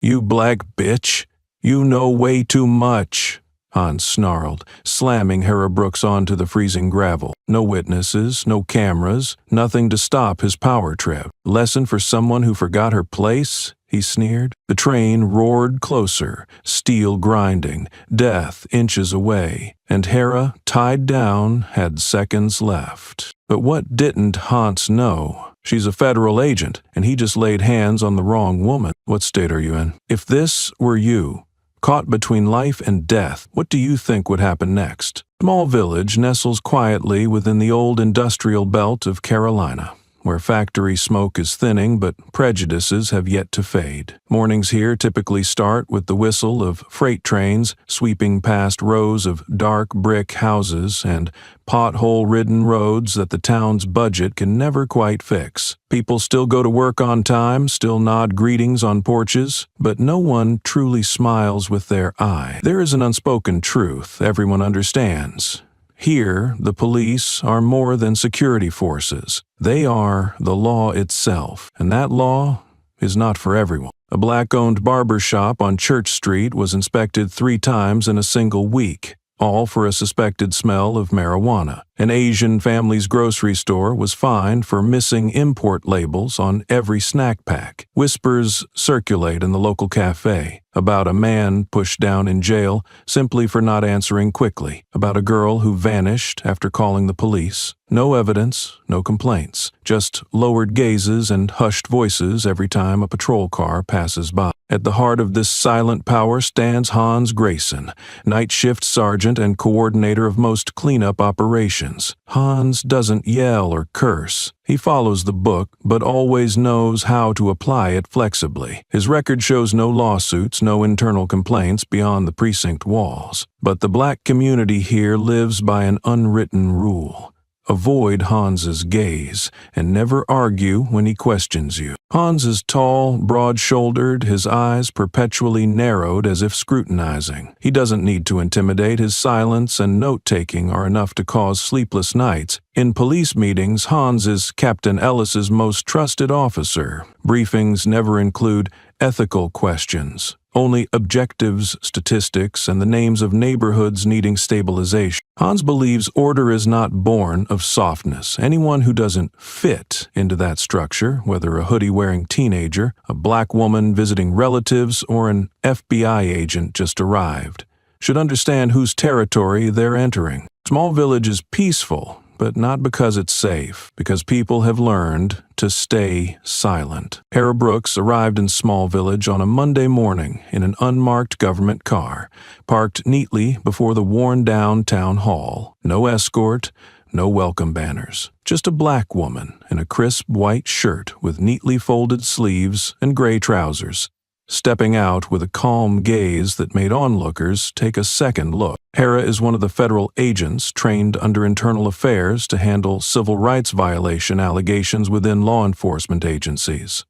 "You black bitch! You know way too much!" Hans snarled, slamming Hera Brooks onto the freezing gravel. No witnesses, no cameras, nothing to stop his power trip. Lesson for someone who forgot her place? He sneered. The train roared closer, steel grinding, death inches away, and Hera, tied down, had seconds left. But what didn't Hans know? She's a federal agent, and he just laid hands on the wrong woman. What state are you in? If this were you, caught between life and death, what do you think would happen next? Small village nestles quietly within the old industrial belt of Carolina, where factory smoke is thinning but prejudices have yet to fade. Mornings here typically start with the whistle of freight trains sweeping past rows of dark brick houses and pothole-ridden roads that the town's budget can never quite fix. People still go to work on time, still nod greetings on porches, but no one truly smiles with their eye. There is an unspoken truth everyone understands. Here, the police are more than security forces. They are the law itself, and that law is not for everyone. A black-owned barber shop on Church Street was inspected 3 times in a single week, all for a suspected smell of marijuana. An Asian family's grocery store was fined for missing import labels on every snack pack. Whispers circulate in the local cafe about a man pushed down in jail simply for not answering quickly, about a girl who vanished after calling the police. No evidence, no complaints, just lowered gazes and hushed voices every time a patrol car passes by. At the heart of this silent power stands Hans Grayson, night shift sergeant and coordinator of most cleanup operations. Hans doesn't yell or curse. He follows the book, but always knows how to apply it flexibly. His record shows no lawsuits, no internal complaints beyond the precinct walls. But the black community here lives by an unwritten rule. Avoid Hans's gaze, and never argue when he questions you. Hans is tall, broad-shouldered, his eyes perpetually narrowed as if scrutinizing. He doesn't need to intimidate. His silence and note-taking are enough to cause sleepless nights. In police meetings, Hans is Captain Ellis's most trusted officer. Briefings never include ethical questions, only objectives, statistics, and the names of neighborhoods needing stabilization. Hans believes order is not born of softness. Anyone who doesn't fit into that structure, whether a hoodie-wearing teenager, a black woman visiting relatives, or an FBI agent just arrived, should understand whose territory they're entering. Small Village is peaceful, but not because it's safe, because people have learned to stay silent. Hera Brooks arrived in Small Village on a Monday morning in an unmarked government car, parked neatly before the worn-down town hall. No escort, no welcome banners. Just a black woman in a crisp white shirt with neatly folded sleeves and gray trousers, stepping out with a calm gaze that made onlookers take a second look. Hera is one of the federal agents trained under internal affairs to handle civil rights violation allegations within law enforcement agencies.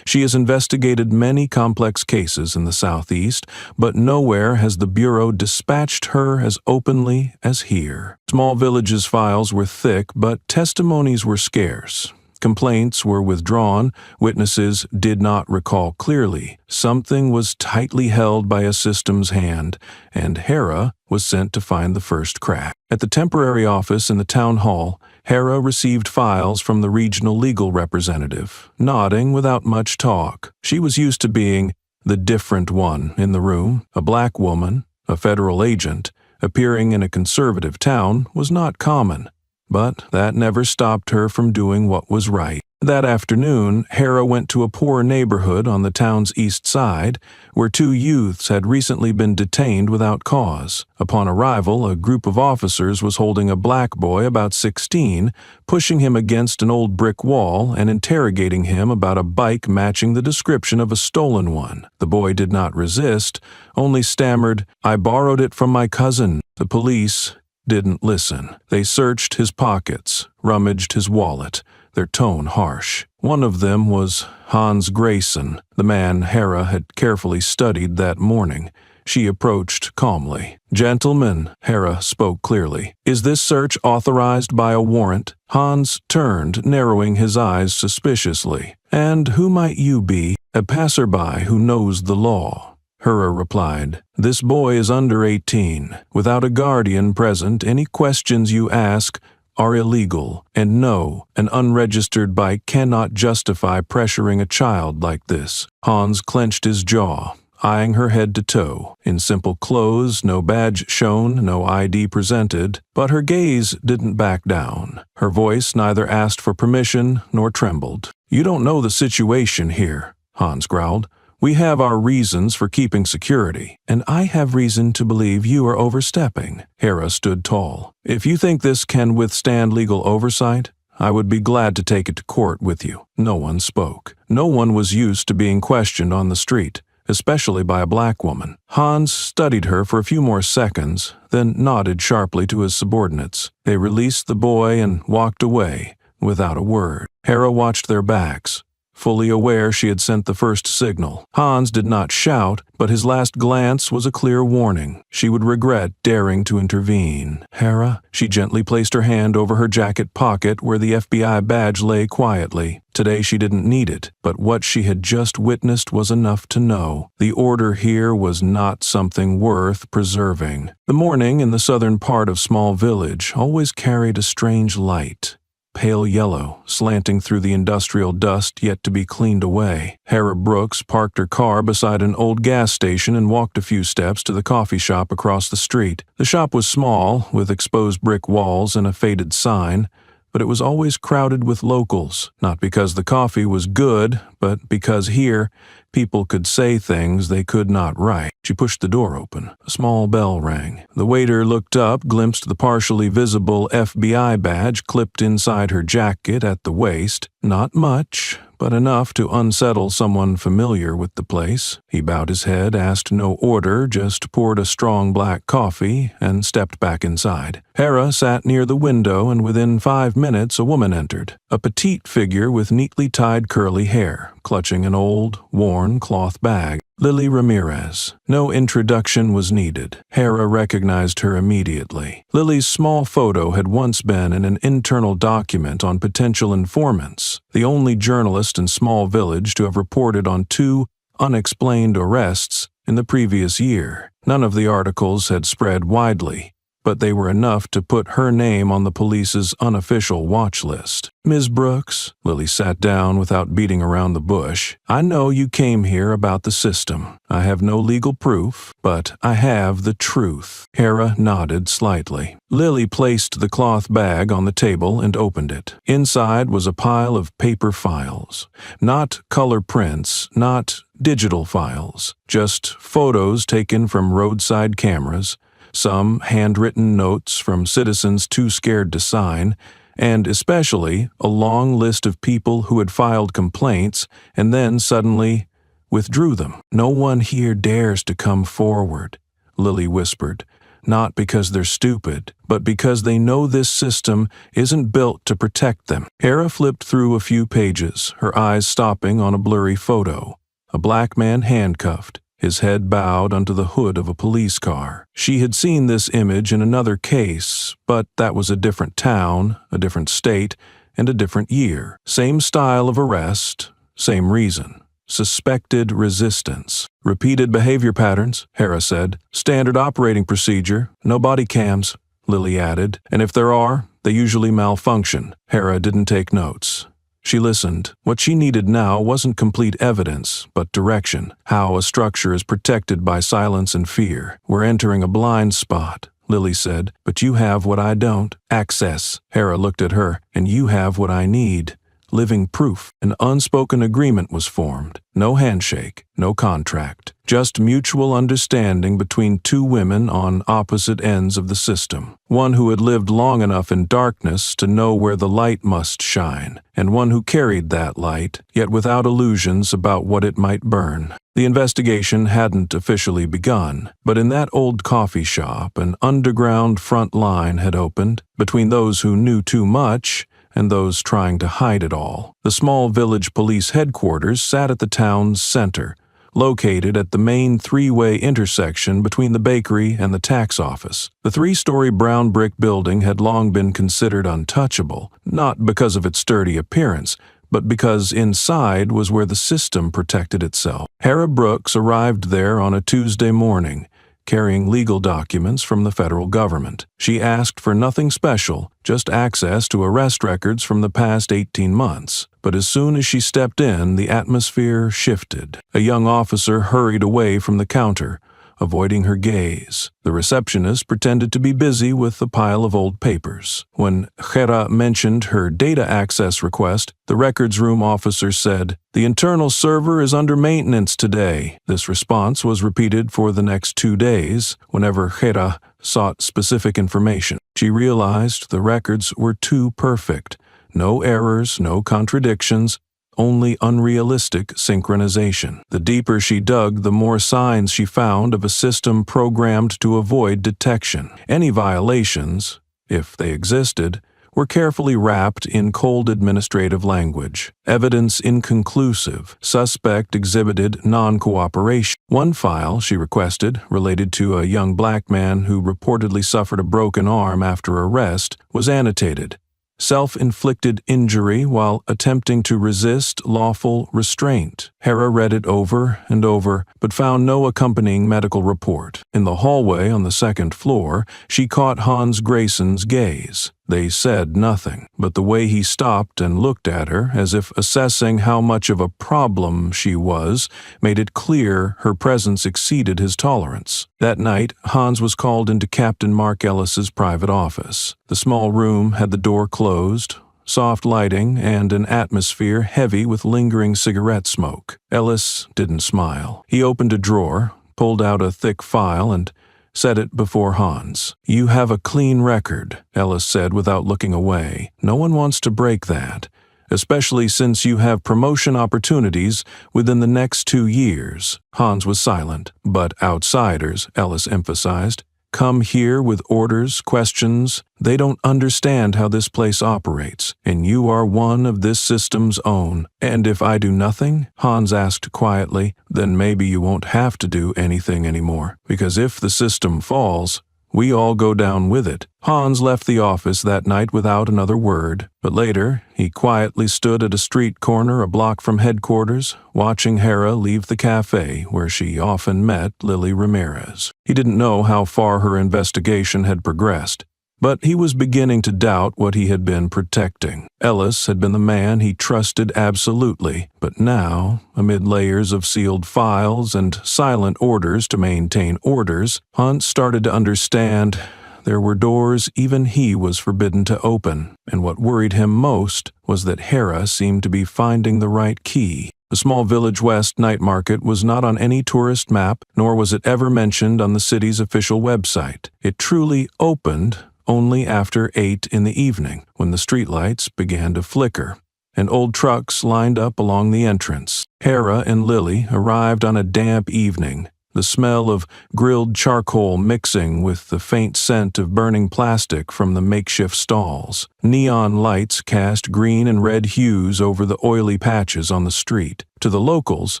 She has investigated many complex cases in the Southeast, but nowhere has the Bureau dispatched her as openly as here. Small Village's files were thick, but testimonies were scarce. Complaints were withdrawn, witnesses did not recall clearly. Something was tightly held by a system's hand, and Hera was sent to find the first crack. At the temporary office in the town hall, Hera received files from the regional legal representative, nodding without much talk. She was used to being the different one in the room. A black woman, a federal agent, appearing in a conservative town was not common. But that never stopped her from doing what was right. That afternoon, Hera went to a poor neighborhood on the town's east side, where 2 youths had recently been detained without cause. Upon arrival, a group of officers was holding a black boy about 16, pushing him against an old brick wall and interrogating him about a bike matching the description of a stolen one. The boy did not resist, only stammered, "I borrowed it from my cousin." The police didn't listen. They searched his pockets, rummaged his wallet, their tone harsh. One of them was Hans Grayson, the man Hera had carefully studied that morning. She approached calmly. "Gentlemen," Hera spoke clearly, "is this search authorized by a warrant?" Hans turned, narrowing his eyes suspiciously. "And who might you be?" "A passerby who knows the law." Hera replied, "This boy is under 18. Without a guardian present, any questions you ask are illegal, and no, an unregistered bike cannot justify pressuring a child like this." Hans clenched his jaw, eyeing her head to toe. In simple clothes, no badge shown, no ID presented, but her gaze didn't back down. Her voice neither asked for permission nor trembled. "You don't know the situation here," Hans growled. "We have our reasons for keeping security, and I have reason to believe you are overstepping." Hera stood tall. "If you think this can withstand legal oversight, I would be glad to take it to court with you." No one spoke. No one was used to being questioned on the street, especially by a black woman. Hans studied her for a few more seconds, then nodded sharply to his subordinates. They released the boy and walked away, without a word. Hera watched their backs, fully aware she had sent the first signal. Hans did not shout, but his last glance was a clear warning. She would regret daring to intervene. "Hera," she gently placed her hand over her jacket pocket where the FBI badge lay quietly. Today she didn't need it, but what she had just witnessed was enough to know. The order here was not something worth preserving. The morning in the southern part of Small Village always carried a strange light. Pale yellow, slanting through the industrial dust yet to be cleaned away. Hera Brooks parked her car beside an old gas station and walked a few steps to the coffee shop across the street. The shop was small, with exposed brick walls and a faded sign, but it was always crowded with locals, not because the coffee was good, but because here, people could say things they could not write. She pushed the door open. A small bell rang. The waiter looked up, glimpsed the partially visible FBI badge clipped inside her jacket at the waist. Not much, but enough to unsettle someone familiar with the place. He bowed his head, asked no order, just poured a strong black coffee, and stepped back inside. Hera sat near the window, and within 5 minutes a woman entered. A petite figure with neatly tied curly hair, clutching an old, worn cloth bag. Lily Ramirez. No introduction was needed. Hera recognized her immediately. Lily's small photo had once been in an internal document on potential informants, the only journalist in Small Village to have reported on 2 unexplained arrests in the previous year. None of the articles had spread widely, but they were enough to put her name on the police's unofficial watch list. "Ms. Brooks," Lily sat down without beating around the bush, "I know you came here about the system. I have no legal proof, but I have the truth." Hera nodded slightly. Lily placed the cloth bag on the table and opened it. Inside was a pile of paper files. Not color prints, not digital files, just photos taken from roadside cameras, some handwritten notes from citizens too scared to sign, and especially a long list of people who had filed complaints and then suddenly withdrew them. "No one here dares to come forward," Lily whispered, "not because they're stupid, but because they know this system isn't built to protect them." Hera flipped through a few pages, her eyes stopping on a blurry photo. A black man handcuffed, his head bowed onto the hood of a police car. She had seen this image in another case, but that was a different town, a different state, and a different year. Same style of arrest, same reason. Suspected resistance. "Repeated behavior patterns," Hera said. "Standard operating procedure. No body cams," Lily added. "And if there are, they usually malfunction." Hera didn't take notes. She listened. What she needed now wasn't complete evidence, but direction. How a structure is protected by silence and fear. "We're entering a blind spot," Lily said, "but you have what I don't. Access." Hera looked at her. "And you have what I need. Living proof." An unspoken agreement was formed. No handshake, no contract. Just mutual understanding between 2 women on opposite ends of the system. One who had lived long enough in darkness to know where the light must shine, and one who carried that light, yet without illusions about what it might burn. The investigation hadn't officially begun, but in that old coffee shop, an underground front line had opened between those who knew too much and those trying to hide it all. The Small Village Police Headquarters sat at the town's center, located at the main 3-way intersection between the bakery and the tax office. The 3-story brown brick building had long been considered untouchable, not because of its sturdy appearance, but because inside was where the system protected itself. Hera Brooks arrived there on a Tuesday morning, carrying legal documents from the federal government. She asked for nothing special, just access to arrest records from the past 18 months. But as soon as she stepped in, the atmosphere shifted. A young officer hurried away from the counter, avoiding her gaze. The receptionist pretended to be busy with a pile of old papers. When Hera mentioned her data access request, the records room officer said, "The internal server is under maintenance today." This response was repeated for the next 2 days whenever Hera sought specific information. She realized the records were too perfect. No errors, no contradictions, only unrealistic synchronization. The deeper she dug, the more signs she found of a system programmed to avoid detection. Any violations, if they existed, were carefully wrapped in cold administrative language. Evidence inconclusive. Suspect exhibited non-cooperation. One file she requested, related to a young black man who reportedly suffered a broken arm after arrest, was annotated. Self-inflicted injury while attempting to resist lawful restraint. Hera read it over and over, but found no accompanying medical report. In the hallway on the second floor, she caught Hans Grayson's gaze. They said nothing, but the way he stopped and looked at her, as if assessing how much of a problem she was, made it clear her presence exceeded his tolerance. That night, Hans was called into Captain Mark Ellis's private office. The small room had the door closed, soft lighting, and an atmosphere heavy with lingering cigarette smoke. Ellis didn't smile. He opened a drawer, pulled out a thick file, and set it before Hans. "You have a clean record," Ellis said without looking away. "No one wants to break that, especially since you have promotion opportunities within the next 2 years. Hans was silent. "But outsiders," Ellis emphasized, "come here with orders, questions. They don't understand how this place operates, and you are one of this system's own." "And if I do nothing?" Hans asked quietly. "Then maybe you won't have to do anything anymore, because if the system falls, we all go down with it." Hans left the office that night without another word, but later he quietly stood at a street corner a block from headquarters, watching Hera leave the cafe where she often met Lily Ramirez. He didn't know how far her investigation had progressed, but he was beginning to doubt what he had been protecting. Ellis had been the man he trusted absolutely, but now, amid layers of sealed files and silent orders to maintain orders, Hunt started to understand there were doors even he was forbidden to open, and what worried him most was that Hera seemed to be finding the right key. The small Village West night market was not on any tourist map, nor was it ever mentioned on the city's official website. It truly opened only after 8 in the evening, when the streetlights began to flicker, and old trucks lined up along the entrance. Hera and Lily arrived on a damp evening, the smell of grilled charcoal mixing with the faint scent of burning plastic from the makeshift stalls. Neon lights cast green and red hues over the oily patches on the street. To the locals,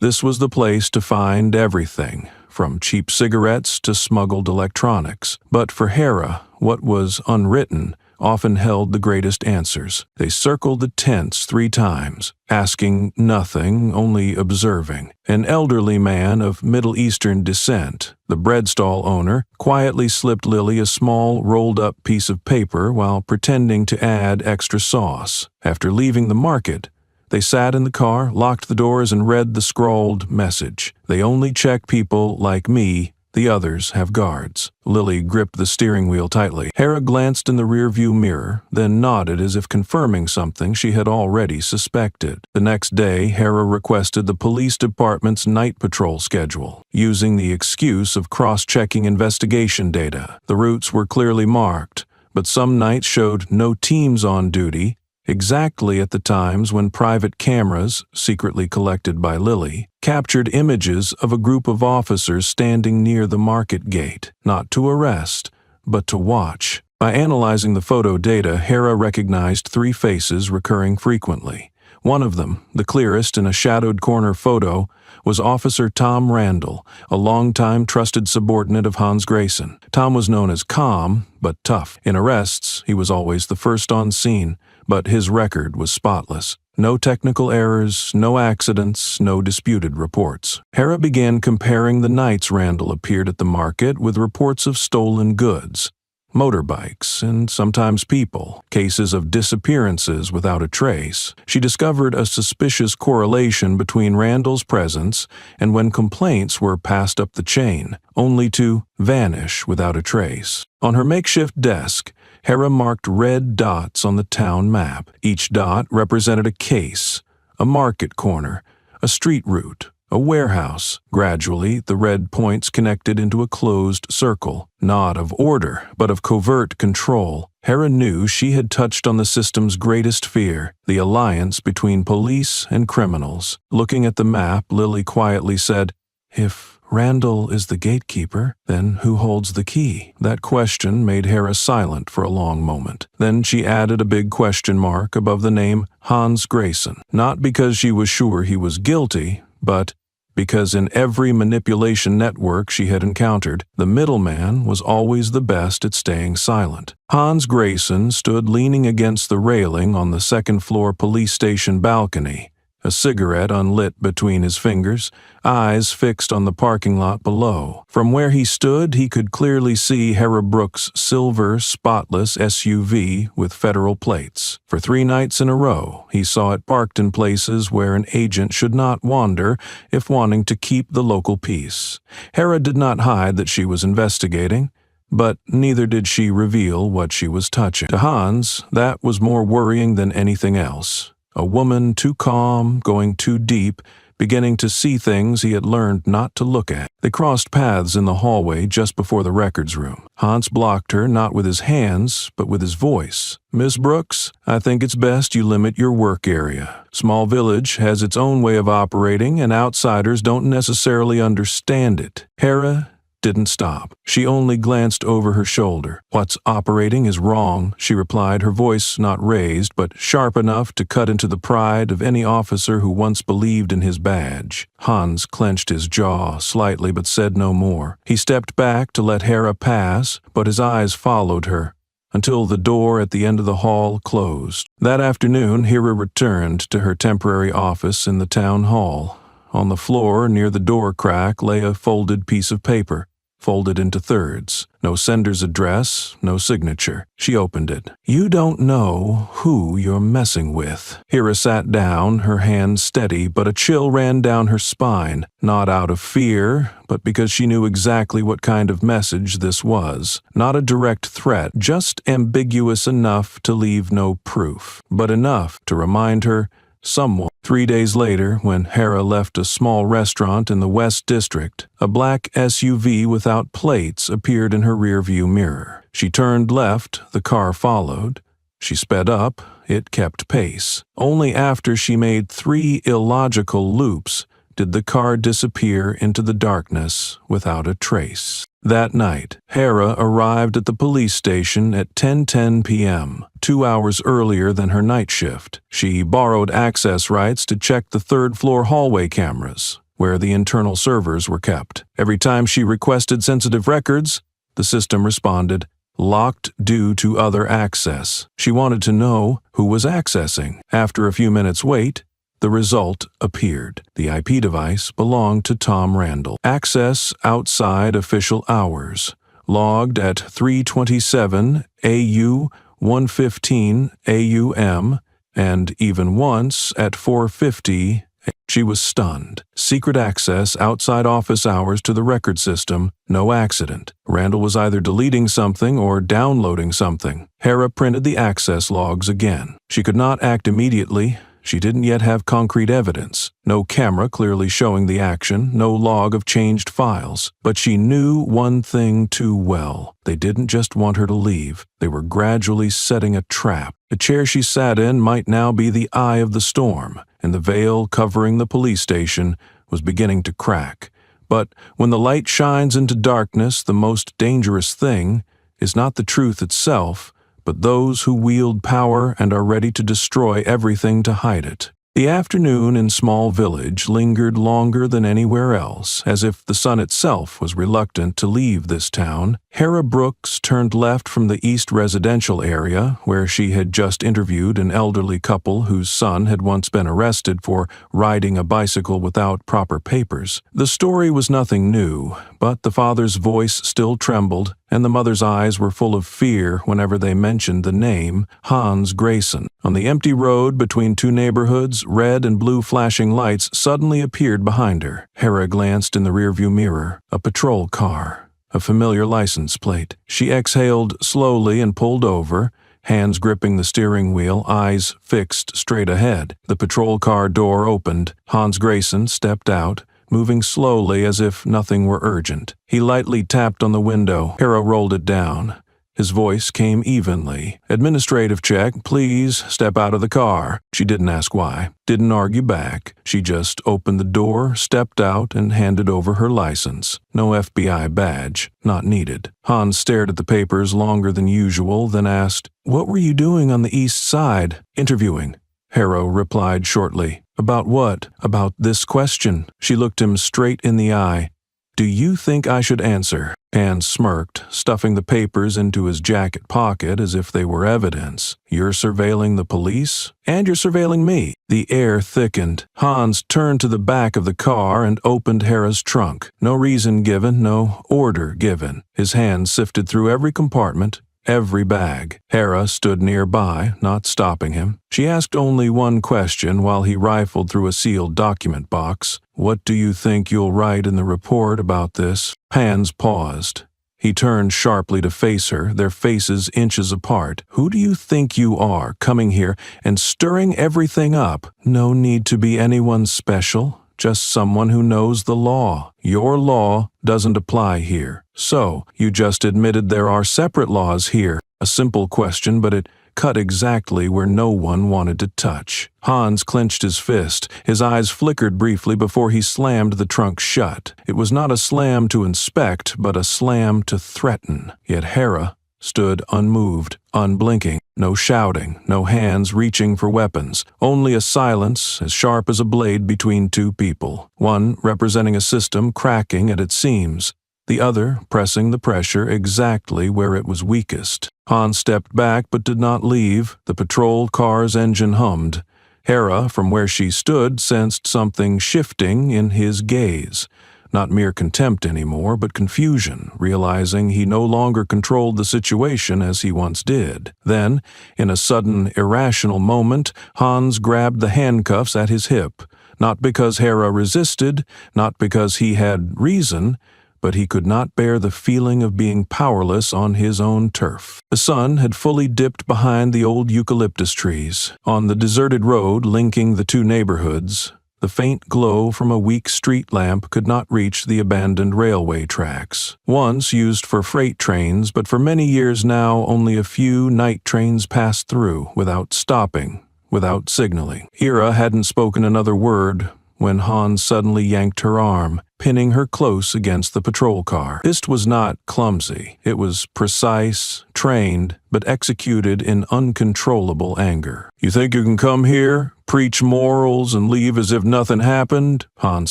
this was the place to find everything, from cheap cigarettes to smuggled electronics. But for Hera, what was unwritten often held the greatest answers. They circled the tents 3 times, asking nothing, only observing. An elderly man of Middle Eastern descent, the bread stall owner, quietly slipped Lily a small, rolled-up piece of paper while pretending to add extra sauce. After leaving the market, they sat in the car, locked the doors, and read the scrawled message. "They only check people like me. The others have guards." Lily gripped the steering wheel tightly. Hera glanced in the rearview mirror, then nodded as if confirming something she had already suspected. The next day, Hera requested the police department's night patrol schedule, using the excuse of cross-checking investigation data. The routes were clearly marked, but some nights showed no teams on duty, exactly at the times when private cameras, secretly collected by Lily, captured images of a group of officers standing near the market gate, not to arrest, but to watch. By analyzing the photo data, Hera recognized 3 faces recurring frequently. One of them, the clearest in a shadowed corner photo, was Officer Tom Randall, a longtime trusted subordinate of Hans Grayson. Tom was known as calm, but tough. In arrests, he was always the first on scene, but his record was spotless. No technical errors, no accidents, no disputed reports. Hera began comparing the nights Randall appeared at the market with reports of stolen goods, motorbikes, and sometimes people, cases of disappearances without a trace. She discovered a suspicious correlation between Randall's presence and when complaints were passed up the chain, only to vanish without a trace. On her makeshift desk, Hera marked red dots on the town map. Each dot represented a case, a market corner, a street route, a warehouse. Gradually, the red points connected into a closed circle, not of order, but of covert control. Hera knew she had touched on the system's greatest fear, the alliance between police and criminals. Looking at the map, Lily quietly said, "If Randall is the gatekeeper, then who holds the key?" That question made Hera silent for a long moment. Then she added a big question mark above the name Hans Grayson, not because she was sure he was guilty, but because in every manipulation network she had encountered, the middleman was always the best at staying silent. Hans Grayson stood leaning against the railing on the second-floor police station balcony, a cigarette unlit between his fingers, eyes fixed on the parking lot below. From where he stood, he could clearly see Hera Brooks' silver, spotless SUV with federal plates. For 3 nights in a row, he saw it parked in places where an agent should not wander if wanting to keep the local peace. Hera did not hide that she was investigating, but neither did she reveal what she was touching. To Hans, that was more worrying than anything else. A woman too calm, going too deep, beginning to see things he had learned not to look at. They crossed paths in the hallway just before the records room. Hans blocked her not with his hands, but with his voice. "Miss Brooks, I think it's best you limit your work area. Small village has its own way of operating, and outsiders don't necessarily understand it." Hera didn't stop. She only glanced over her shoulder. "What's operating is wrong," she replied, her voice not raised, but sharp enough to cut into the pride of any officer who once believed in his badge. Hans clenched his jaw slightly but said no more. He stepped back to let Hera pass, but his eyes followed her, until the door at the end of the hall closed. That afternoon, Hera returned to her temporary office in the town hall. On the floor near the door crack lay a folded piece of paper, folded into thirds. No sender's address, no signature. She opened it. "You don't know who you're messing with." Hera sat down, her hand steady, but a chill ran down her spine, not out of fear, but because she knew exactly what kind of message this was. Not a direct threat, just ambiguous enough to leave no proof, but enough to remind her someone. 3 days later, when Hera left a small restaurant in the West District, a black SUV without plates appeared in her rearview mirror. She turned left, the car followed. She sped up, it kept pace. Only after she made 3 illogical loops did the car disappear into the darkness without a trace. That night, Hera arrived at the police station at 10:10 p.m., 2 hours earlier than her night shift. She borrowed access rights to check the third-floor hallway cameras, where the internal servers were kept. Every time she requested sensitive records, the system responded, "Locked due to other access." She wanted to know who was accessing. After a few minutes' wait, the result appeared. The IP device belonged to Tom Randall. Access outside official hours. Logged at 3:27 AU 1:15 AUM, and even once at 4:50. She was stunned. Secret access outside office hours to the record system, no accident. Randall was either deleting something or downloading something. Hera printed the access logs again. She could not act immediately. She didn't yet have concrete evidence. No camera clearly showing the action, no log of changed files. But she knew one thing too well. They didn't just want her to leave. They were gradually setting a trap. The chair she sat in might now be the eye of the storm, and the veil covering the police station was beginning to crack. But when the light shines into darkness, the most dangerous thing is not the truth itself, but those who wield power and are ready to destroy everything to hide it. The afternoon in Small Village lingered longer than anywhere else, as if the sun itself was reluctant to leave this town. Hera Brooks turned left from the East residential area, where she had just interviewed an elderly couple whose son had once been arrested for riding a bicycle without proper papers. The story was nothing new, but the father's voice still trembled, and the mother's eyes were full of fear whenever they mentioned the name Hans Grayson. On the empty road between two neighborhoods, red and blue flashing lights suddenly appeared behind her. Hera glanced in the rearview mirror. A patrol car. A familiar license plate. She exhaled slowly and pulled over, hands gripping the steering wheel, eyes fixed straight ahead. The patrol car door opened. Hans Grayson stepped out, moving slowly as if nothing were urgent. He lightly tapped on the window. Hera rolled it down. His voice came evenly. "Administrative check, please step out of the car." She didn't ask why, didn't argue back. She just opened the door, stepped out, and handed over her license. No FBI badge, not needed. Hans stared at the papers longer than usual, then asked, "What were you doing on the east side?" "Interviewing," Hera replied shortly. "About what?" "About this question." She looked him straight in the eye. "Do you think I should answer?" Hans smirked, stuffing the papers into his jacket pocket as if they were evidence. "You're surveilling the police? And you're surveilling me." The air thickened. Hans turned to the back of the car and opened Hera's trunk. No reason given, no order given. His hands sifted through every compartment, every bag. Hera stood nearby, not stopping him. She asked only one question while he rifled through a sealed document box. "What do you think you'll write in the report about this?" Hans paused. He turned sharply to face her, their faces inches apart. "Who do you think you are, coming here and stirring everything up?" "No need to be anyone special. Just someone who knows the law. Your law doesn't apply here. So, you just admitted there are separate laws here." A simple question, but it cut exactly where no one wanted to touch. Hans clenched his fist. His eyes flickered briefly before he slammed the trunk shut. It was not a slam to inspect, but a slam to threaten. Yet Hera stood unmoved, unblinking. No shouting, no hands reaching for weapons, only a silence as sharp as a blade between two people, one representing a system cracking at its seams, the other pressing the pressure exactly where it was weakest. Hans stepped back but did not leave. The patrol car's engine hummed. Hera, from where she stood, sensed something shifting in his gaze. Not mere contempt anymore, but confusion, realizing he no longer controlled the situation as he once did. Then, in a sudden, irrational moment, Hans grabbed the handcuffs at his hip, not because Hera resisted, not because he had reason, but he could not bear the feeling of being powerless on his own turf. The sun had fully dipped behind the old eucalyptus trees. On the deserted road linking the two neighborhoods, the faint glow from a weak street lamp could not reach the abandoned railway tracks. Once used for freight trains, but for many years now only a few night trains passed through, without stopping, without signaling. Hera hadn't spoken another word when Hans suddenly yanked her arm, pinning her close against the patrol car. This was not clumsy. It was precise, trained, but executed in uncontrollable anger. "You think you can come here, preach morals, and leave as if nothing happened?" Hans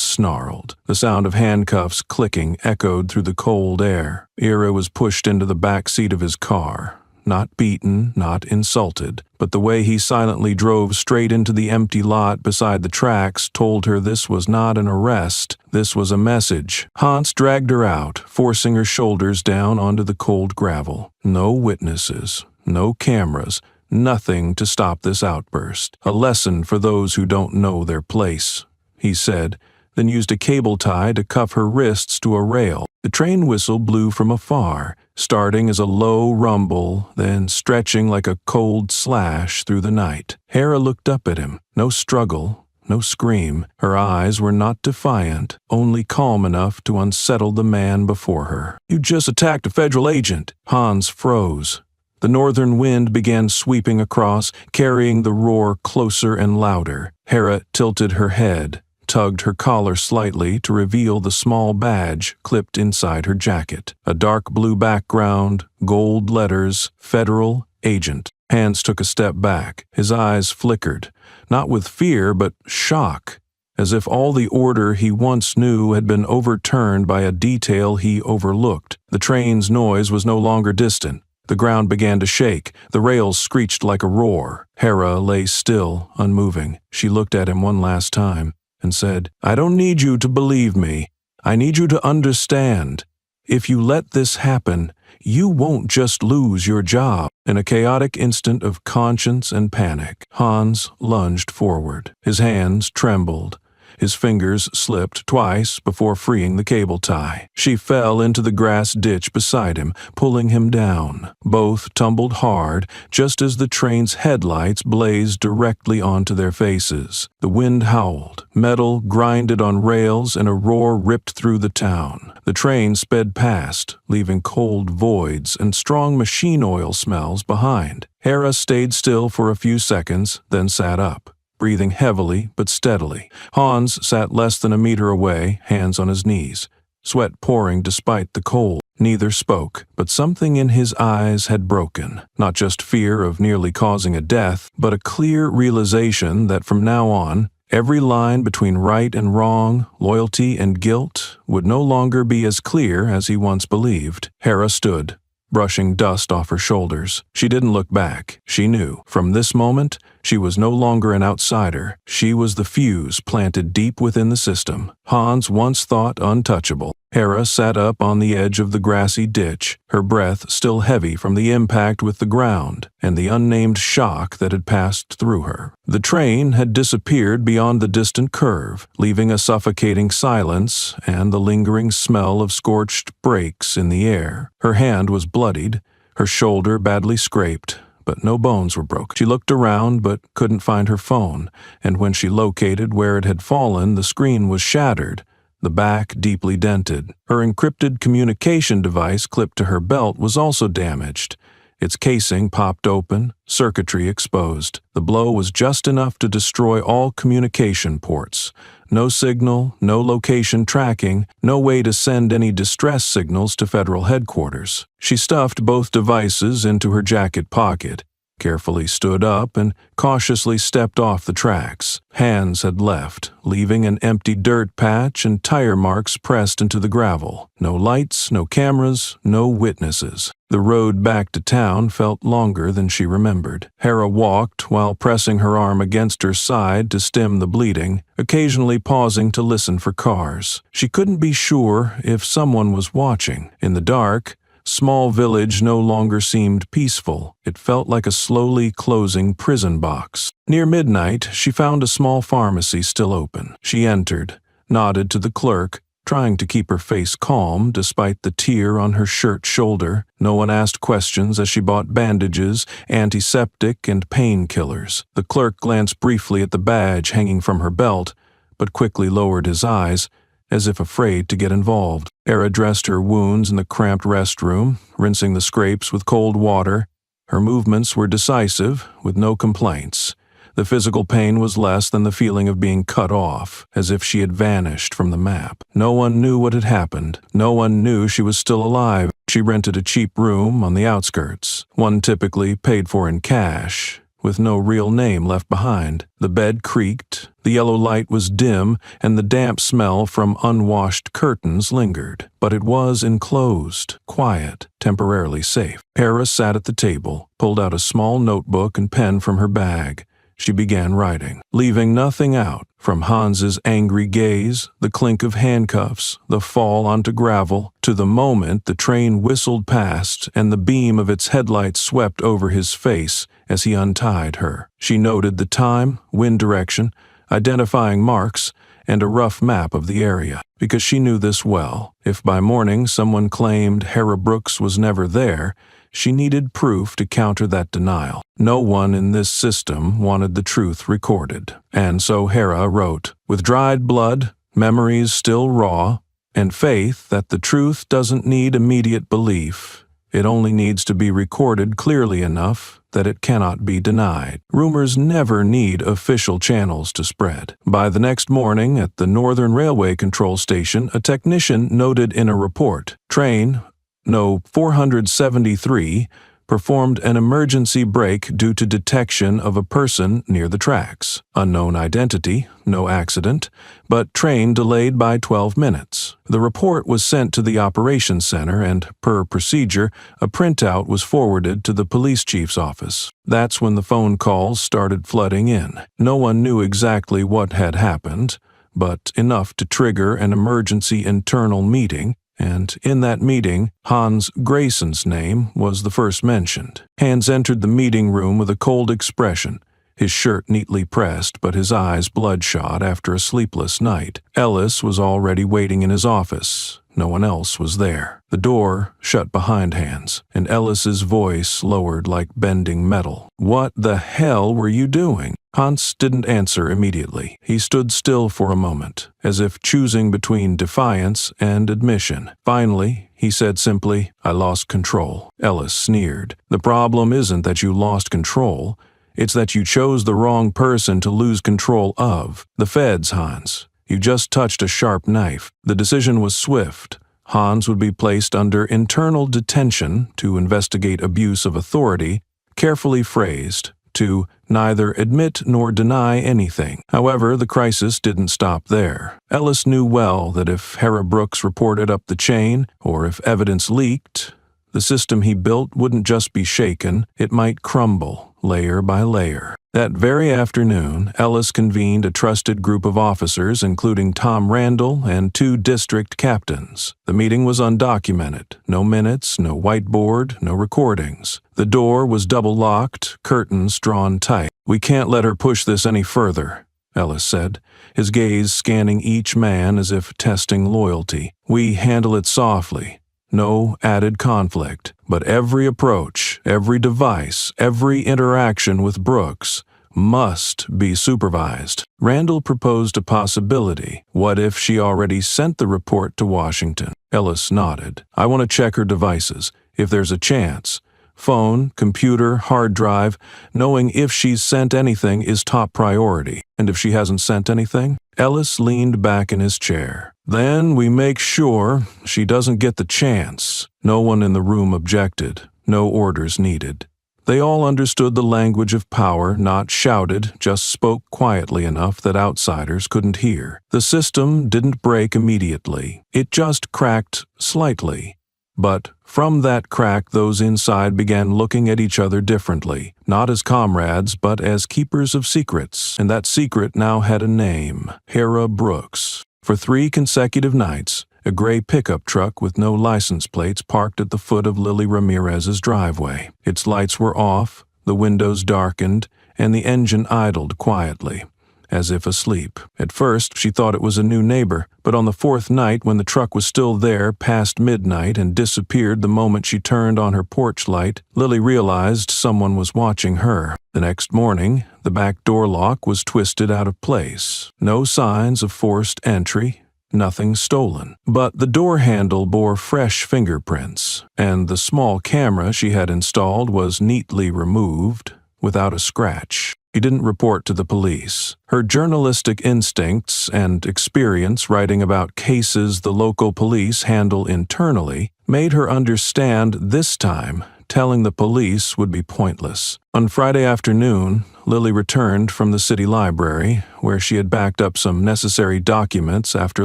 snarled. The sound of handcuffs clicking echoed through the cold air. Hera was pushed into the back seat of his car. Not beaten, not insulted, but the way he silently drove straight into the empty lot beside the tracks told her this was not an arrest, this was a message. Hans dragged her out, forcing her shoulders down onto the cold gravel. No witnesses, no cameras, nothing to stop this outburst. "A lesson for those who don't know their place," he said, then used a cable tie to cuff her wrists to a rail. The train whistle blew from afar, starting as a low rumble, then stretching like a cold slash through the night. Hera looked up at him. No struggle, no scream. Her eyes were not defiant, only calm enough to unsettle the man before her. "You just attacked a federal agent." Hans froze. The northern wind began sweeping across, carrying the roar closer and louder. Hera tilted her head, tugged her collar slightly to reveal the small badge clipped inside her jacket. A dark blue background, gold letters, Federal Agent. Hans took a step back. His eyes flickered, not with fear but shock, as if all the order he once knew had been overturned by a detail he overlooked. The train's noise was no longer distant. The ground began to shake. The rails screeched like a roar. Hera lay still, unmoving. She looked at him one last time and said, "I don't need you to believe me. I need you to understand. If you let this happen, you won't just lose your job." In a chaotic instant of conscience and panic, Hans lunged forward. His hands trembled. His fingers slipped twice before freeing the cable tie. She fell into the grass ditch beside him, pulling him down. Both tumbled hard, just as the train's headlights blazed directly onto their faces. The wind howled. Metal grinded on rails and a roar ripped through the town. The train sped past, leaving cold voids and strong machine oil smells behind. Hera stayed still for a few seconds, then sat up, breathing heavily but steadily. Hans sat less than a meter away, hands on his knees, sweat pouring despite the cold. Neither spoke, but something in his eyes had broken. Not just fear of nearly causing a death, but a clear realization that from now on, every line between right and wrong, loyalty and guilt, would no longer be as clear as he once believed. Hera stood, brushing dust off her shoulders. She didn't look back. She knew, from this moment, she was no longer an outsider. She was the fuse planted deep within the system. Hans once thought untouchable. Hera sat up on the edge of the grassy ditch, her breath still heavy from the impact with the ground and the unnamed shock that had passed through her. The train had disappeared beyond the distant curve, leaving a suffocating silence and the lingering smell of scorched brakes in the air. Her hand was bloodied, her shoulder badly scraped, but no bones were broken. She looked around but couldn't find her phone, and when she located where it had fallen, the screen was shattered, the back deeply dented. Her encrypted communication device clipped to her belt was also damaged. Its casing popped open, circuitry exposed. The blow was just enough to destroy all communication ports. No signal, no location tracking, no way to send any distress signals to federal headquarters. She stuffed both devices into her jacket pocket, carefully stood up, and cautiously stepped off the tracks. Hands had left, leaving an empty dirt patch and tire marks pressed into the gravel. No lights, no cameras, no witnesses. The road back to town felt longer than she remembered. Hera walked while pressing her arm against her side to stem the bleeding, occasionally pausing to listen for cars. She couldn't be sure if someone was watching. In the dark, Small Village no longer seemed peaceful. It felt like a slowly closing prison box. Near midnight, she found a small pharmacy still open. She entered, nodded to the clerk, trying to keep her face calm despite the tear on her shirt shoulder. No one asked questions as she bought bandages, antiseptic, and painkillers. The clerk glanced briefly at the badge hanging from her belt, but quickly lowered his eyes, as if afraid to get involved. Hera dressed her wounds in the cramped restroom, rinsing the scrapes with cold water. Her movements were decisive, with no complaints. The physical pain was less than the feeling of being cut off, as if she had vanished from the map. No one knew what had happened. No one knew she was still alive. She rented a cheap room on the outskirts, one typically paid for in cash, with no real name left behind. The bed creaked, the yellow light was dim, and the damp smell from unwashed curtains lingered. But it was enclosed, quiet, temporarily safe. Hera sat at the table, pulled out a small notebook and pen from her bag. She began writing, leaving nothing out, from Hans's angry gaze, the clink of handcuffs, the fall onto gravel, to the moment the train whistled past and the beam of its headlights swept over his face as he untied her. She noted the time, wind direction, identifying marks, and a rough map of the area, because she knew this well. If by morning someone claimed Hera Brooks was never there, she needed proof to counter that denial. No one in this system wanted the truth recorded. And so Hera wrote, with dried blood, memories still raw, and faith that the truth doesn't need immediate belief. It only needs to be recorded clearly enough that it cannot be denied. Rumors never need official channels to spread. By the next morning at the Northern Railway Control Station, a technician noted in a report, train No. 473 performed an emergency brake due to detection of a person near the tracks. Unknown identity, no accident, but train delayed by 12 minutes. The report was sent to the operations center and, per procedure, a printout was forwarded to the police chief's office. That's when the phone calls started flooding in. No one knew exactly what had happened, but enough to trigger an emergency internal meeting, and in that meeting, Hans Grayson's name was the first mentioned. Hans entered the meeting room with a cold expression, his shirt neatly pressed but his eyes bloodshot after a sleepless night. Ellis was already waiting in his office. No one else was there. The door shut behind Hans, and Ellis's voice lowered like bending metal. "What the hell were you doing?" Hans didn't answer immediately. He stood still for a moment, as if choosing between defiance and admission. Finally, he said simply, "I lost control." Ellis sneered. "The problem isn't that you lost control. It's that you chose the wrong person to lose control of. The feds, Hans. You just touched a sharp knife." The decision was swift. Hans would be placed under internal detention to investigate abuse of authority, carefully phrased, to neither admit nor deny anything. However, the crisis didn't stop there. Ellis knew well that if Hera Brooks reported up the chain, or if evidence leaked, the system he built wouldn't just be shaken, it might crumble, layer by layer. That very afternoon, Ellis convened a trusted group of officers, including Tom Randall and 2 district captains. The meeting was undocumented. No minutes, no whiteboard, no recordings. The door was double-locked, curtains drawn tight. "We can't let her push this any further," Ellis said, his gaze scanning each man as if testing loyalty. "We handle it softly. No added conflict, but every approach, every device, every interaction with Brooks must be supervised." Randall proposed a possibility. What if she already sent the report to Washington? Ellis nodded. "I want to check her devices, if there's a chance. Phone, computer, hard drive. Knowing if she's sent anything is top priority. And if she hasn't sent anything?" Ellis leaned back in his chair. "Then we make sure she doesn't get the chance." No one in the room objected. No orders needed. They all understood the language of power, not shouted, just spoke quietly enough that outsiders couldn't hear. The system didn't break immediately. It just cracked slightly. But from that crack, those inside began looking at each other differently, not as comrades, but as keepers of secrets. And that secret now had a name: Hera Brooks. For 3 consecutive nights, a gray pickup truck with no license plates parked at the foot of Lily Ramirez's driveway. Its lights were off, the windows darkened, and the engine idled quietly, as if asleep. At first, she thought it was a new neighbor, but on the 4th night, when the truck was still there past midnight and disappeared the moment she turned on her porch light, Lily realized someone was watching her. The next morning, the back door lock was twisted out of place. No signs of forced entry, nothing stolen. But the door handle bore fresh fingerprints, and the small camera she had installed was neatly removed, without a scratch. She didn't report to the police. Her journalistic instincts and experience writing about cases the local police handle internally made her understand this time telling the police would be pointless. On Friday afternoon, Lily returned from the city library, where she had backed up some necessary documents after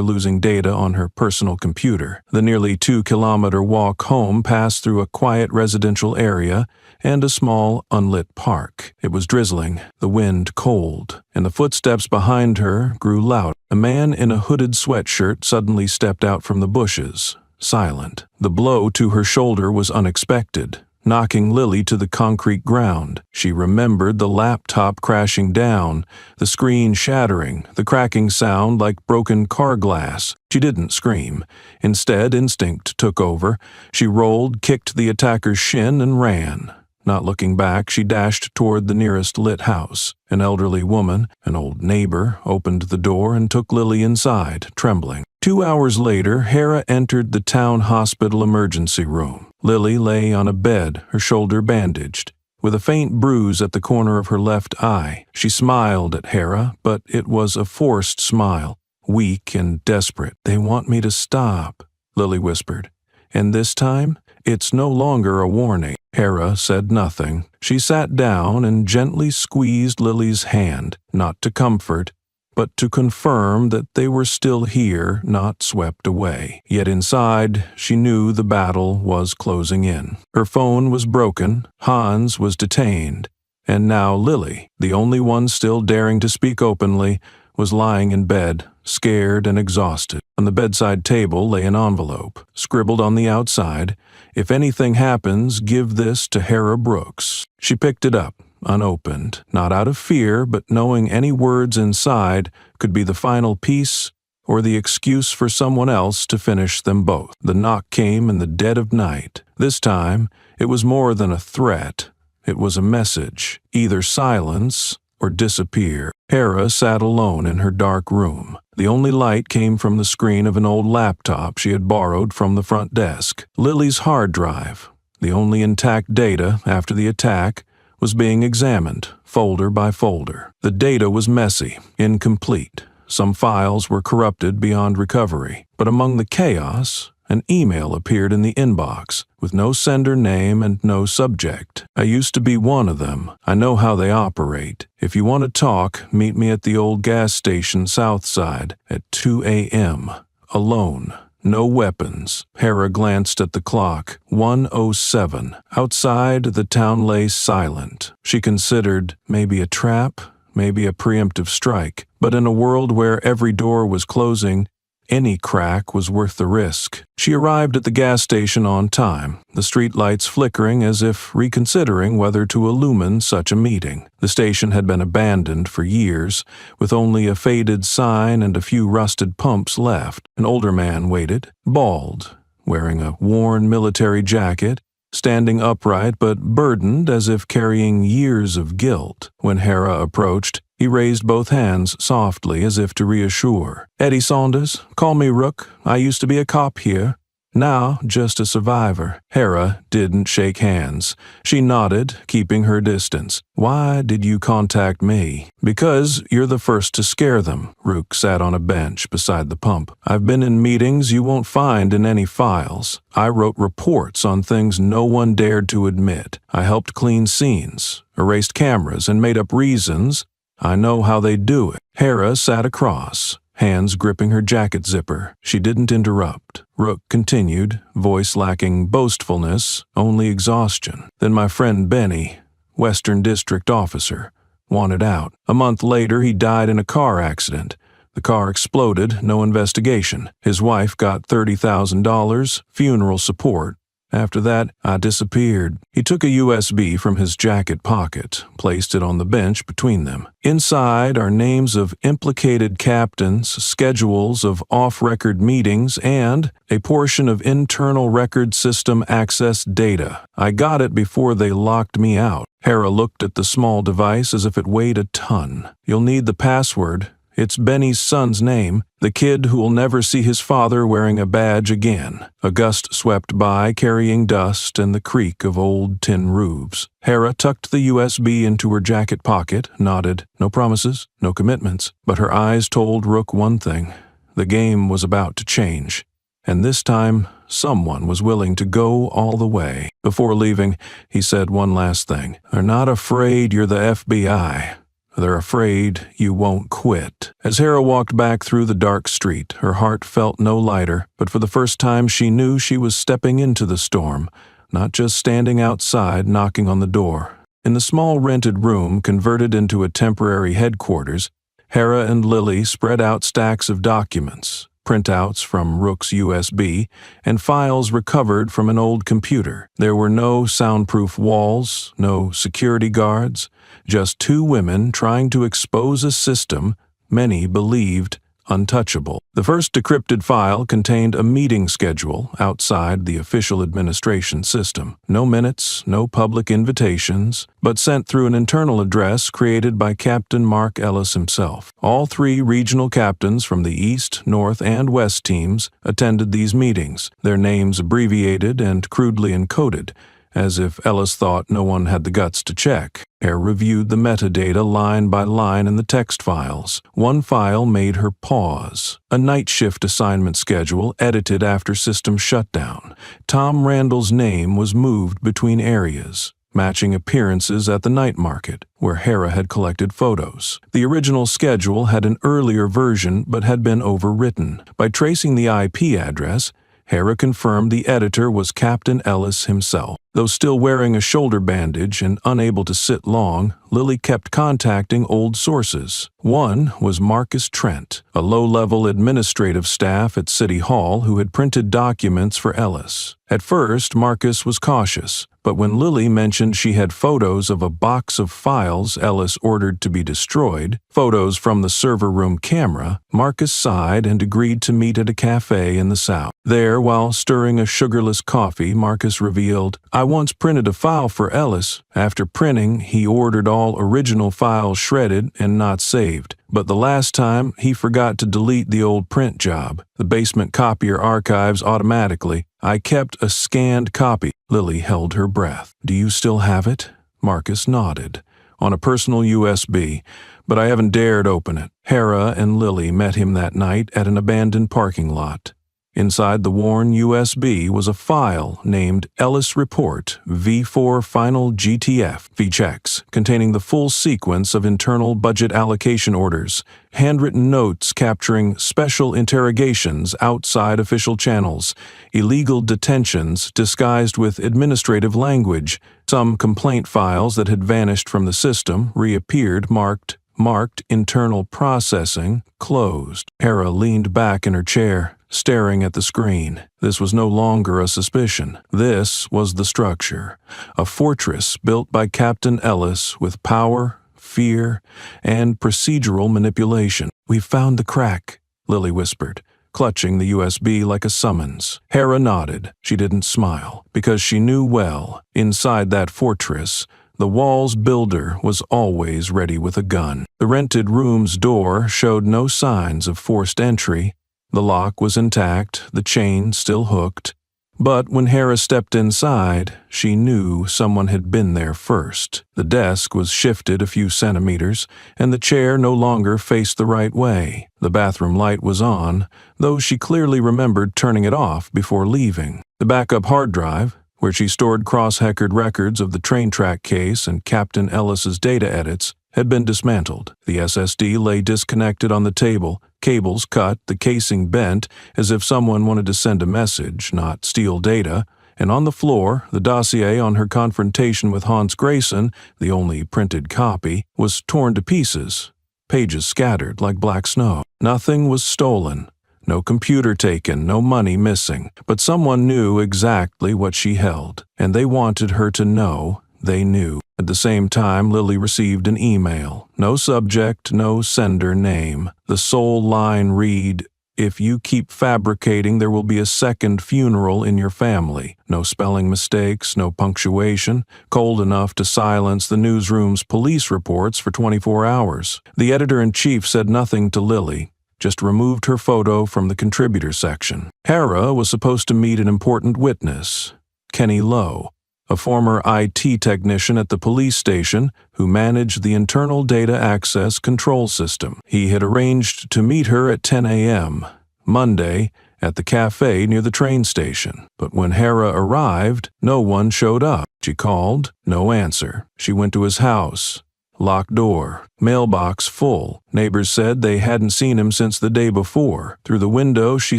losing data on her personal computer. The nearly 2-kilometer walk home passed through a quiet residential area and a small, unlit park. It was drizzling, the wind cold, and the footsteps behind her grew loud. A man in a hooded sweatshirt suddenly stepped out from the bushes, silent. The blow to her shoulder was unexpected, knocking Lily to the concrete ground. She remembered the laptop crashing down, the screen shattering, the cracking sound like broken car glass. She didn't scream. Instead, instinct took over. She rolled, kicked the attacker's shin, and ran. Not looking back, she dashed toward the nearest lit house. An elderly woman, an old neighbor, opened the door and took Lily inside, trembling. 2 hours later, Hera entered the town hospital emergency room. Lily lay on a bed, her shoulder bandaged, with a faint bruise at the corner of her left eye. She smiled at Hera, but it was a forced smile, weak and desperate. "They want me to stop," Lily whispered. And this time, it's no longer a warning. Hera said nothing. She sat down and gently squeezed Lily's hand, not to comfort, but to confirm that they were still here, not swept away. Yet inside, she knew the battle was closing in. Her phone was broken, Hans was detained, and now Lily, the only one still daring to speak openly, was lying in bed, scared and exhausted. On the bedside table lay an envelope, scribbled on the outside, "If anything happens, give this to Hera Brooks." She picked it up, unopened, not out of fear, but knowing any words inside could be the final piece or the excuse for someone else to finish them both. The knock came in the dead of night. This time, it was more than a threat. It was a message, either silence or disappear. Hera sat alone in her dark room. The only light came from the screen of an old laptop she had borrowed from the front desk. Lily's hard drive, the only intact data after the attack, was being examined, folder by folder. The data was messy, incomplete. Some files were corrupted beyond recovery. But among the chaos, an email appeared in the inbox, with no sender name and no subject. "I used to be one of them. I know how they operate. If you want to talk, meet me at the old gas station south side at 2 a.m. Alone. No weapons." Hera glanced at the clock. 1:07. Outside, the town lay silent. She considered maybe a trap, maybe a preemptive strike. But in a world where every door was closing, any crack was worth the risk. She arrived at the gas station on time, the street lights flickering as if reconsidering whether to illumine such a meeting. The station had been abandoned for years, with only a faded sign and a few rusted pumps left. An older man waited, bald, wearing a worn military jacket, standing upright but burdened as if carrying years of guilt. When Hera approached, he raised both hands softly as if to reassure. "Eddie Saunders, call me Rook. I used to be a cop here. Now just a survivor." Hera didn't shake hands. She nodded, keeping her distance. "Why did you contact me?" "Because you're the first to scare them." Rook sat on a bench beside the pump. "I've been in meetings you won't find in any files. I wrote reports on things no one dared to admit. I helped clean scenes, erased cameras, and made up reasons. I know how they do it." Hera sat across, hands gripping her jacket zipper. She didn't interrupt. Rook continued, voice lacking boastfulness, only exhaustion. "Then my friend Benny, Western District officer, wanted out. A month later, he died in a car accident. The car exploded, no investigation. His wife got $30,000, funeral support. After that, I disappeared." He took a USB from his jacket pocket, placed it on the bench between them. "Inside are names of implicated captains, schedules of off-record meetings, and a portion of internal record system access data. I got it before they locked me out." Hera looked at the small device as if it weighed a ton. "You'll need the password. It's Benny's son's name, the kid who will never see his father wearing a badge again." A gust swept by, carrying dust and the creak of old tin roofs. Hera tucked the USB into her jacket pocket, nodded. No promises, no commitments. But her eyes told Rook one thing. The game was about to change. And this time, someone was willing to go all the way. Before leaving, he said one last thing. "They're not afraid you're the FBI. They're afraid you won't quit." As Hera walked back through the dark street, her heart felt no lighter, but for the first time she knew she was stepping into the storm, not just standing outside knocking on the door. In the small rented room converted into a temporary headquarters, Hera and Lily spread out stacks of documents, printouts from Rook's USB, and files recovered from an old computer. There were no soundproof walls, no security guards, just two women trying to expose a system many believed untouchable. The first decrypted file contained a meeting schedule outside the official administration system. No minutes, no public invitations, but sent through an internal address created by Captain Mark Ellis himself. All three regional captains from the East, North, and West teams attended these meetings, their names abbreviated and crudely encoded, as if Ellis thought no one had the guts to check. Hare reviewed the metadata line by line in the text files. One file made her pause. A night shift assignment schedule edited after system shutdown. Tom Randall's name was moved between areas, matching appearances at the night market, where Hare had collected photos. The original schedule had an earlier version but had been overwritten. By tracing the IP address, Hare confirmed the editor was Captain Ellis himself. Though still wearing a shoulder bandage and unable to sit long, Lily kept contacting old sources. One was Marcus Trent, a low-level administrative staff at City Hall who had printed documents for Ellis. At first, Marcus was cautious, but when Lily mentioned she had photos of a box of files Ellis ordered to be destroyed, photos from the server room camera, Marcus sighed and agreed to meet at a cafe in the South. There, while stirring a sugarless coffee, Marcus revealed, "I once printed a file for Ellis. After printing, he ordered all original files shredded and not saved. But the last time, he forgot to delete the old print job. The basement copier archives automatically. I kept a scanned copy." Lily held her breath. "Do you still have it?" Marcus nodded. "On a personal USB, but I haven't dared open it." Hare and Lily met him that night at an abandoned parking lot. Inside the worn USB was a file named Ellis Report V4 Final GTF VChecks, containing the full sequence of internal budget allocation orders, handwritten notes capturing special interrogations outside official channels, illegal detentions disguised with administrative language. Some complaint files that had vanished from the system reappeared marked internal processing closed. Hare leaned back in her chair, staring at the screen. This was no longer a suspicion. This was the structure. A fortress built by Captain Ellis with power, fear, and procedural manipulation. "We've found the crack," Lily whispered, clutching the USB like a summons. Hare nodded. She didn't smile, because she knew well, inside that fortress, the wall's builder was always ready with a gun. The rented room's door showed no signs of forced entry. The lock was intact, the chain still hooked. But when Hare stepped inside, she knew someone had been there first. The desk was shifted a few centimeters, and the chair no longer faced the right way. The bathroom light was on, though she clearly remembered turning it off before leaving. The backup hard drive, where she stored cross-heckered records of the train track case and Captain Ellis's data edits, had been dismantled. The SSD lay disconnected on the table, cables cut, the casing bent, as if someone wanted to send a message, not steal data, and on the floor, the dossier on her confrontation with Hans Grayson, the only printed copy, was torn to pieces, pages scattered like black snow. Nothing was stolen. No computer taken, no money missing, but someone knew exactly what she held, and they wanted her to know they knew. At the same time, Lily received an email. No subject, no sender name. The sole line read, "If you keep fabricating, there will be a second funeral in your family." No spelling mistakes, no punctuation, cold enough to silence the newsroom's police reports for 24 hours. The editor-in-chief said nothing to Lily, just removed her photo from the contributor section. Hare was supposed to meet an important witness, Kenny Lowe, a former IT technician at the police station who managed the internal data access control system. He had arranged to meet her at 10 a.m., Monday, at the cafe near the train station. But when Hare arrived, no one showed up. She called, no answer. She went to his house. Locked door. Mailbox full. Neighbors said they hadn't seen him since the day before. Through the window, she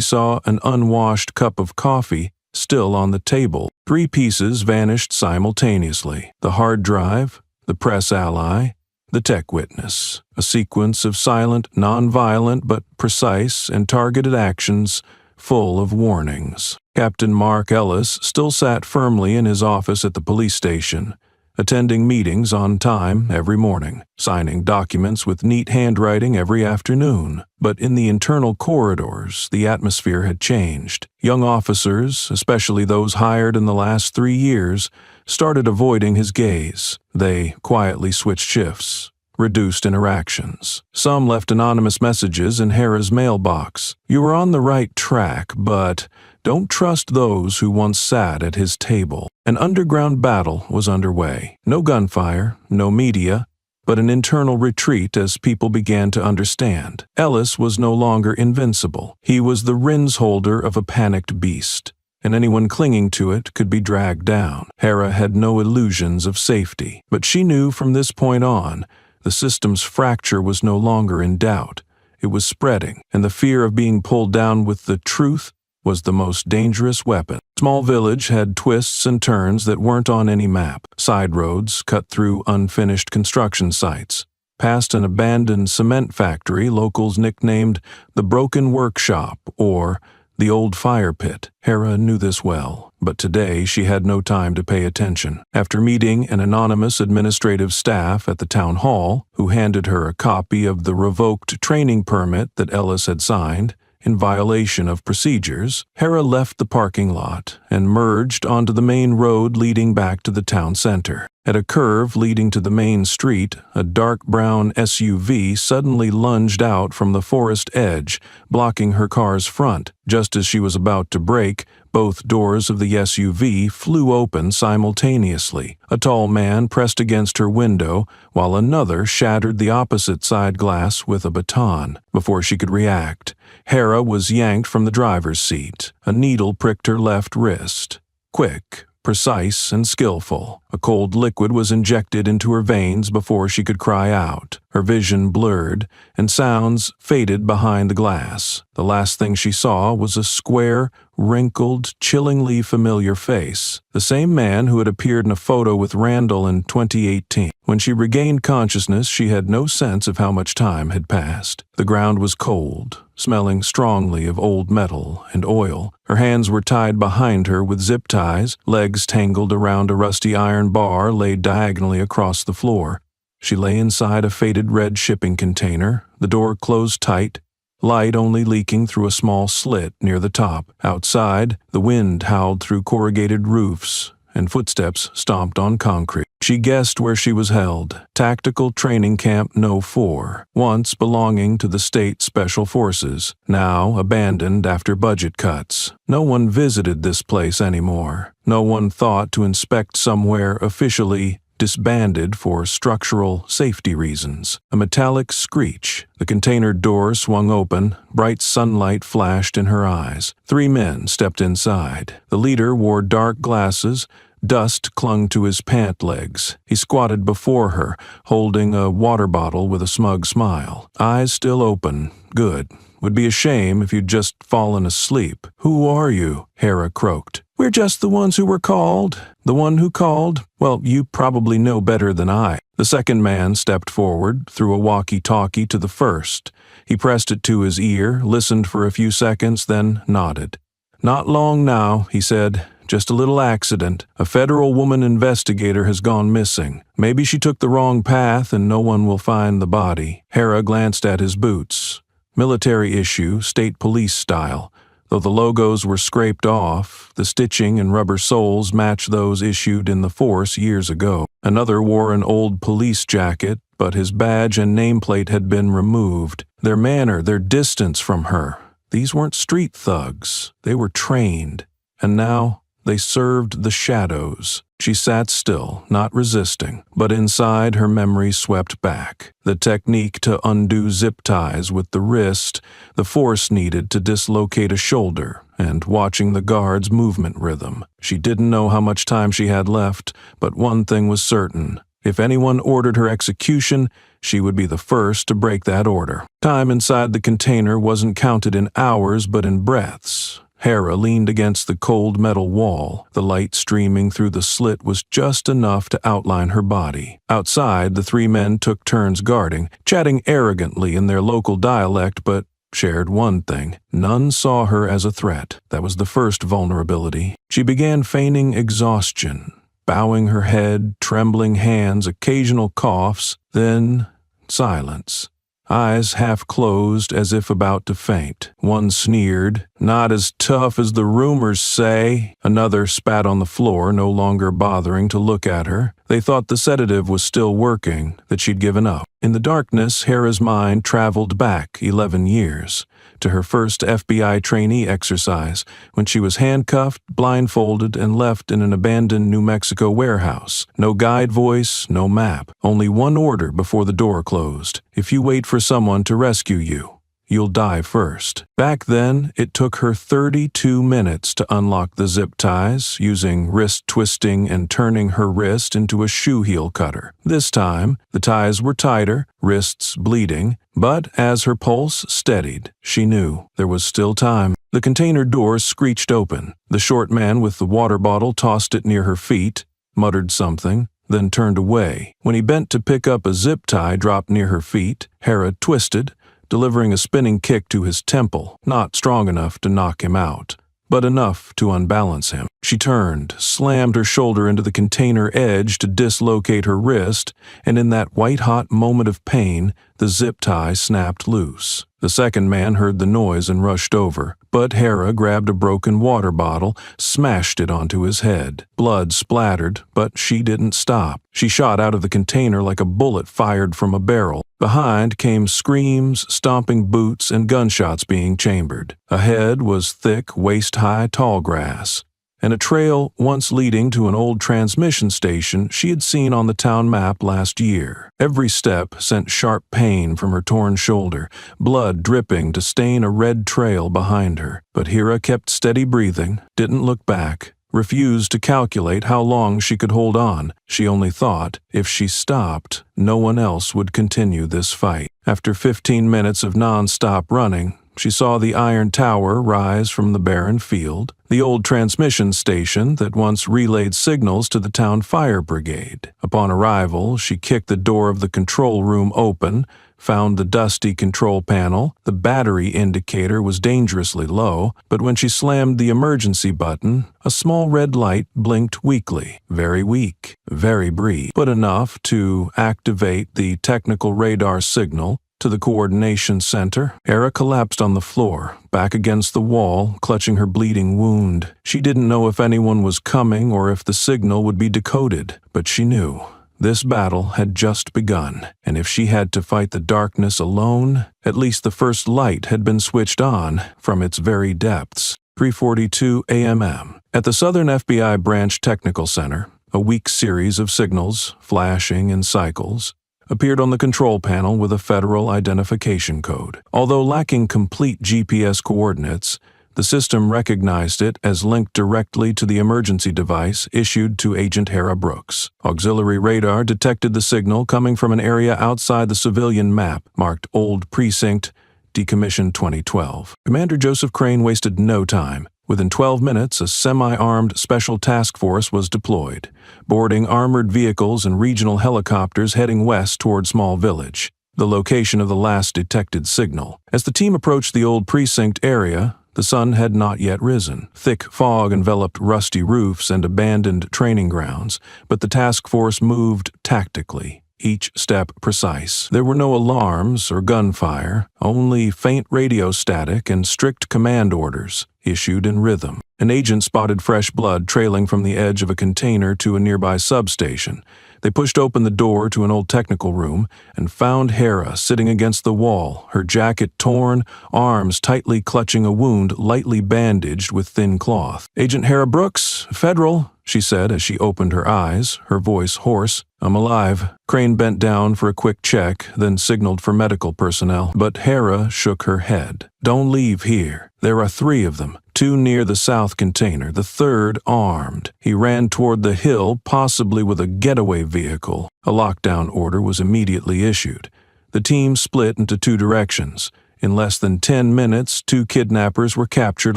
saw an unwashed cup of coffee still on the table. 3 pieces vanished simultaneously. The hard drive, the press ally, the tech witness. A sequence of silent, non-violent but precise and targeted actions full of warnings. Captain Mark Ellis still sat firmly in his office at the police station, attending meetings on time every morning, signing documents with neat handwriting every afternoon. But in the internal corridors, the atmosphere had changed. Young officers, especially those hired in the last 3 years, started avoiding his gaze. They quietly switched shifts, reduced interactions. Some left anonymous messages in Hare's mailbox. "You were on the right track, but Don't trust those who once sat at his table. An underground battle was underway. No gunfire, no media, but an internal retreat as people began to understand. Ellis was no longer invincible. He was the reins holder of a panicked beast, and anyone clinging to it could be dragged down. Hera had no illusions of safety, but she knew from this point on, the system's fracture was no longer in doubt. It was spreading, and the fear of being pulled down with the truth was the most dangerous weapon. Small village had twists and turns that weren't on any map. Side roads cut through unfinished construction sites. Past an abandoned cement factory locals nicknamed the Broken Workshop or the Old Fire Pit. Hera knew this well, but today she had no time to pay attention. After meeting an anonymous administrative staff at the town hall, who handed her a copy of the revoked training permit that Ellis had signed, in violation of procedures, Hera left the parking lot and merged onto the main road leading back to the town center. At a curve leading to the main street, a dark brown SUV suddenly lunged out from the forest edge, blocking her car's front. Just as she was about to brake, both doors of the SUV flew open simultaneously. A tall man pressed against her window, while another shattered the opposite side glass with a baton. Before she could react, Hera was yanked from the driver's seat. A needle pricked her left wrist. Quick, precise, and skillful. A cold liquid was injected into her veins before she could cry out. Her vision blurred, and sounds faded behind the glass. The last thing she saw was a square, wrinkled, chillingly familiar face. The same man who had appeared in a photo with Randall in 2018. When she regained consciousness, she had no sense of how much time had passed. The ground was cold, smelling strongly of old metal and oil. Her hands were tied behind her with zip ties, legs tangled around a rusty iron bar laid diagonally across the floor. She lay inside a faded red shipping container, the door closed tight, light only leaking through a small slit near the top. Outside, the wind howled through corrugated roofs, and footsteps stomped on concrete. She guessed where she was held. Tactical Training Camp No. 4, once belonging to the State Special Forces, now abandoned after budget cuts. No one visited this place anymore. No one thought to inspect somewhere officially disbanded for structural safety reasons. A metallic screech. The container door swung open. Bright sunlight flashed in her eyes. 3 men stepped inside. The leader wore dark glasses. Dust clung to his pant legs. He squatted before her, holding a water bottle with a smug smile. Eyes still open. Good. Would be a shame if you'd just fallen asleep. Who are you? Hera croaked. We're just the ones who were called. The one who called? Well, you probably know better than I. The second man stepped forward, threw a walkie-talkie to the first. He pressed it to his ear, listened for a few seconds, then nodded. Not long now, he said. Just a little accident. A federal woman investigator has gone missing. Maybe she took the wrong path and no one will find the body. Hera glanced at his boots. Military issue, state police style. Though the logos were scraped off, the stitching and rubber soles matched those issued in the force years ago. Another wore an old police jacket, but his badge and nameplate had been removed. Their manner, their distance from her. These weren't street thugs. They were trained. And now they served the shadows. She sat still, not resisting, but inside her memory swept back. The technique to undo zip ties with the wrist, the force needed to dislocate a shoulder, and watching the guard's movement rhythm. She didn't know how much time she had left, but one thing was certain. If anyone ordered her execution, she would be the first to break that order. Time inside the container wasn't counted in hours but in breaths. Hera leaned against the cold metal wall. The light streaming through the slit was just enough to outline her body. Outside, the 3 men took turns guarding, chatting arrogantly in their local dialect, but shared one thing. None saw her as a threat. That was the first vulnerability. She began feigning exhaustion, bowing her head, trembling hands, occasional coughs, then silence. Eyes half closed as if about to faint. One sneered, Not as tough as the rumors say. Another spat on the floor, no longer bothering to look at her. They thought the sedative was still working, that she'd given up. In the darkness, Hera's mind traveled back 11 years, to her first FBI trainee exercise, when she was handcuffed, blindfolded, and left in an abandoned New Mexico warehouse. No guide voice, no map. Only one order before the door closed. If you wait for someone to rescue you, you'll die first. Back then, it took her 32 minutes to unlock the zip ties, using wrist twisting and turning her wrist into a shoe heel cutter. This time, the ties were tighter, wrists bleeding, but as her pulse steadied, she knew there was still time. The container door screeched open. The short man with the water bottle tossed it near her feet, muttered something, then turned away. When he bent to pick up a zip tie dropped near her feet, Hera twisted, delivering a spinning kick to his temple, not strong enough to knock him out, but enough to unbalance him. She turned, slammed her shoulder into the container edge to dislocate her wrist, and in that white-hot moment of pain, the zip tie snapped loose. The second man heard the noise and rushed over, but Hera grabbed a broken water bottle, smashed it onto his head. Blood splattered, but she didn't stop. She shot out of the container like a bullet fired from a barrel. Behind came screams, stomping boots, and gunshots being chambered. Ahead was thick, waist-high tall grass, and a trail once leading to an old transmission station she had seen on the town map last year. Every step sent sharp pain from her torn shoulder, blood dripping to stain a red trail behind her. But Hera kept steady breathing, didn't look back, refused to calculate how long she could hold on. She only thought, if she stopped, no one else would continue this fight. After 15 minutes of non-stop running, she saw the iron tower rise from the barren field, the old transmission station that once relayed signals to the town fire brigade. Upon arrival, she kicked the door of the control room open, found the dusty control panel. The battery indicator was dangerously low, but when she slammed the emergency button, a small red light blinked weakly, very weak, very brief, but enough to activate the technical radar signal to the coordination center. Hera collapsed on the floor, back against the wall, clutching her bleeding wound. She didn't know if anyone was coming or if the signal would be decoded, but she knew this battle had just begun, and if she had to fight the darkness alone, at least the first light had been switched on from its very depths. 3:42 a.m. At the Southern FBI Branch Technical Center, a weak series of signals, flashing in cycles, appeared on the control panel with a federal identification code. Although lacking complete GPS coordinates, the system recognized it as linked directly to the emergency device issued to Agent Hera Brooks. Auxiliary radar detected the signal coming from an area outside the civilian map, marked Old Precinct, Decommissioned 2012. Commander Joseph Crane wasted no time. Within 12 minutes, a semi-armed special task force was deployed, boarding armored vehicles and regional helicopters heading west toward Small Village, the location of the last detected signal. As the team approached the Old Precinct area, the sun had not yet risen. Thick fog enveloped rusty roofs and abandoned training grounds, but the task force moved tactically, each step precise. There were no alarms or gunfire, only faint radio static and strict command orders, issued in rhythm. An agent spotted fresh blood trailing from the edge of a container to a nearby substation. They pushed open the door to an old technical room and found Hera sitting against the wall, her jacket torn, arms tightly clutching a wound lightly bandaged with thin cloth. "Agent Hera Brooks, Federal," she said as she opened her eyes, her voice hoarse. "I'm alive." Crane bent down for a quick check, then signaled for medical personnel, but Hera shook her head. "Don't leave here. There are 3 of them. 2 near the south container, the 3rd armed." He ran toward the hill, possibly with a getaway vehicle. A lockdown order was immediately issued. The team split into 2 directions. In less than 10 minutes, 2 kidnappers were captured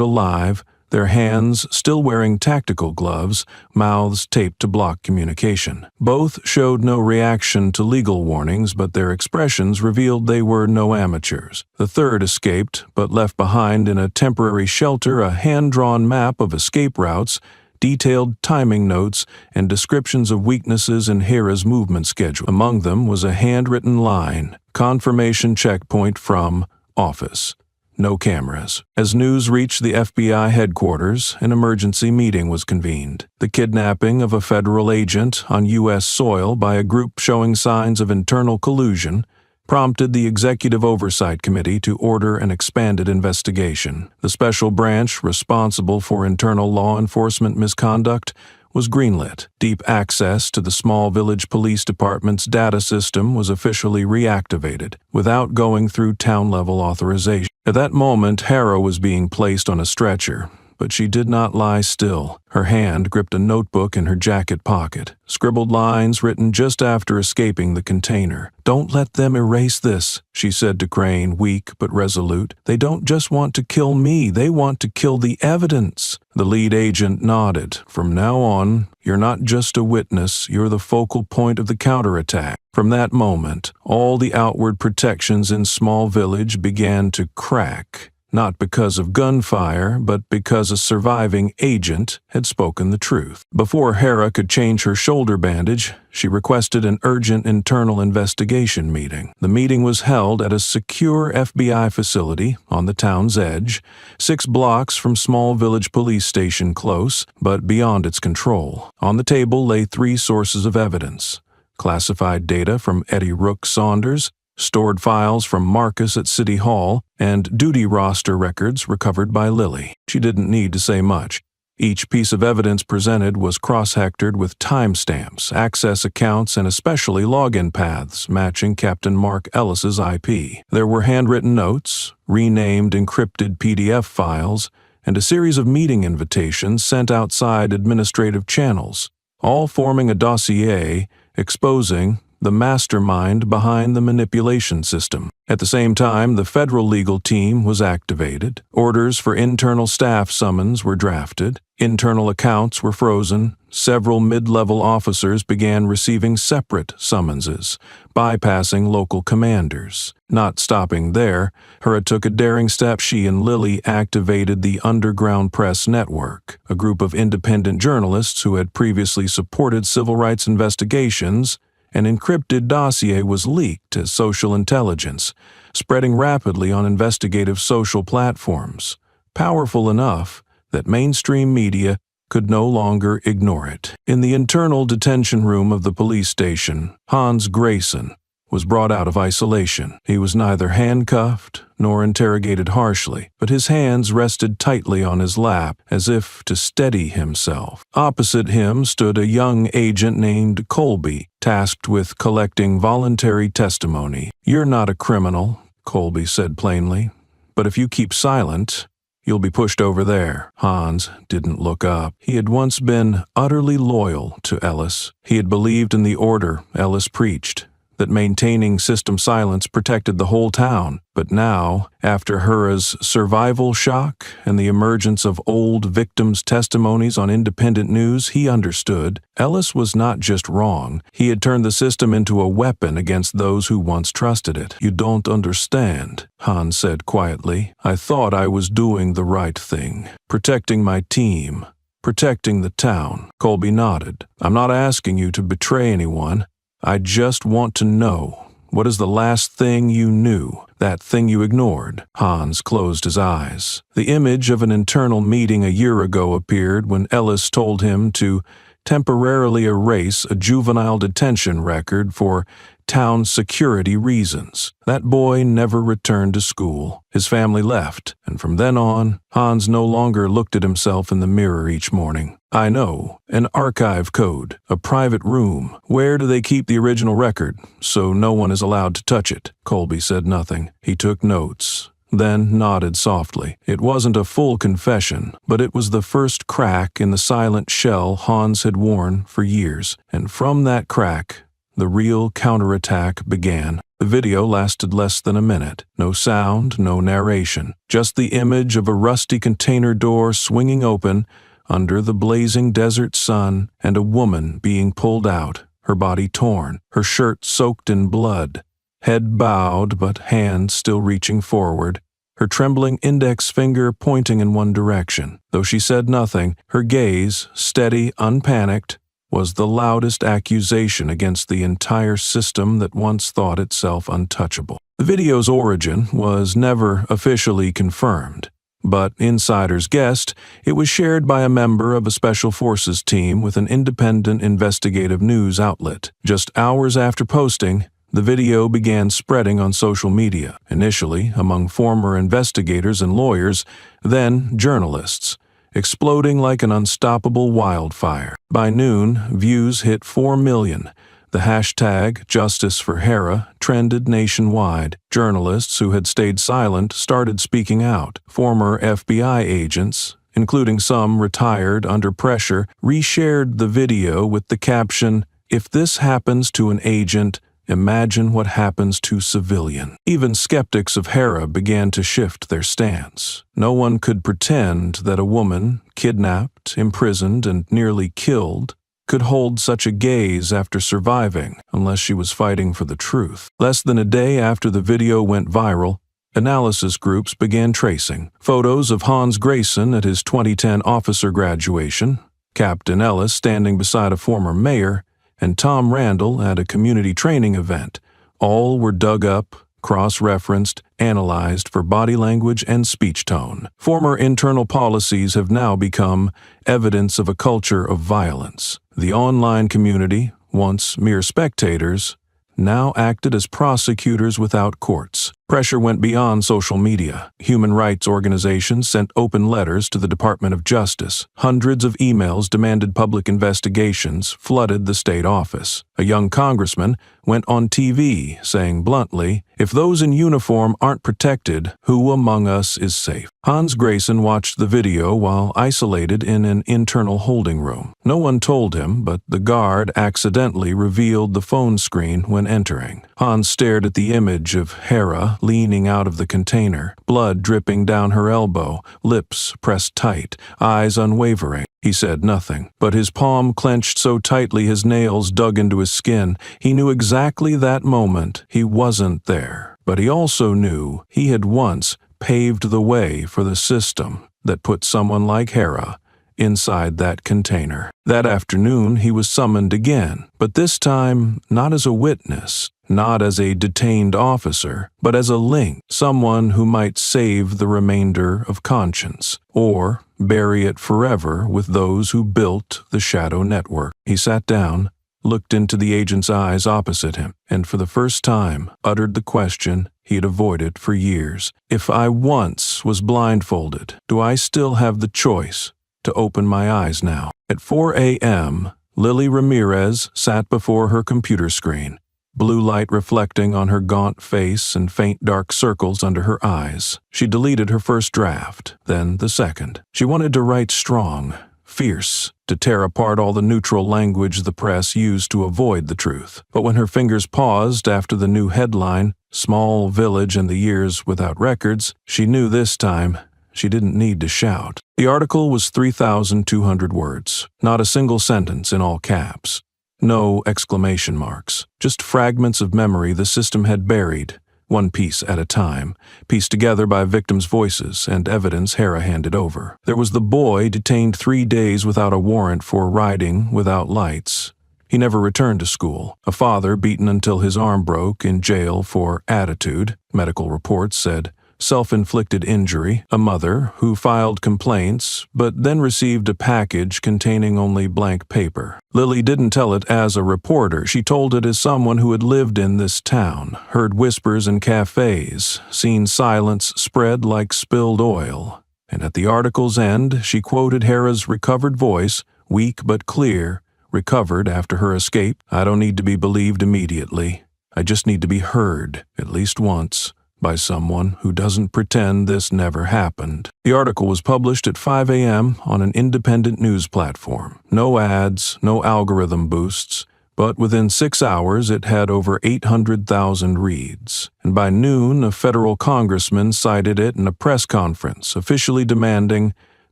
alive, their hands still wearing tactical gloves, mouths taped to block communication. Both showed no reaction to legal warnings, but their expressions revealed they were no amateurs. The 3rd escaped, but left behind in a temporary shelter a hand-drawn map of escape routes, detailed timing notes, and descriptions of weaknesses in Hera's movement schedule. Among them was a handwritten line, "Confirmation checkpoint from office." no cameras. As news reached the FBI headquarters, an emergency meeting was convened. The kidnapping of a federal agent on U.S. soil by a group showing signs of internal collusion prompted the Executive Oversight Committee to order an expanded investigation. The special branch responsible for internal law enforcement misconduct was greenlit. Deep access to the small village police department's data system was officially reactivated, without going through town-level authorization. At that moment, Hera was being placed on a stretcher, but she did not lie still. Her hand gripped a notebook in her jacket pocket, scribbled lines written just after escaping the container. "Don't let them erase this," she said to Crane, weak but resolute. "They don't just want to kill me, they want to kill the evidence." The lead agent nodded. "From now on, you're not just a witness, you're the focal point of the counterattack." From that moment, all the outward protections in Small Village began to crack. Not because of gunfire, but because a surviving agent had spoken the truth. Before Hera could change her shoulder bandage, she requested an urgent internal investigation meeting. The meeting was held at a secure FBI facility on the town's edge, 6 blocks from Small Village Police Station close, but beyond its control. On the table lay 3 sources of evidence: classified data from Eddie Rook Saunders, stored files from Marcus at City Hall, and duty roster records recovered by Lily. She didn't need to say much. Each piece of evidence presented was cross-hectored with timestamps, access accounts, and especially login paths matching Captain Mark Ellis's IP. There were handwritten notes, renamed encrypted PDF files, and a series of meeting invitations sent outside administrative channels, all forming a dossier exposing the mastermind behind the manipulation system. At the same time, the federal legal team was activated. Orders for internal staff summons were drafted. Internal accounts were frozen. Several mid-level officers began receiving separate summonses, bypassing local commanders. Not stopping there, Hera took a daring step. She and Lily activated the Underground Press Network, a group of independent journalists who had previously supported civil rights investigations. An encrypted dossier was leaked as social intelligence, spreading rapidly on investigative social platforms, powerful enough that mainstream media could no longer ignore it. In the internal detention room of the police station, Hans Grayson was brought out of isolation. He was neither handcuffed nor interrogated harshly, but his hands rested tightly on his lap as if to steady himself. Opposite him stood a young agent named Colby, tasked with collecting voluntary testimony. "You're not a criminal," Colby said plainly, "but if you keep silent, you'll be pushed over there." Hans didn't look up. He had once been utterly loyal to Ellis. He had believed in the order Ellis preached, that maintaining system silence protected the whole town. But now, after Hera's survival shock and the emergence of old victims' testimonies on independent news, he understood Ellis was not just wrong. He had turned the system into a weapon against those who once trusted it. "You don't understand," Hans said quietly. "I thought I was doing the right thing, protecting my team, protecting the town." Colby nodded. "I'm not asking you to betray anyone. I just want to know, what is the last thing you knew, that thing you ignored?" Hans closed his eyes. The image of an internal meeting a year ago appeared when Ellis told him to temporarily erase a juvenile detention record for town security reasons. That boy never returned to school. His family left, and from then on, Hans no longer looked at himself in the mirror each morning. "I know, an archive code, a private room. Where do they keep the original record, so no one is allowed to touch it?" Colby said nothing. He took notes, then nodded softly. It wasn't a full confession, but it was the first crack in the silent shell Hans had worn for years, and from that crack, the real counterattack began. The video lasted less than a minute. No sound, no narration, just the image of a rusty container door swinging open under the blazing desert sun and a woman being pulled out, her body torn, her shirt soaked in blood, head bowed but hands still reaching forward, her trembling index finger pointing in one direction. Though she said nothing, her gaze, steady, unpanicked, was the loudest accusation against the entire system that once thought itself untouchable. The video's origin was never officially confirmed, but insiders guessed it was shared by a member of a special forces team with an independent investigative news outlet. Just hours after posting, the video began spreading on social media, initially among former investigators and lawyers, then journalists, exploding like an unstoppable wildfire. By noon, views hit 4 million. The hashtag Justice for Hera trended nationwide. Journalists who had stayed silent started speaking out. Former FBI agents, including some retired under pressure, reshared the video with the caption, "If this happens to an agent, imagine what happens to civilian." Even skeptics of Hera began to shift their stance. No one could pretend that a woman, kidnapped, imprisoned, and nearly killed, could hold such a gaze after surviving unless she was fighting for the truth. Less than a day after the video went viral, analysis groups began tracing photos of Hans Grayson at his 2010 officer graduation, Captain Ellis standing beside a former mayor, and Tom Randall at a community training event. All were dug up, cross-referenced, analyzed for body language and speech tone. Former internal policies have now become evidence of a culture of violence. The online community, once mere spectators, now acted as prosecutors without courts. Pressure went beyond social media. Human rights organizations sent open letters to the Department of Justice. Hundreds of emails demanded public investigations, flooded the state office. A young congressman went on TV saying bluntly, "If those in uniform aren't protected, who among us is safe?" Hans Grayson watched the video while isolated in an internal holding room. No one told him, but the guard accidentally revealed the phone screen when entering. Hans stared at the image of Hera leaning out of the container, blood dripping down her elbow, lips pressed tight, eyes unwavering. He said nothing, but his palm clenched so tightly his nails dug into his skin. He knew exactly that moment he wasn't there, but he also knew he had once paved the way for the system that put someone like Hera inside that container. That afternoon he was summoned again, but this time not as a witness, not as a detained officer, but as a link, someone who might save the remainder of conscience, or bury it forever with those who built the shadow network. He sat down, looked into the agent's eyes opposite him, and for the first time uttered the question he had avoided for years. If I once was blindfolded, do I still have the choice to open my eyes now? At 4 a.m., Lily Ramirez sat before her computer screen, blue light reflecting on her gaunt face and faint dark circles under her eyes. She deleted her first draft, then the second. She wanted to write strong, fierce, to tear apart all the neutral language the press used to avoid the truth. But when her fingers paused after the new headline, "Small Village and the Years Without Records," she knew this time she didn't need to shout. The article was 3,200 words, not a single sentence in all caps. No exclamation marks, just fragments of memory the system had buried, one piece at a time, pieced together by victims' voices and evidence Hera handed over. There was the boy detained 3 days without a warrant for riding without lights. He never returned to school. A father beaten until his arm broke in jail for attitude, medical reports said. Self-inflicted injury, a mother who filed complaints but then received a package containing only blank paper. Lily didn't tell it as a reporter. She told it as someone who had lived in this town, heard whispers in cafes, seen silence spread like spilled oil. And at the article's end, she quoted Hera's recovered voice, weak but clear, recovered after her escape. "I don't need to be believed immediately. I just need to be heard, at least once, by someone who doesn't pretend this never happened." The article was published at 5 a.m. on an independent news platform. No ads, no algorithm boosts, but within 6 hours it had over 800,000 reads. And by noon, a federal congressman cited it in a press conference, officially demanding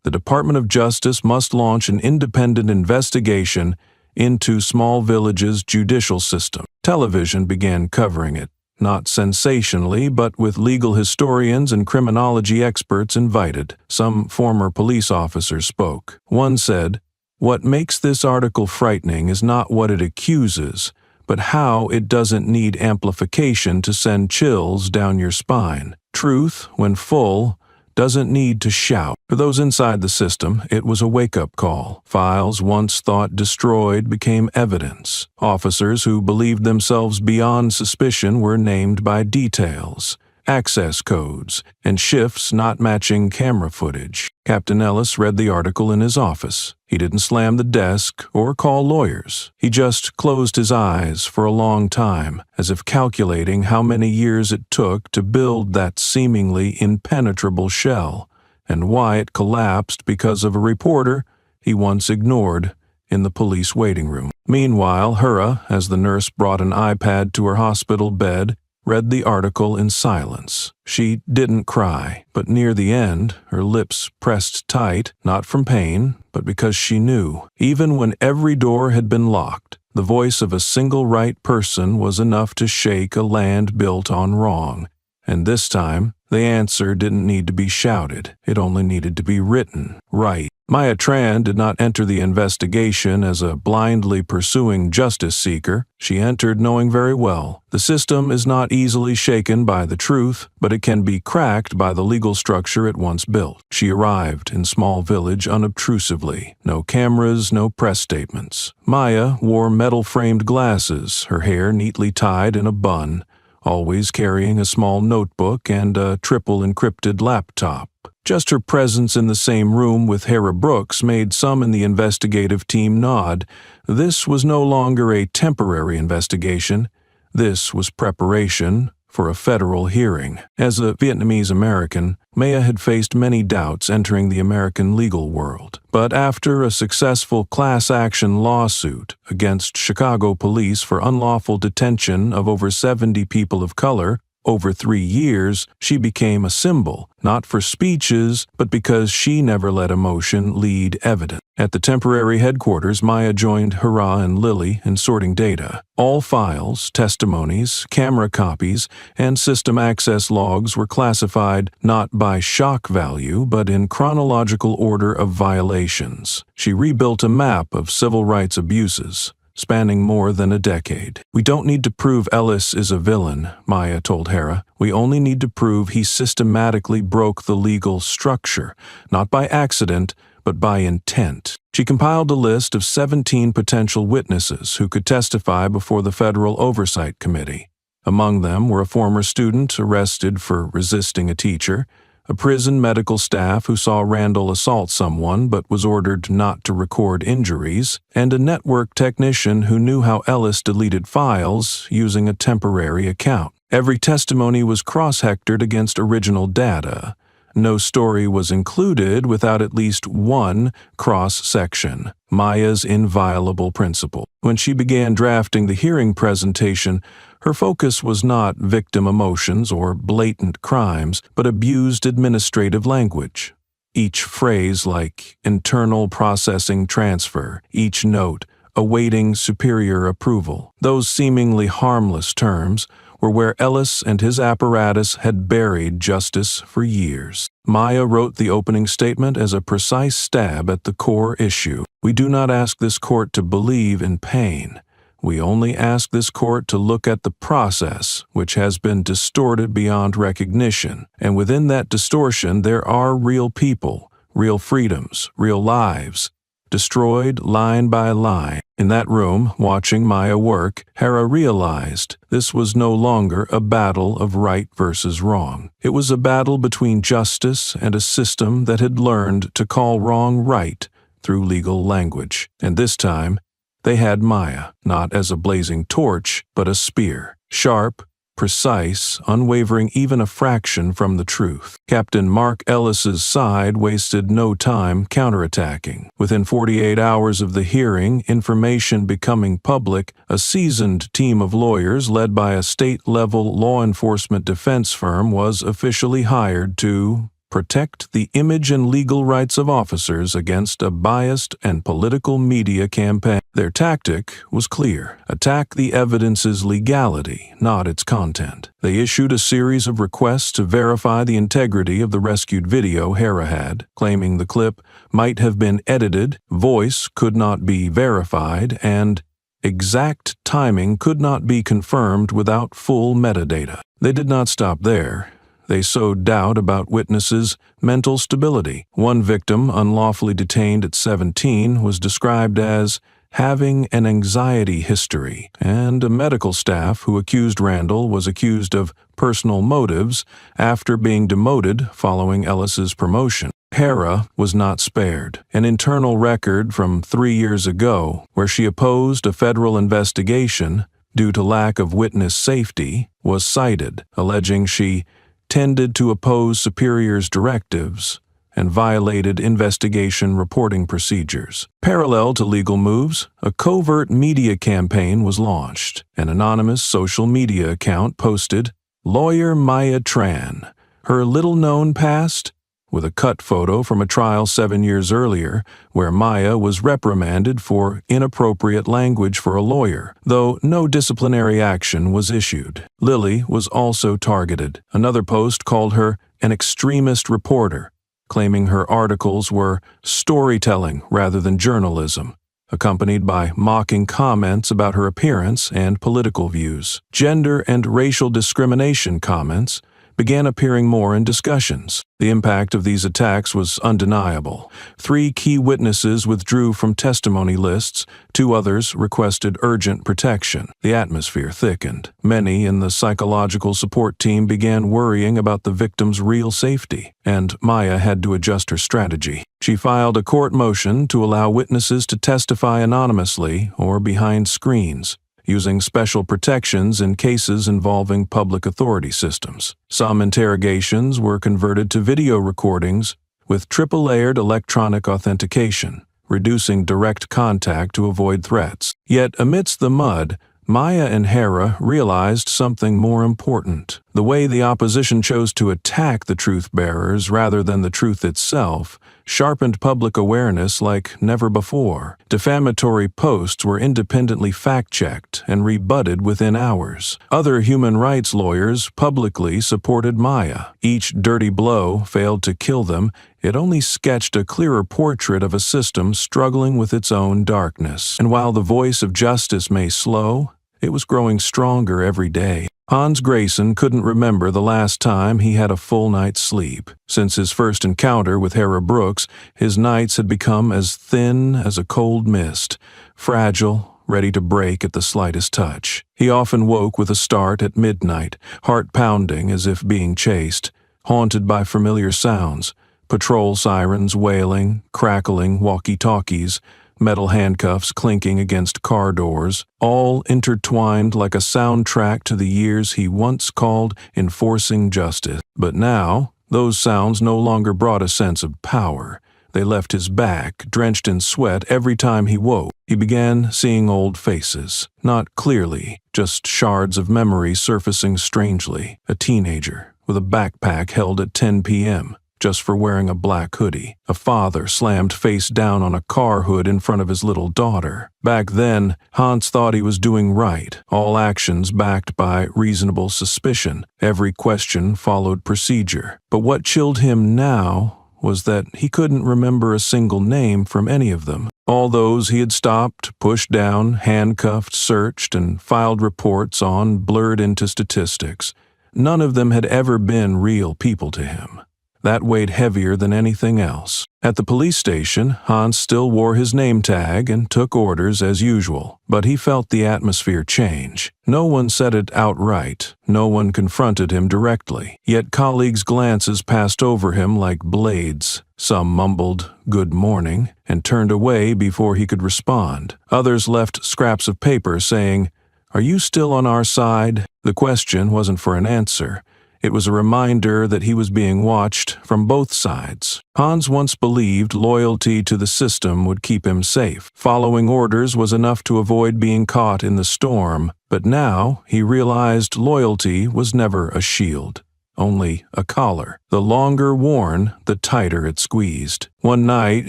the Department of Justice must launch an independent investigation into Small Village's judicial system. Television began covering it. Not sensationally, but with legal historians and criminology experts invited. Some former police officers spoke. One said, "What makes this article frightening is not what it accuses, but how it doesn't need amplification to send chills down your spine. Truth, when full, doesn't need to shout. For those inside the system, it was a wake-up call. Files once thought destroyed became evidence. Officers who believed themselves beyond suspicion were named by details, access codes, and shifts not matching camera footage. Captain Ellis read the article in his office. He didn't slam the desk or call lawyers. He just closed his eyes for a long time, as if calculating how many years it took to build that seemingly impenetrable shell, and why it collapsed because of a reporter he once ignored in the police waiting room. Meanwhile, Hura, as the nurse brought an iPad to her hospital bed, read the article in silence. She didn't cry, but near the end, her lips pressed tight, not from pain, but because she knew. Even when every door had been locked, the voice of a single right person was enough to shake a land built on wrong. And this time, the answer didn't need to be shouted. It only needed to be written. Right. Maya Tran did not enter the investigation as a blindly pursuing justice seeker. She entered knowing very well the system is not easily shaken by the truth, but it can be cracked by the legal structure it once built. She arrived in small village unobtrusively. No cameras, no press statements. Maya wore metal-framed glasses, her hair neatly tied in a bun, always carrying a small notebook and a triple-encrypted laptop. Just her presence in the same room with Hera Brooks made some in the investigative team nod. This was no longer a temporary investigation. This was preparation for a federal hearing. As a Vietnamese American, Maya had faced many doubts entering the American legal world. But after a successful class action lawsuit against Chicago police for unlawful detention of over 70 people of color, over 3 years, she became a symbol, not for speeches, but because she never let emotion lead evidence. At the temporary headquarters, Maya joined Hura and Lily in sorting data. All files, testimonies, camera copies, and system access logs were classified not by shock value, but in chronological order of violations. She rebuilt a map of civil rights abuses, spanning more than a decade. We don't need to prove Ellis is a villain, Maya told Hera. We only need to prove he systematically broke the legal structure, not by accident, but by intent. She compiled a list of 17 potential witnesses who could testify before the Federal Oversight Committee. Among them were a former student arrested for resisting a teacher, a prison medical staff who saw Randall assault someone but was ordered not to record injuries, and a network technician who knew how Ellis deleted files using a temporary account. Every testimony was cross-hectored against original data. No story was included without at least one cross-section, Maya's inviolable principle. When she began drafting the hearing presentation, her focus was not victim emotions or blatant crimes, but abused administrative language. Each phrase like internal processing transfer, each note awaiting superior approval. Those seemingly harmless terms were where Ellis and his apparatus had buried justice for years. Maya wrote the opening statement as a precise stab at the core issue. We do not ask this court to believe in pain. We only ask this court to look at the process, which has been distorted beyond recognition. And within that distortion, there are real people, real freedoms, real lives, destroyed line by line. In that room, watching Maya work, Hera realized this was no longer a battle of right versus wrong. It was a battle between justice and a system that had learned to call wrong right through legal language. And this time, they had Maya, not as a blazing torch, but a spear, sharp, precise, unwavering even a fraction from the truth. Captain Mark Ellis's side wasted no time counterattacking. Within 48 hours of the hearing, information becoming public, a seasoned team of lawyers led by a state-level law enforcement defense firm was officially hired to protect the image and legal rights of officers against a biased and political media campaign. Their tactic was clear: attack the evidence's legality, not its content. They issued a series of requests to verify the integrity of the rescued video Hera had, claiming the clip might have been edited, voice could not be verified, and exact timing could not be confirmed without full metadata. They did not stop there. They sowed doubt about witnesses' mental stability. One victim, unlawfully detained at 17, was described as having an anxiety history, and a medical staff who accused Randall was accused of personal motives after being demoted following Ellis's promotion. Hara was not spared. An internal record from 3 years ago, where she opposed a federal investigation due to lack of witness safety, was cited, alleging she tended to oppose superiors' directives and violated investigation reporting procedures. Parallel to legal moves, a covert media campaign was launched. An anonymous social media account posted, "Lawyer Maya Tran, her little-known past," with a cut photo from a trial 7 years earlier where Maya was reprimanded for inappropriate language for a lawyer, though no disciplinary action was issued. Lily was also targeted. Another post called her an extremist reporter, claiming her articles were storytelling rather than journalism, accompanied by mocking comments about her appearance and political views. Gender and racial discrimination comments began appearing more in discussions. The impact of these attacks was undeniable. 3 key witnesses withdrew from testimony lists, 2 others requested urgent protection. The atmosphere thickened. Many in the psychological support team began worrying about the victim's real safety, and Maya had to adjust her strategy. She filed a court motion to allow witnesses to testify anonymously or behind screens, using special protections in cases involving public authority systems. Some interrogations were converted to video recordings with triple-layered electronic authentication, reducing direct contact to avoid threats. Yet amidst the mud, Maya and Hara realized something more important. The way the opposition chose to attack the truth-bearers rather than the truth itself sharpened public awareness like never before. Defamatory posts were independently fact-checked and rebutted within hours. Other human rights lawyers publicly supported Maya. Each dirty blow failed to kill them. It only sketched a clearer portrait of a system struggling with its own darkness. And while the voice of justice may slow, it was growing stronger every day. Hans Grayson couldn't remember the last time he had a full night's sleep. Since his first encounter with Hara Brooks, his nights had become as thin as a cold mist, fragile, ready to break at the slightest touch. He often woke with a start at midnight, heart pounding as if being chased, haunted by familiar sounds, patrol sirens wailing, crackling walkie-talkies, metal handcuffs clinking against car doors, all intertwined like a soundtrack to the years he once called enforcing justice. But now, those sounds no longer brought a sense of power. They left his back drenched in sweat every time he woke. He began seeing old faces, not clearly, just shards of memory surfacing strangely. A teenager with a backpack held at 10 p.m., just for wearing a black hoodie. A father slammed face down on a car hood in front of his little daughter. Back then, Hans thought he was doing right, all actions backed by reasonable suspicion. Every question followed procedure. But what chilled him now was that he couldn't remember a single name from any of them. All those he had stopped, pushed down, handcuffed, searched, and filed reports on blurred into statistics. None of them had ever been real people to him. That weighed heavier than anything else. At the police station, Hans still wore his name tag and took orders as usual, but he felt the atmosphere change. No one said it outright. No one confronted him directly. Yet colleagues' glances passed over him like blades. Some mumbled, "Good morning," and turned away before he could respond. Others left scraps of paper saying, "Are you still on our side?" The question wasn't for an answer. It was a reminder that he was being watched from both sides. Hans once believed loyalty to the system would keep him safe. Following orders was enough to avoid being caught in the storm, but now he realized loyalty was never a shield, only a collar. The longer worn, the tighter it squeezed. One night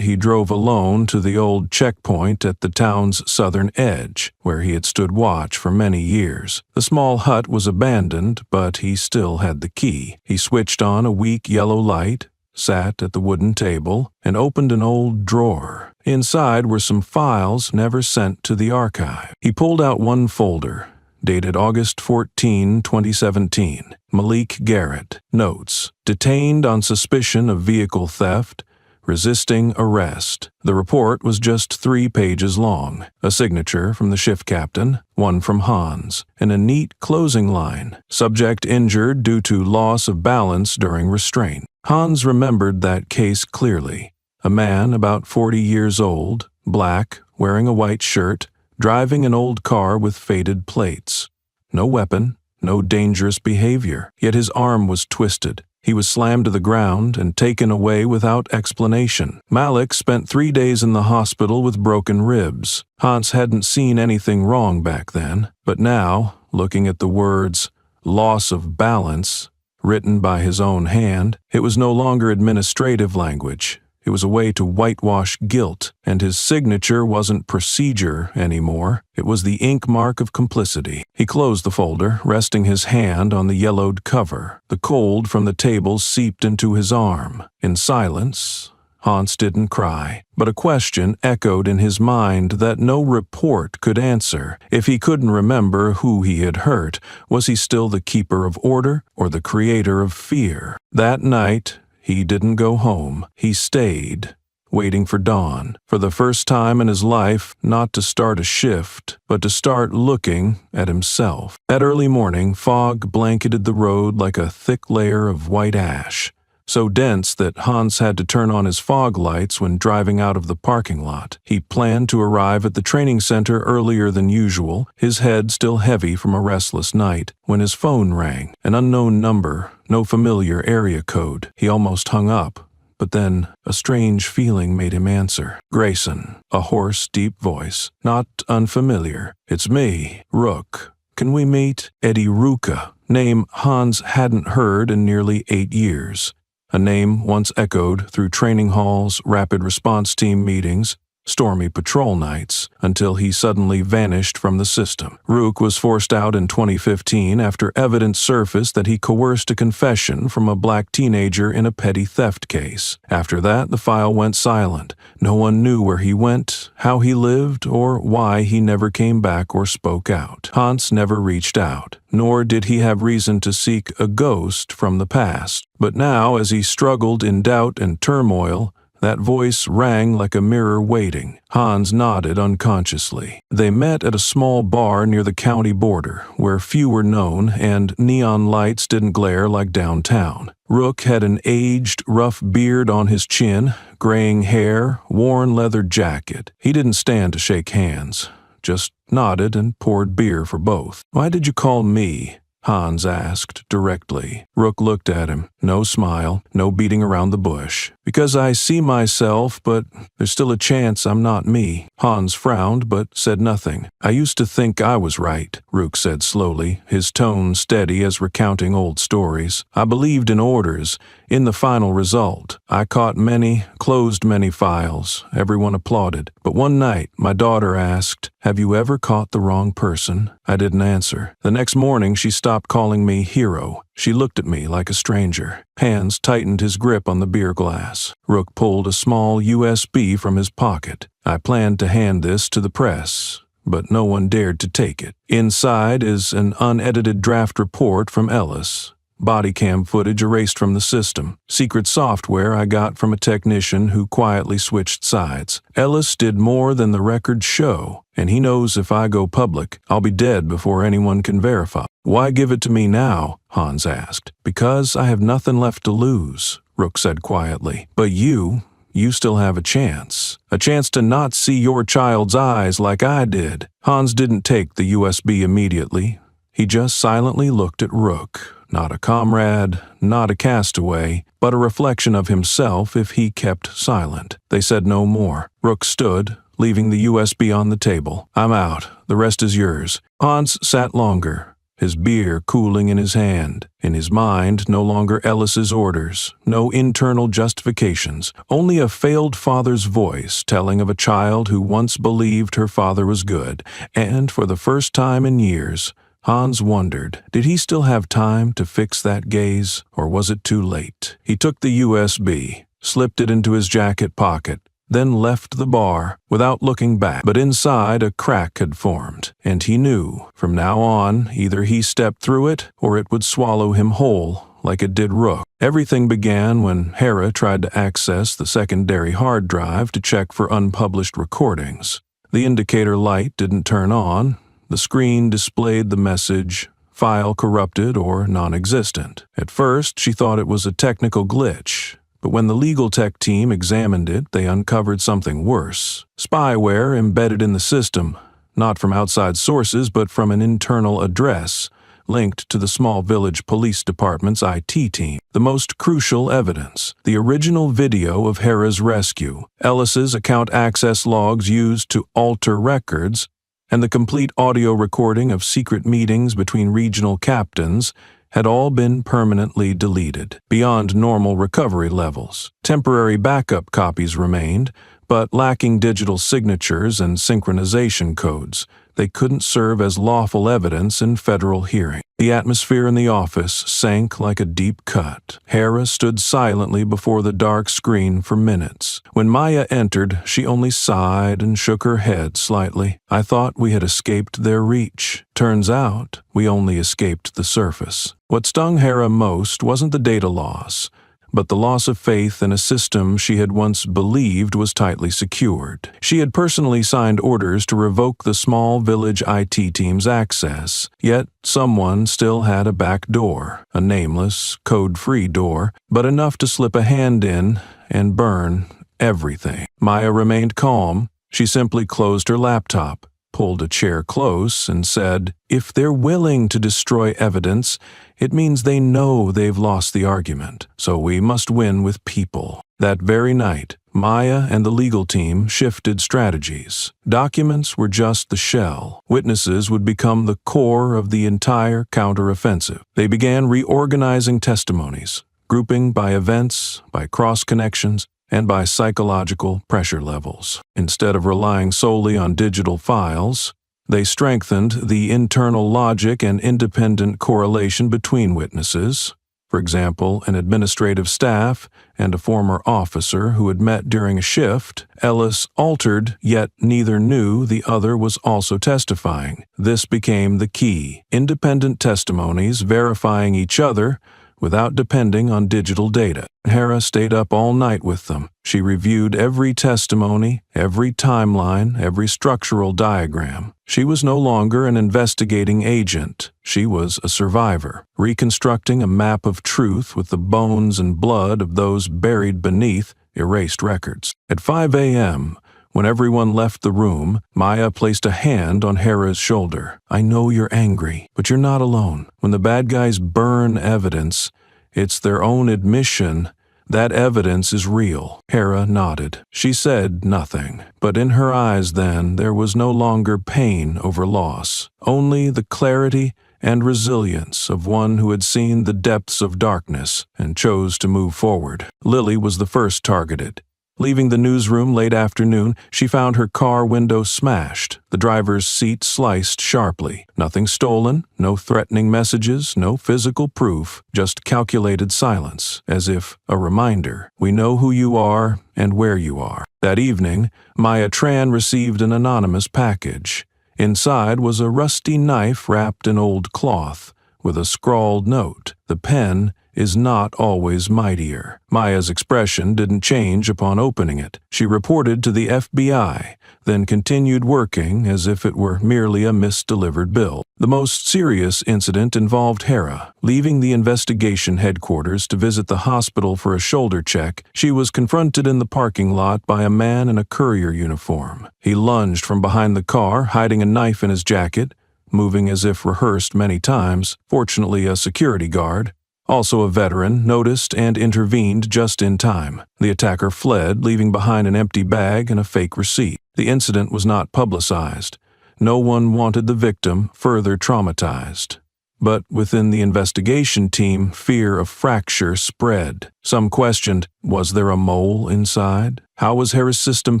he drove alone to the old checkpoint at the town's southern edge, where he had stood watch for many years. The small hut was abandoned, but he still had the key. He switched on a weak yellow light, sat at the wooden table, and opened an old drawer. Inside were some files never sent to the archive. He pulled out one folder, dated August 14, 2017. Malik Garrett. Notes. Detained on suspicion of vehicle theft, resisting arrest. The report was just 3 pages long. A signature from the shift captain, one from Hans, and a neat closing line. Subject injured due to loss of balance during restraint. Hans remembered that case clearly. A man about 40 years old, black, wearing a white shirt, driving an old car with faded plates. No weapon, no dangerous behavior, yet his arm was twisted. He was slammed to the ground and taken away without explanation. Malik spent 3 days in the hospital with broken ribs. Hans hadn't seen anything wrong back then, but now, looking at the words, loss of balance, written by his own hand, it was no longer administrative language. It was a way to whitewash guilt, and his signature wasn't procedure anymore. It was the ink mark of complicity. He closed the folder, resting his hand on the yellowed cover. The cold from the table seeped into his arm. In silence, Hans didn't cry, but a question echoed in his mind that no report could answer. If he couldn't remember who he had hurt, was he still the keeper of order or the creator of fear? That night, he didn't go home. He stayed, waiting for dawn. For the first time in his life, not to start a shift, but to start looking at himself. That early morning, fog blanketed the road like a thick layer of white ash, so dense that Hans had to turn on his fog lights when driving out of the parking lot. He planned to arrive at the training center earlier than usual, his head still heavy from a restless night, when his phone rang. An unknown number, no familiar area code. He almost hung up, but then a strange feeling made him answer. Grayson, a hoarse, deep voice, not unfamiliar. It's me, Rook. Can we meet? Eddie Ruka, name Hans hadn't heard in nearly 8 years. A name once echoed through training halls, rapid response team meetings, stormy patrol nights, until he suddenly vanished from the system. Rook was forced out in 2015 after evidence surfaced that he coerced a confession from a black teenager in a petty theft case. After that, the file went silent. No one knew where he went, how he lived, or why he never came back or spoke out. Hans never reached out, nor did he have reason to seek a ghost from the past. But now, as he struggled in doubt and turmoil, that voice rang like a mirror waiting. Hans nodded unconsciously. They met at a small bar near the county border, where few were known and neon lights didn't glare like downtown. Rook had an aged, rough beard on his chin, graying hair, worn leather jacket. He didn't stand to shake hands, just nodded and poured beer for both. "Why did you call me?" Hans asked directly. Rook looked at him. No smile, no beating around the bush. "Because I see myself, but there's still a chance I'm not me." Hans frowned, but said nothing. "I used to think I was right," Rook said slowly, his tone steady as recounting old stories. "I believed in orders, in the final result. I caught many, closed many files. Everyone applauded. But one night, my daughter asked, 'Have you ever caught the wrong person?' I didn't answer. The next morning, she stopped calling me hero. She looked at me like a stranger." Hans tightened his grip on the beer glass. Rook pulled a small USB from his pocket. "I planned to hand this to the press, but no one dared to take it. Inside is an unedited draft report from Ellis. Body cam footage erased from the system. Secret software I got from a technician who quietly switched sides. Ellis did more than the records show, and he knows if I go public, I'll be dead before anyone can verify." "Why give it to me now?" Hans asked. "Because I have nothing left to lose," Rook said quietly. "But you still have a chance. A chance to not see your child's eyes like I did." Hans didn't take the USB immediately. He just silently looked at Rook. Not a comrade, not a castaway, but a reflection of himself if he kept silent. They said no more. Rook stood, leaving the USB on the table. "I'm out. The rest is yours." Hans sat longer, his beer cooling in his hand. In his mind, no longer Ellis's orders, no internal justifications, only a failed father's voice telling of a child who once believed her father was good, and for the first time in years, Hans wondered, did he still have time to fix that gaze, or was it too late? He took the USB, slipped it into his jacket pocket, then left the bar without looking back. But inside a crack had formed, and he knew, from now on, either he stepped through it or it would swallow him whole like it did Rook. Everything began when Hera tried to access the secondary hard drive to check for unpublished recordings. The indicator light didn't turn on. The screen displayed the message, "File corrupted or non-existent." At first, she thought it was a technical glitch. But when the legal tech team examined it, they uncovered something worse. Spyware embedded in the system, not from outside sources, but from an internal address, linked to the small village police department's IT team. The most crucial evidence, the original video of Hera's rescue, Ellis's account access logs used to alter records, and the complete audio recording of secret meetings between regional captains had all been permanently deleted, beyond normal recovery levels. Temporary backup copies remained, but lacking digital signatures and synchronization codes, they couldn't serve as lawful evidence in federal hearing. The atmosphere in the office sank like a deep cut. Hera stood silently before the dark screen for minutes. When Maya entered, she only sighed and shook her head slightly. "I thought we had escaped their reach. Turns out, we only escaped the surface." What stung Hera most wasn't the data loss, but the loss of faith in a system she had once believed was tightly secured. She had personally signed orders to revoke the small village IT team's access, yet someone still had a back door, a nameless, code-free door, but enough to slip a hand in and burn everything. Maya remained calm. She simply closed her laptop, pulled a chair close, and said, "If they're willing to destroy evidence, it means they know they've lost the argument, so we must win with people." That very night, Maya and the legal team shifted strategies. Documents were just the shell. Witnesses would become the core of the entire counteroffensive. They began reorganizing testimonies, grouping by events, by cross-connections, and by psychological pressure levels. Instead of relying solely on digital files, they strengthened the internal logic and independent correlation between witnesses. For example, an administrative staff and a former officer who had met during a shift. Ellis altered, yet neither knew the other was also testifying. This became the key. Independent testimonies verifying each other without depending on digital data. Hera stayed up all night with them. She reviewed every testimony, every timeline, every structural diagram. She was no longer an investigating agent. She was a survivor, reconstructing a map of truth with the bones and blood of those buried beneath erased records. At 5 a.m., when everyone left the room, Maya placed a hand on Hera's shoulder. "I know you're angry, but you're not alone. When the bad guys burn evidence, it's their own admission that evidence is real." Hera nodded. She said nothing, but in her eyes then there was no longer pain over loss, only the clarity and resilience of one who had seen the depths of darkness and chose to move forward. Lily was the first targeted. Leaving the newsroom late afternoon, she found her car window smashed, the driver's seat sliced sharply. Nothing stolen, no threatening messages, no physical proof, just calculated silence, as if a reminder. "We know who you are and where you are." That evening, Maya Tran received an anonymous package. Inside was a rusty knife wrapped in old cloth, with a scrawled note. "The pen is not always mightier." Maya's expression didn't change upon opening it. She reported to the FBI, then continued working as if it were merely a misdelivered bill. The most serious incident involved Hera. Leaving the investigation headquarters to visit the hospital for a shoulder check, she was confronted in the parking lot by a man in a courier uniform. He lunged from behind the car, hiding a knife in his jacket, moving as if rehearsed many times. Fortunately, a security guard, also a veteran, noticed and intervened just in time. The attacker fled, leaving behind an empty bag and a fake receipt. The incident was not publicized. No one wanted the victim further traumatized. But within the investigation team, fear of fracture spread. Some questioned, was there a mole inside? How was Hera's system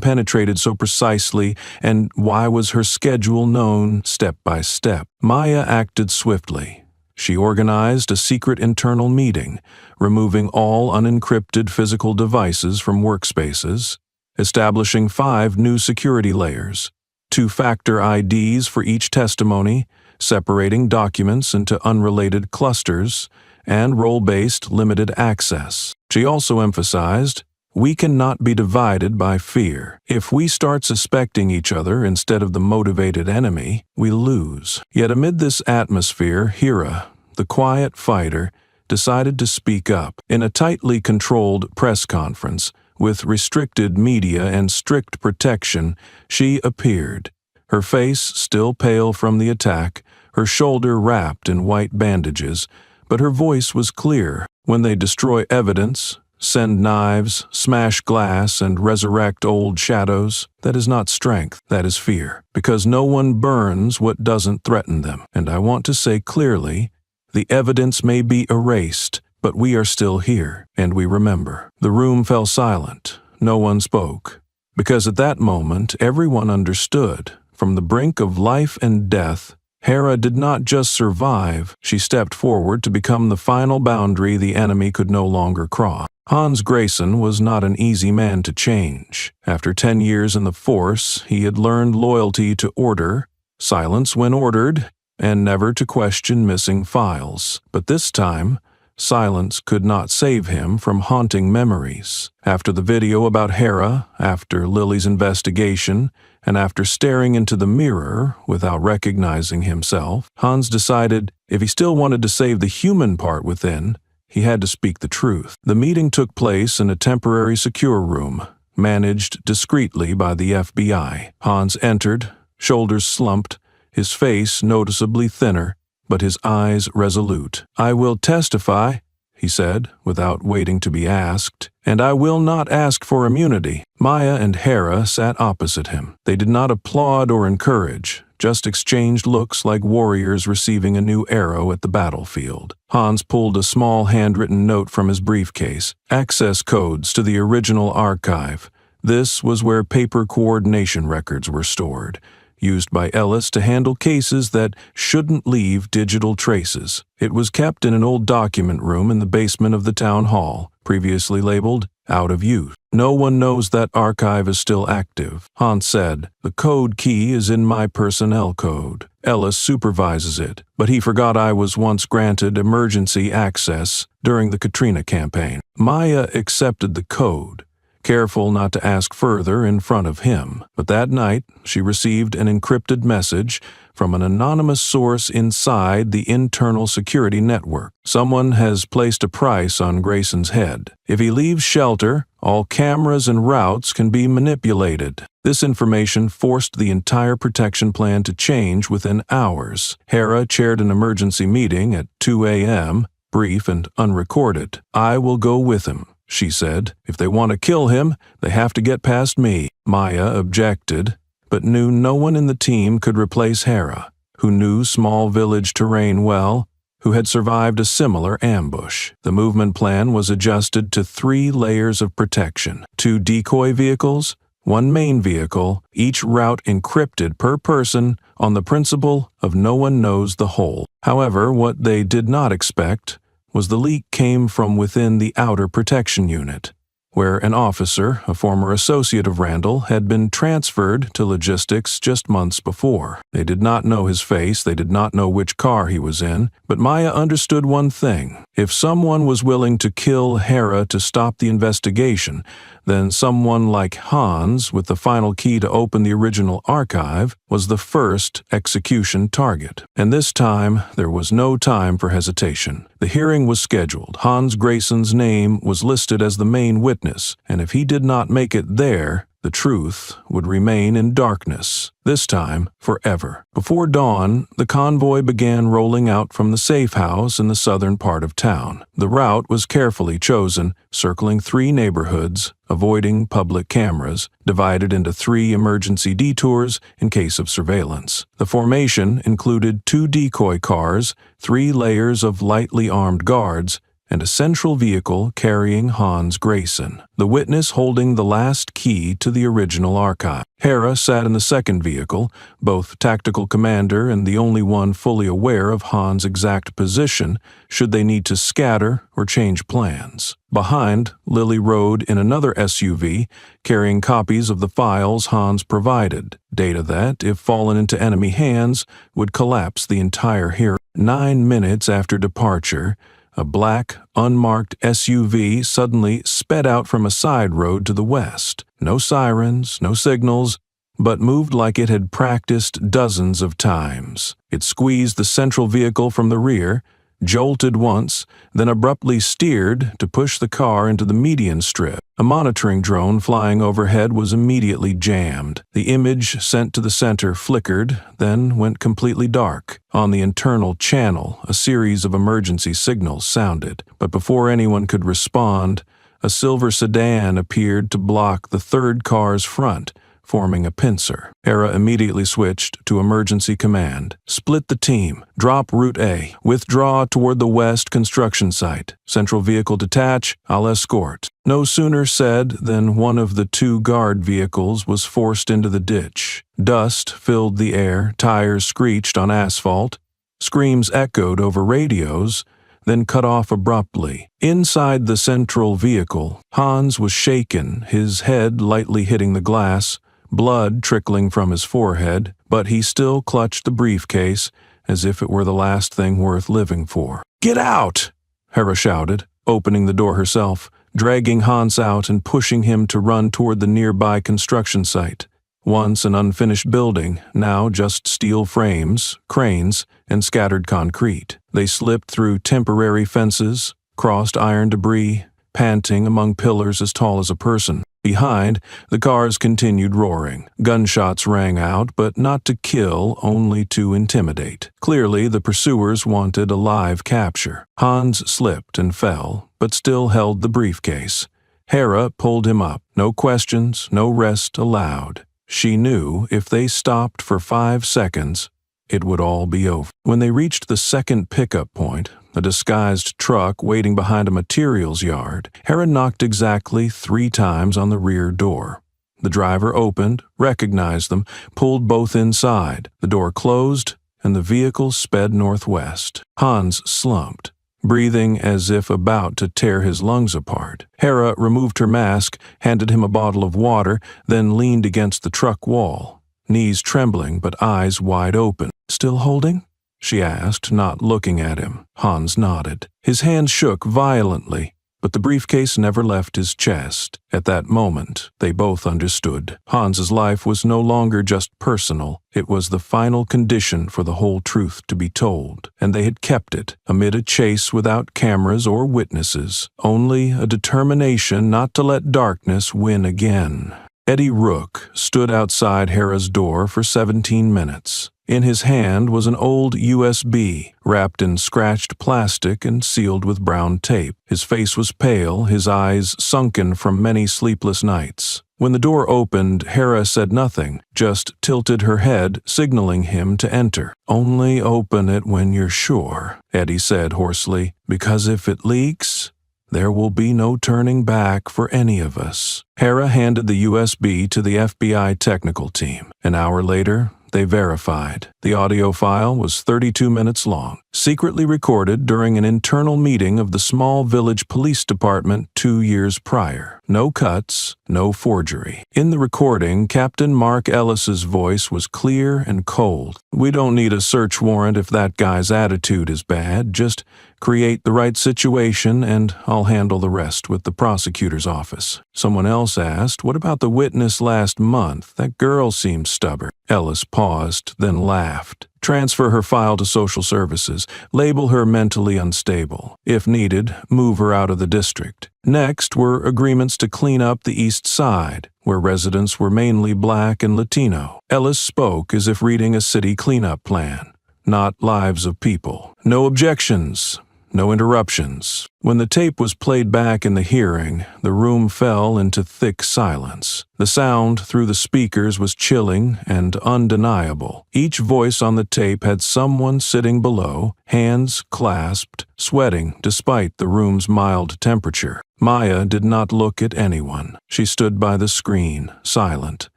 penetrated so precisely, and why was her schedule known step by step? Maya acted swiftly. She organized a secret internal meeting, removing all unencrypted physical devices from workspaces, establishing 5 new security layers, 2-factor IDs for each testimony, separating documents into unrelated clusters, and role-based limited access. She also emphasized, we cannot be divided by fear. If we start suspecting each other instead of the motivated enemy, we lose. Yet amid this atmosphere, Hera, the quiet fighter, decided to speak up. In a tightly controlled press conference, with restricted media and strict protection, she appeared. Her face still pale from the attack, her shoulder wrapped in white bandages, but her voice was clear. When they destroy evidence, send knives, smash glass, and resurrect old shadows, that is not strength, that is fear. Because no one burns what doesn't threaten them. And I want to say clearly, the evidence may be erased, but we are still here, and we remember. The room fell silent. No one spoke. Because at that moment, everyone understood. From the brink of life and death, Hera did not just survive, she stepped forward to become the final boundary the enemy could no longer cross. Hans Grayson was not an easy man to change. After 10 years in the Force, he had learned loyalty to order, silence when ordered, and never to question missing files. But this time, silence could not save him from haunting memories. After the video about Hera, after Lily's investigation, and after staring into the mirror without recognizing himself, Hans decided if he still wanted to save the human part within, he had to speak the truth. The meeting took place in a temporary secure room, managed discreetly by the FBI. Hans entered, shoulders slumped, his face noticeably thinner, but his eyes resolute. I will testify, he said, without waiting to be asked, and I will not ask for immunity. Maya and Hera sat opposite him. They did not applaud or encourage, just exchanged looks like warriors receiving a new arrow at the battlefield. Hans pulled a small handwritten note from his briefcase. Access codes to the original archive. This was where paper coordination records were stored, used by Ellis to handle cases that shouldn't leave digital traces. It was kept in an old document room in the basement of the town hall, previously labeled out of use. No one knows that archive is still active. Hans said, the code key is in my personnel code. Ellis supervises it, but he forgot I was once granted emergency access during the Katrina campaign. Maya accepted the code, careful not to ask further in front of him. But that night, she received an encrypted message from an anonymous source inside the internal security network. Someone has placed a price on Grayson's head. If he leaves shelter, all cameras and routes can be manipulated. This information forced the entire protection plan to change within hours. Hera chaired an emergency meeting at 2 a.m., brief and unrecorded. I will go with him, she said. If they want to kill him, they have to get past me. Maya objected, but knew no one in the team could replace Hera, who knew small village terrain well, who had survived a similar ambush. The movement plan was adjusted to 3 layers of protection: 2 decoy vehicles, 1 main vehicle, each route encrypted per person on the principle of no one knows the whole. However, what they did not expect was the leak came from within the outer protection unit, where an officer, a former associate of Randall, had been transferred to logistics just months before. They did not know his face, they did not know which car he was in, but Maya understood one thing. If someone was willing to kill Hera to stop the investigation, then someone like Hans, with the final key to open the original archive, was the first execution target. And this time, there was no time for hesitation. The hearing was scheduled. Hans Grayson's name was listed as the main witness, and if he did not make it there, The truth would remain in darkness, this time forever. Before dawn, the convoy began rolling out from the safe house in the southern part of town. The route was carefully chosen, circling 3 neighborhoods, avoiding public cameras, divided into 3 emergency detours in case of surveillance. The formation included 2 decoy cars, 3 layers of lightly armed guards, and a central vehicle carrying Hans Grayson, the witness holding the last key to the original archive. Hera sat in the second vehicle, both tactical commander and the only one fully aware of Hans' exact position should they need to scatter or change plans. Behind, Lily rode in another SUV, carrying copies of the files Hans provided, data that, if fallen into enemy hands, would collapse the entire Hera. 9 minutes after departure, a black, unmarked SUV suddenly sped out from a side road to the west. No sirens, no signals, but moved like it had practiced dozens of times. It squeezed the central vehicle from the rear, jolted once, then abruptly steered to push the car into the median strip. A monitoring drone flying overhead was immediately jammed. The image sent to the center flickered, then went completely dark. On the internal channel, a series of emergency signals sounded, but before anyone could respond, a silver sedan appeared to block the third car's front, forming a pincer. Hera immediately switched to emergency command. Split the team. Drop Route A. Withdraw toward the west construction site. Central vehicle detach. I'll escort. No sooner said than one of the 2 guard vehicles was forced into the ditch. Dust filled the air, tires screeched on asphalt, screams echoed over radios, then cut off abruptly. Inside the central vehicle, Hans was shaken, his head lightly hitting the glass, blood trickling from his forehead, but he still clutched the briefcase as if it were the last thing worth living for. "Get out!" Hera shouted, opening the door herself, dragging Hans out and pushing him to run toward the nearby construction site. Once an unfinished building, now just steel frames, cranes, and scattered concrete. They slipped through temporary fences, crossed iron debris, panting among pillars as tall as a person. Behind, the cars continued roaring. Gunshots rang out, but not to kill, only to intimidate. Clearly, the pursuers wanted a live capture. Hans slipped and fell, but still held the briefcase. Hera pulled him up. No questions, no rest allowed. She knew if they stopped for 5 seconds, it would all be over. When they reached the second pickup point, a disguised truck waiting behind a materials yard, Hera knocked exactly 3 times on the rear door. The driver opened, recognized them, pulled both inside. The door closed, and the vehicle sped northwest. Hans slumped, breathing as if about to tear his lungs apart. Hera removed her mask, handed him a bottle of water, then leaned against the truck wall, knees trembling but eyes wide open. "Still holding?" she asked, not looking at him. Hans nodded. His hand shook violently, but the briefcase never left his chest. At that moment, they both understood. Hans's life was no longer just personal. It was the final condition for the whole truth to be told, and they had kept it, amid a chase without cameras or witnesses, only a determination not to let darkness win again. Eddie Rook stood outside Hera's door for 17 minutes. In his hand was an old USB, wrapped in scratched plastic and sealed with brown tape. His face was pale, his eyes sunken from many sleepless nights. When the door opened, Hera said nothing, just tilted her head, signaling him to enter. "Only open it when you're sure," Eddie said hoarsely, "because if it leaks, there will be no turning back for any of us." Hera handed the USB to the FBI technical team. An hour later, they verified. The audio file was 32 minutes long, secretly recorded during an internal meeting of the small village police department 2 years prior. No cuts, no forgery. In the recording, Captain Mark Ellis's voice was clear and cold. "We don't need a search warrant if that guy's attitude is bad. Just create the right situation and I'll handle the rest with the prosecutor's office." Someone else asked, "What about the witness last month? That girl seemed stubborn." Ellis paused, then laughed. transfer her file to social services, label her mentally unstable. If needed, move her out of the district. Next were agreements to clean up the East Side, where residents were mainly Black and Latino. Ellis spoke as if reading a city cleanup plan, not lives of people. No objections. No interruptions. When the tape was played back in the hearing, the room fell into thick silence. The sound through the speakers was chilling and undeniable. Each voice on the tape had someone sitting below, hands clasped, sweating despite the room's mild temperature. Maya did not look at anyone. She stood by the screen, silent,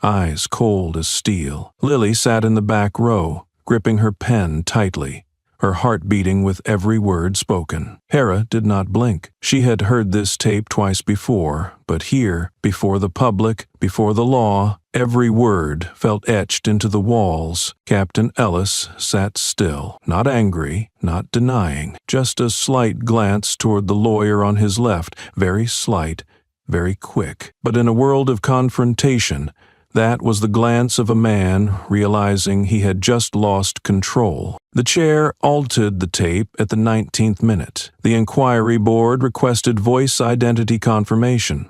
eyes cold as steel. Lily sat in the back row, gripping her pen tightly, her heart beating with every word spoken. Hera did not blink. She had heard this tape twice before, but here, before the public, before the law, every word felt etched into the walls. Captain Ellis sat still, not angry, not denying, just a slight glance toward the lawyer on his left, very slight, very quick. But in a world of confrontation, that was the glance of a man realizing he had just lost control. The chair altered the tape at the 19th minute. The inquiry board requested voice identity confirmation.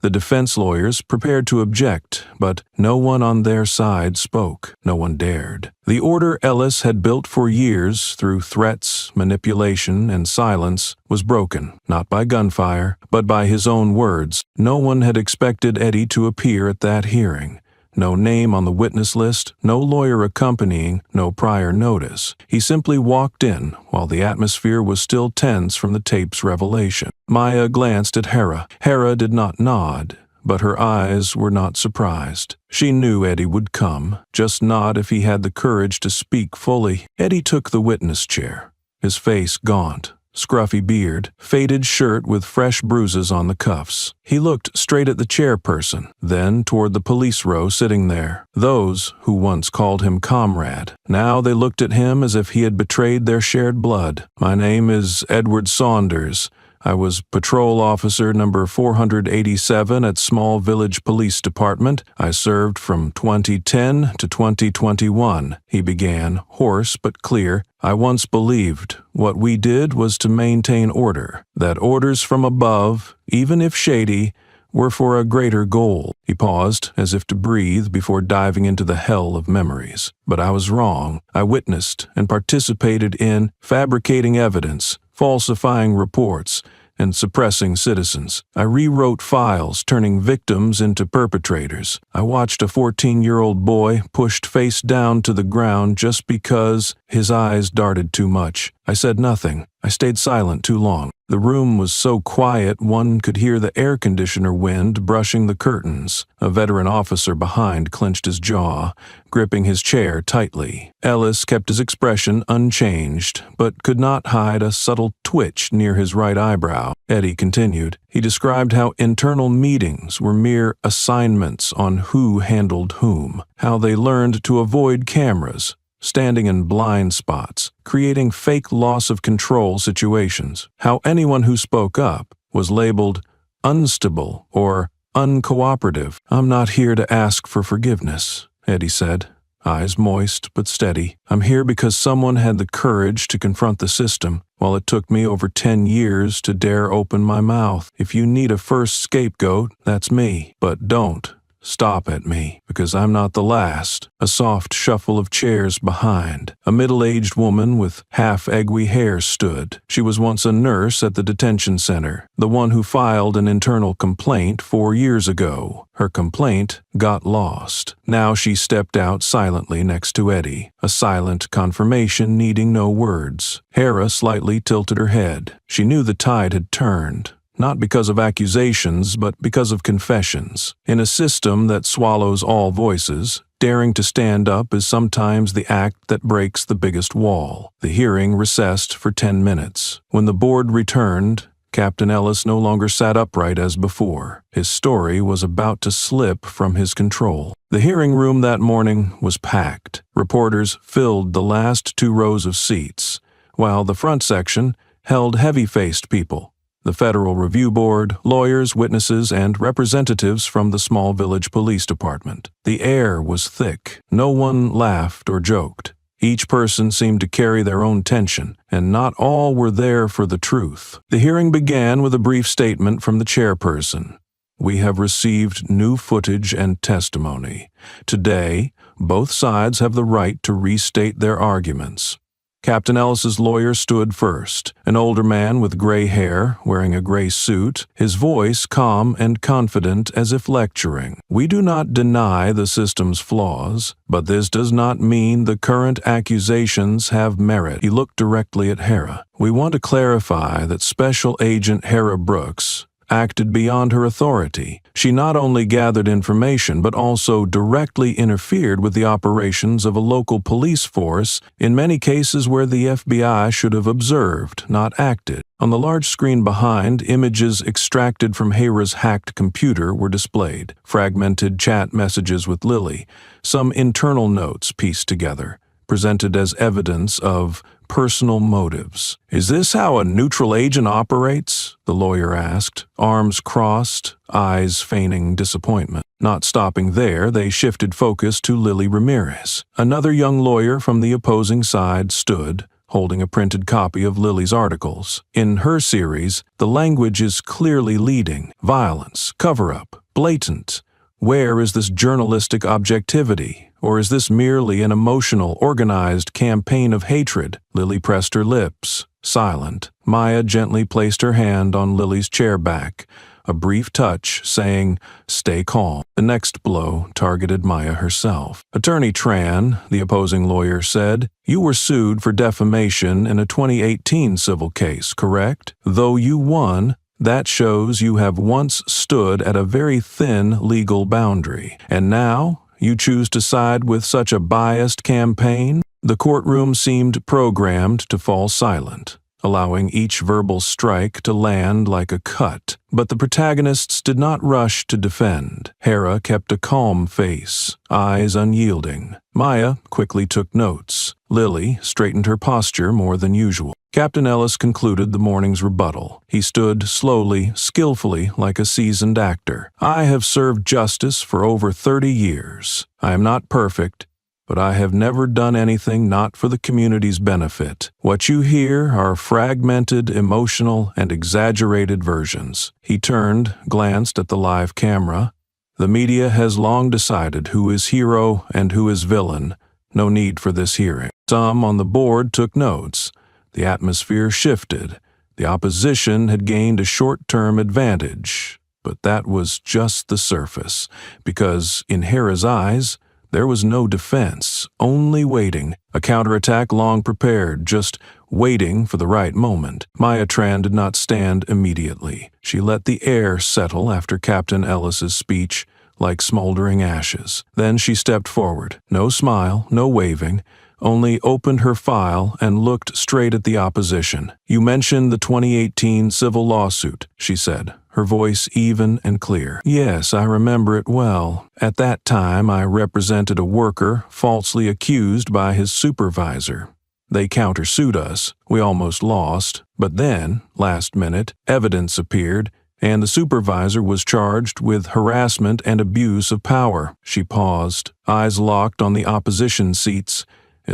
The defense lawyers prepared to object, but no one on their side spoke. No one dared. The order Ellis had built for years through threats, manipulation, and silence was broken, not by gunfire, but by his own words. No one had expected Eddie to appear at that hearing. No name on the witness list, no lawyer accompanying, no prior notice. He simply walked in while the atmosphere was still tense from the tape's revelation. Maya glanced at Hera. Hera did not nod, but her eyes were not surprised. She knew Eddie would come, just not if he had the courage to speak fully. Eddie took the witness chair, his face gaunt. Scruffy beard, faded shirt with fresh bruises on the cuffs. He looked straight at the chairperson, then toward the police row sitting there. Those who once called him comrade. Now they looked at him as if he had betrayed their shared blood. "My name is Edward Saunders. I was patrol officer number 487 at Small Village Police Department. I served from 2010 to 2021, he began, hoarse but clear. I once believed what we did was to maintain order, that orders from above, even if shady, were for a greater goal. He paused, as if to breathe before diving into the hell of memories. But I was wrong. I witnessed and participated in fabricating evidence, falsifying reports, and suppressing citizens. I rewrote files, turning victims into perpetrators. I watched a 14-year-old boy pushed face down to the ground just because his eyes darted too much. I said nothing. I stayed silent too long. The room was so quiet one could hear the air conditioner wind brushing the curtains. A veteran officer behind clenched his jaw, gripping his chair tightly. Ellis kept his expression unchanged, but could not hide a subtle twitch near his right eyebrow. Eddie continued. He described how internal meetings were mere assignments on who handled whom, how they learned to avoid cameras, standing in blind spots, creating fake loss of control situations, how anyone who spoke up was labeled unstable or uncooperative. "I'm not here to ask for forgiveness," Eddie said, eyes moist but steady. "I'm here because someone had the courage to confront the system, while it took me over 10 years to dare open my mouth. If you need a first scapegoat, that's me. But don't stop at me, because I'm not the last." A soft shuffle of chairs behind. A middle-aged woman with half-eggy hair stood. She was once a nurse at the detention center, the one who filed an internal complaint 4 years ago. Her complaint got lost. Now she stepped out silently next to Eddie, a silent confirmation needing no words. Hera slightly tilted her head. She knew the tide had turned. Not because of accusations, but because of confessions. In a system that swallows all voices, daring to stand up is sometimes the act that breaks the biggest wall. The hearing recessed for 10 minutes. When the board returned, Captain Ellis no longer sat upright as before. His story was about to slip from his control. The hearing room that morning was packed. Reporters filled the last 2 rows of seats, while the front section held heavy-faced people. The Federal Review Board, lawyers, witnesses, and representatives from the Small Village Police Department. The air was thick. No one laughed or joked. Each person seemed to carry their own tension, and not all were there for the truth. The hearing began with a brief statement from the chairperson. "We have received new footage and testimony. Today, both sides have the right to restate their arguments." Captain Ellis's lawyer stood first, an older man with gray hair, wearing a gray suit, his voice calm and confident as if lecturing. "We do not deny the system's flaws, but this does not mean the current accusations have merit." He looked directly at Hera. "We want to clarify that Special Agent Hera Brooks acted beyond her authority. She not only gathered information but also directly interfered with the operations of a local police force in many cases where the FBI should have observed, not acted." On the large screen behind, images extracted from Hera's hacked computer were displayed, fragmented chat messages with Lily, some internal notes pieced together, presented as evidence of personal motives. "Is this how a neutral agent operates?" the lawyer asked, arms crossed, eyes feigning disappointment. Not stopping there, they shifted focus to Lily Ramirez. Another young lawyer from the opposing side stood, holding a printed copy of Lily's articles. In her series, the language is clearly leading: violence, cover-up, blatant. Where is this journalistic objectivity? Or is this merely an emotional, organized campaign of hatred? Lily pressed her lips, silent. Maya gently placed her hand on Lily's chair back, a brief touch saying, "Stay calm." The next blow targeted Maya herself. "Attorney Tran," the opposing lawyer said, "you were sued for defamation in a 2018 civil case, correct? Though you won, that shows you have once stood at a very thin legal boundary. And now you choose to side with such a biased campaign?" The courtroom seemed programmed to fall silent, allowing each verbal strike to land like a cut. But the protagonists did not rush to defend. Hera kept a calm face, eyes unyielding. Maya quickly took notes. Lily straightened her posture more than usual. Captain Ellis concluded the morning's rebuttal. He stood slowly, skillfully, like a seasoned actor. "I have served justice for over 30 years. I am not perfect, but I have never done anything not for the community's benefit. What you hear are fragmented, emotional, and exaggerated versions." He turned, glanced at the live camera. "The media has long decided who is hero and who is villain. No need for this hearing." Some on the board took notes. The atmosphere shifted. The opposition had gained a short-term advantage. But that was just the surface, because in Hera's eyes, there was no defense, only waiting, a counterattack long prepared, just waiting for the right moment. Maya Tran did not stand immediately. She let the air settle after Captain Ellis's speech, like smoldering ashes. Then she stepped forward. No smile, no waving, only opened her file and looked straight at the opposition. "You mentioned the 2018 civil lawsuit," she said, her voice even and clear. "Yes, I remember it well. At that time, I represented a worker falsely accused by his supervisor. They countersued us. We almost lost. But then, last minute, evidence appeared, and the supervisor was charged with harassment and abuse of power." She paused, eyes locked on the opposition seats.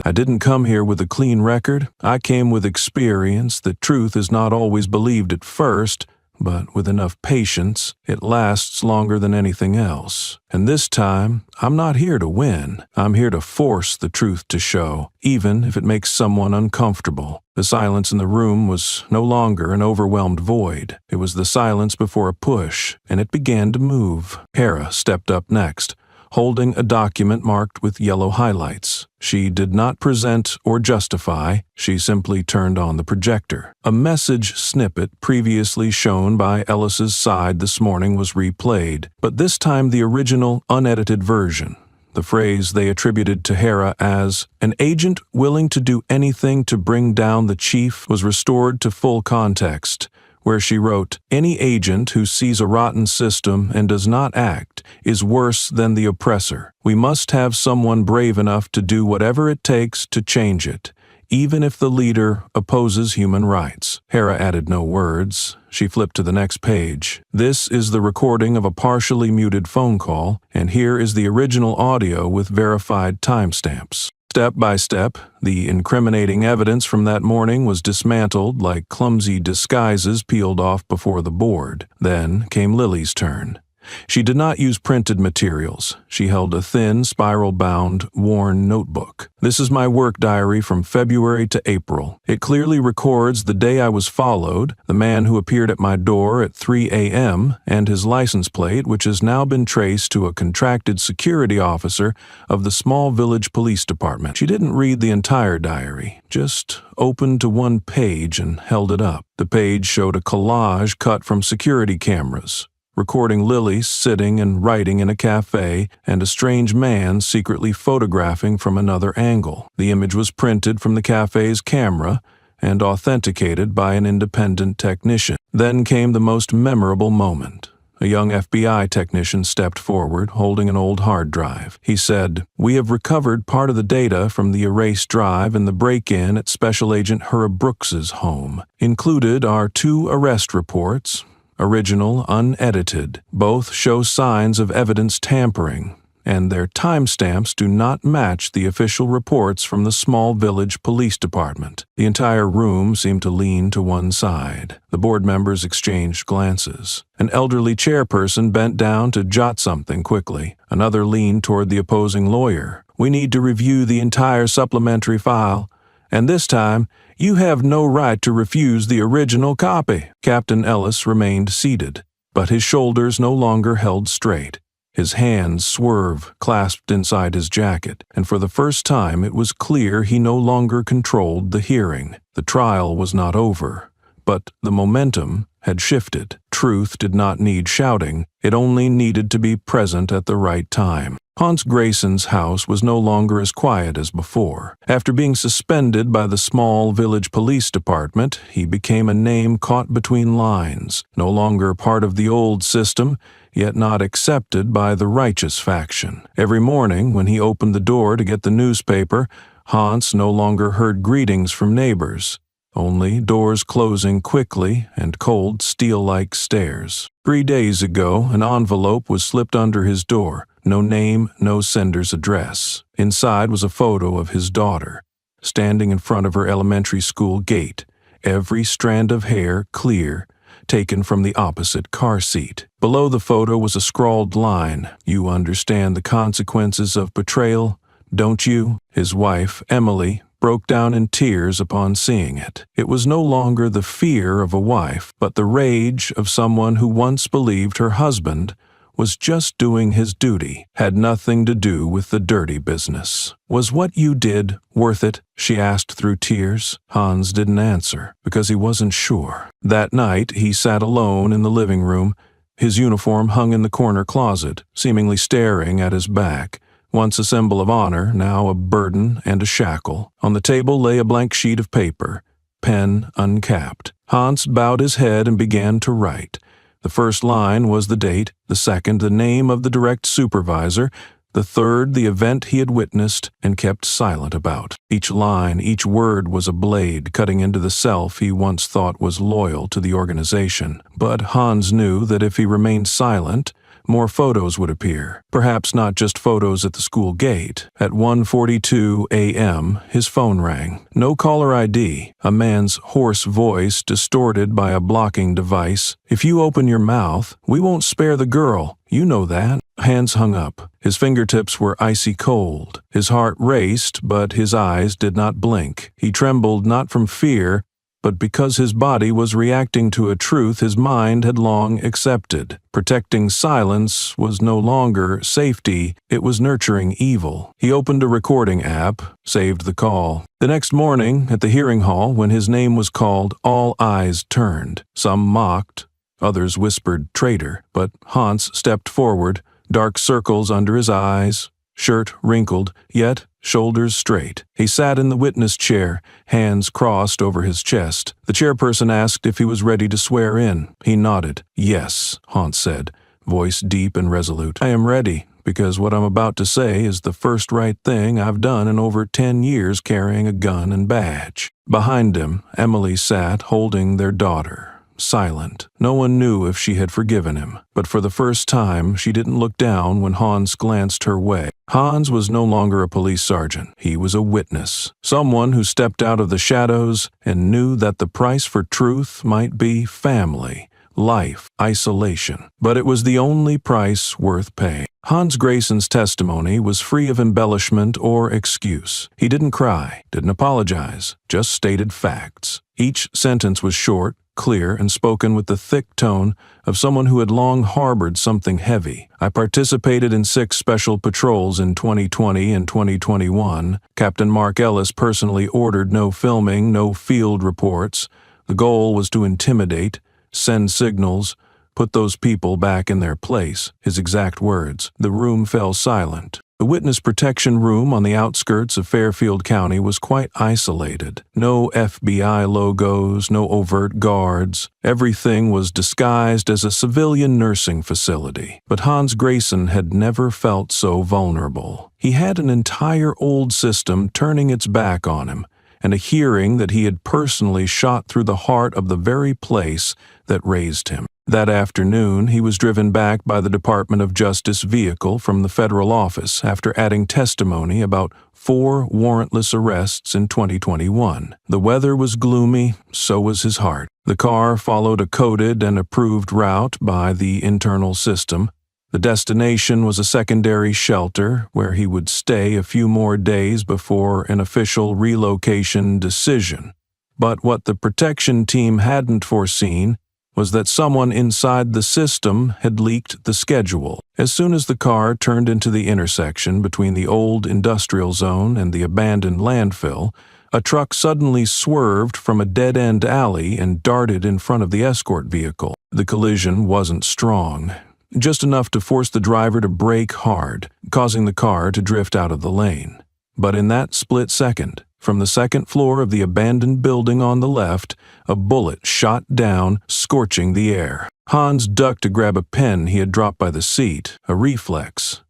"I didn't come here with a clean record. I came with experience that truth is not always believed at first, but with enough patience, it lasts longer than anything else. And this time, I'm not here to win. I'm here to force the truth to show, even if it makes someone uncomfortable." The silence in the room was no longer an overwhelmed void. It was the silence before a push, and it began to move. Hera stepped up next, holding a document marked with yellow highlights. She did not present or justify, she simply turned on the projector. A message snippet previously shown by Ellis's side this morning was replayed, but this time the original, unedited version. The phrase they attributed to Hera as "an agent willing to do anything to bring down the chief" was restored to full context, where she wrote, "Any agent who sees a rotten system and does not act is worse than the oppressor. We must have someone brave enough to do whatever it takes to change it, even if the leader opposes human rights." Hera added no words. She flipped to the next page. "This is the recording of a partially muted phone call, and here is the original audio with verified timestamps." Step by step, the incriminating evidence from that morning was dismantled like clumsy disguises peeled off before the board. Then came Lily's turn. She did not use printed materials. She held a thin, spiral-bound, worn notebook. "This is my work diary from February to April. It clearly records the day I was followed, the man who appeared at my door at 3 a.m., and his license plate, which has now been traced to a contracted security officer of the small village police department." She didn't read the entire diary, just opened to one page and held it up. The page showed a collage cut from security cameras, recording Lily sitting and writing in a cafe and a strange man secretly photographing from another angle. The image was printed from the cafe's camera and authenticated by an independent technician. Then came the most memorable moment. A young FBI technician stepped forward, holding an old hard drive. He said, "We have recovered part of the data from the erased drive in the break-in at Special Agent Hura Brooks's home. Included are 2 arrest reports, original, unedited. Both show signs of evidence tampering, and their timestamps do not match the official reports from the small village police department." The entire room seemed to lean to one side. The board members exchanged glances. An elderly chairperson bent down to jot something quickly. Another leaned toward the opposing lawyer. "We need to review the entire supplementary file, and this time, you have no right to refuse the original copy." Captain Ellis remained seated, but his shoulders no longer held straight. His hands swerved, clasped inside his jacket, and for the first time it was clear he no longer controlled the hearing. The trial was not over, but the momentum had shifted. Truth did not need shouting, it only needed to be present at the right time. Hans Grayson's house was no longer as quiet as before. After being suspended by the small village police department, he became a name caught between lines, no longer part of the old system, yet not accepted by the righteous faction. Every morning, when he opened the door to get the newspaper, Hans no longer heard greetings from neighbors, only doors closing quickly and cold steel-like stares. 3 days ago, an envelope was slipped under his door. No name, no sender's address. Inside was a photo of his daughter, standing in front of her elementary school gate, every strand of hair clear, taken from the opposite car seat. Below the photo was a scrawled line, "You understand the consequences of betrayal, don't you?" His wife, Emily, broke down in tears upon seeing it. It was no longer the fear of a wife, but the rage of someone who once believed her husband was just doing his duty, had nothing to do with the dirty business. "Was what you did worth it?" she asked through tears. Hans didn't answer, because he wasn't sure. That night, he sat alone in the living room. His uniform hung in the corner closet, seemingly staring at his back. Once a symbol of honor, now a burden and a shackle. On the table lay a blank sheet of paper, pen uncapped. Hans bowed his head and began to write. The first line was the date, the second the name of the direct supervisor, the third the event he had witnessed and kept silent about. Each line, each word was a blade cutting into the self he once thought was loyal to the organization. But Hans knew that if he remained silent, more photos would appear. Perhaps not just photos at the school gate. At 1:42 a.m., his phone rang. No caller ID, a man's hoarse voice distorted by a blocking device. "If you open your mouth, we won't spare the girl. You know that." Hans hung up. His fingertips were icy cold. His heart raced, but his eyes did not blink. He trembled not from fear, but because his body was reacting to a truth his mind had long accepted. Protecting silence was no longer safety, it was nurturing evil. He opened a recording app, saved the call. The next morning, at the hearing hall, when his name was called, all eyes turned. Some mocked, others whispered traitor, but Hans stepped forward, dark circles under his eyes, shirt wrinkled, yet shoulders straight. He sat in the witness chair, hands crossed over his chest. The chairperson asked if he was ready to swear in. He nodded. "Yes," Hans said, voice deep and resolute. "I am ready, because what I'm about to say is the first right thing I've done in over 10 years carrying a gun and badge." Behind him, Emily sat holding their daughter, silent. No one knew if she had forgiven him, but for the first time she didn't look down when Hans glanced her way. Hans was no longer a police sergeant. He was a witness, someone who stepped out of the shadows and knew that the price for truth might be family, life, isolation. But it was the only price worth paying. Hans Grayson's testimony was free of embellishment or excuse. He didn't cry, didn't apologize, just stated facts. Each sentence was short, clear, and spoken with the thick tone of someone who had long harbored something heavy. I participated in 6 special patrols in 2020 and 2021. Captain Mark Ellis personally ordered no filming, no field reports. The goal was to intimidate, send signals, put those people back in their place. His exact words. The room fell silent. The witness protection room on the outskirts of Fairfield County was quite isolated. No FBI logos, no overt guards. Everything was disguised as a civilian nursing facility. But Hans Grayson had never felt so vulnerable. He had an entire old system turning its back on him, and a hearing that he had personally shot through the heart of the very place that raised him. That afternoon, he was driven back by the Department of Justice vehicle from the federal office after adding testimony about 4 warrantless arrests in 2021. The weather was gloomy, so was his heart. The car followed a coded and approved route by the internal system. The destination was a secondary shelter where he would stay a few more days before an official relocation decision. But what the protection team hadn't foreseen was that someone inside the system had leaked the schedule. As soon as the car turned into the intersection between the old industrial zone and the abandoned landfill, a truck suddenly swerved from a dead-end alley and darted in front of the escort vehicle. The collision wasn't strong, just enough to force the driver to brake hard, causing the car to drift out of the lane. But in that split second, from the second floor of the abandoned building on the left, a bullet shot down, scorching the air. Hans ducked to grab a pen he had dropped by the seat, a reflex.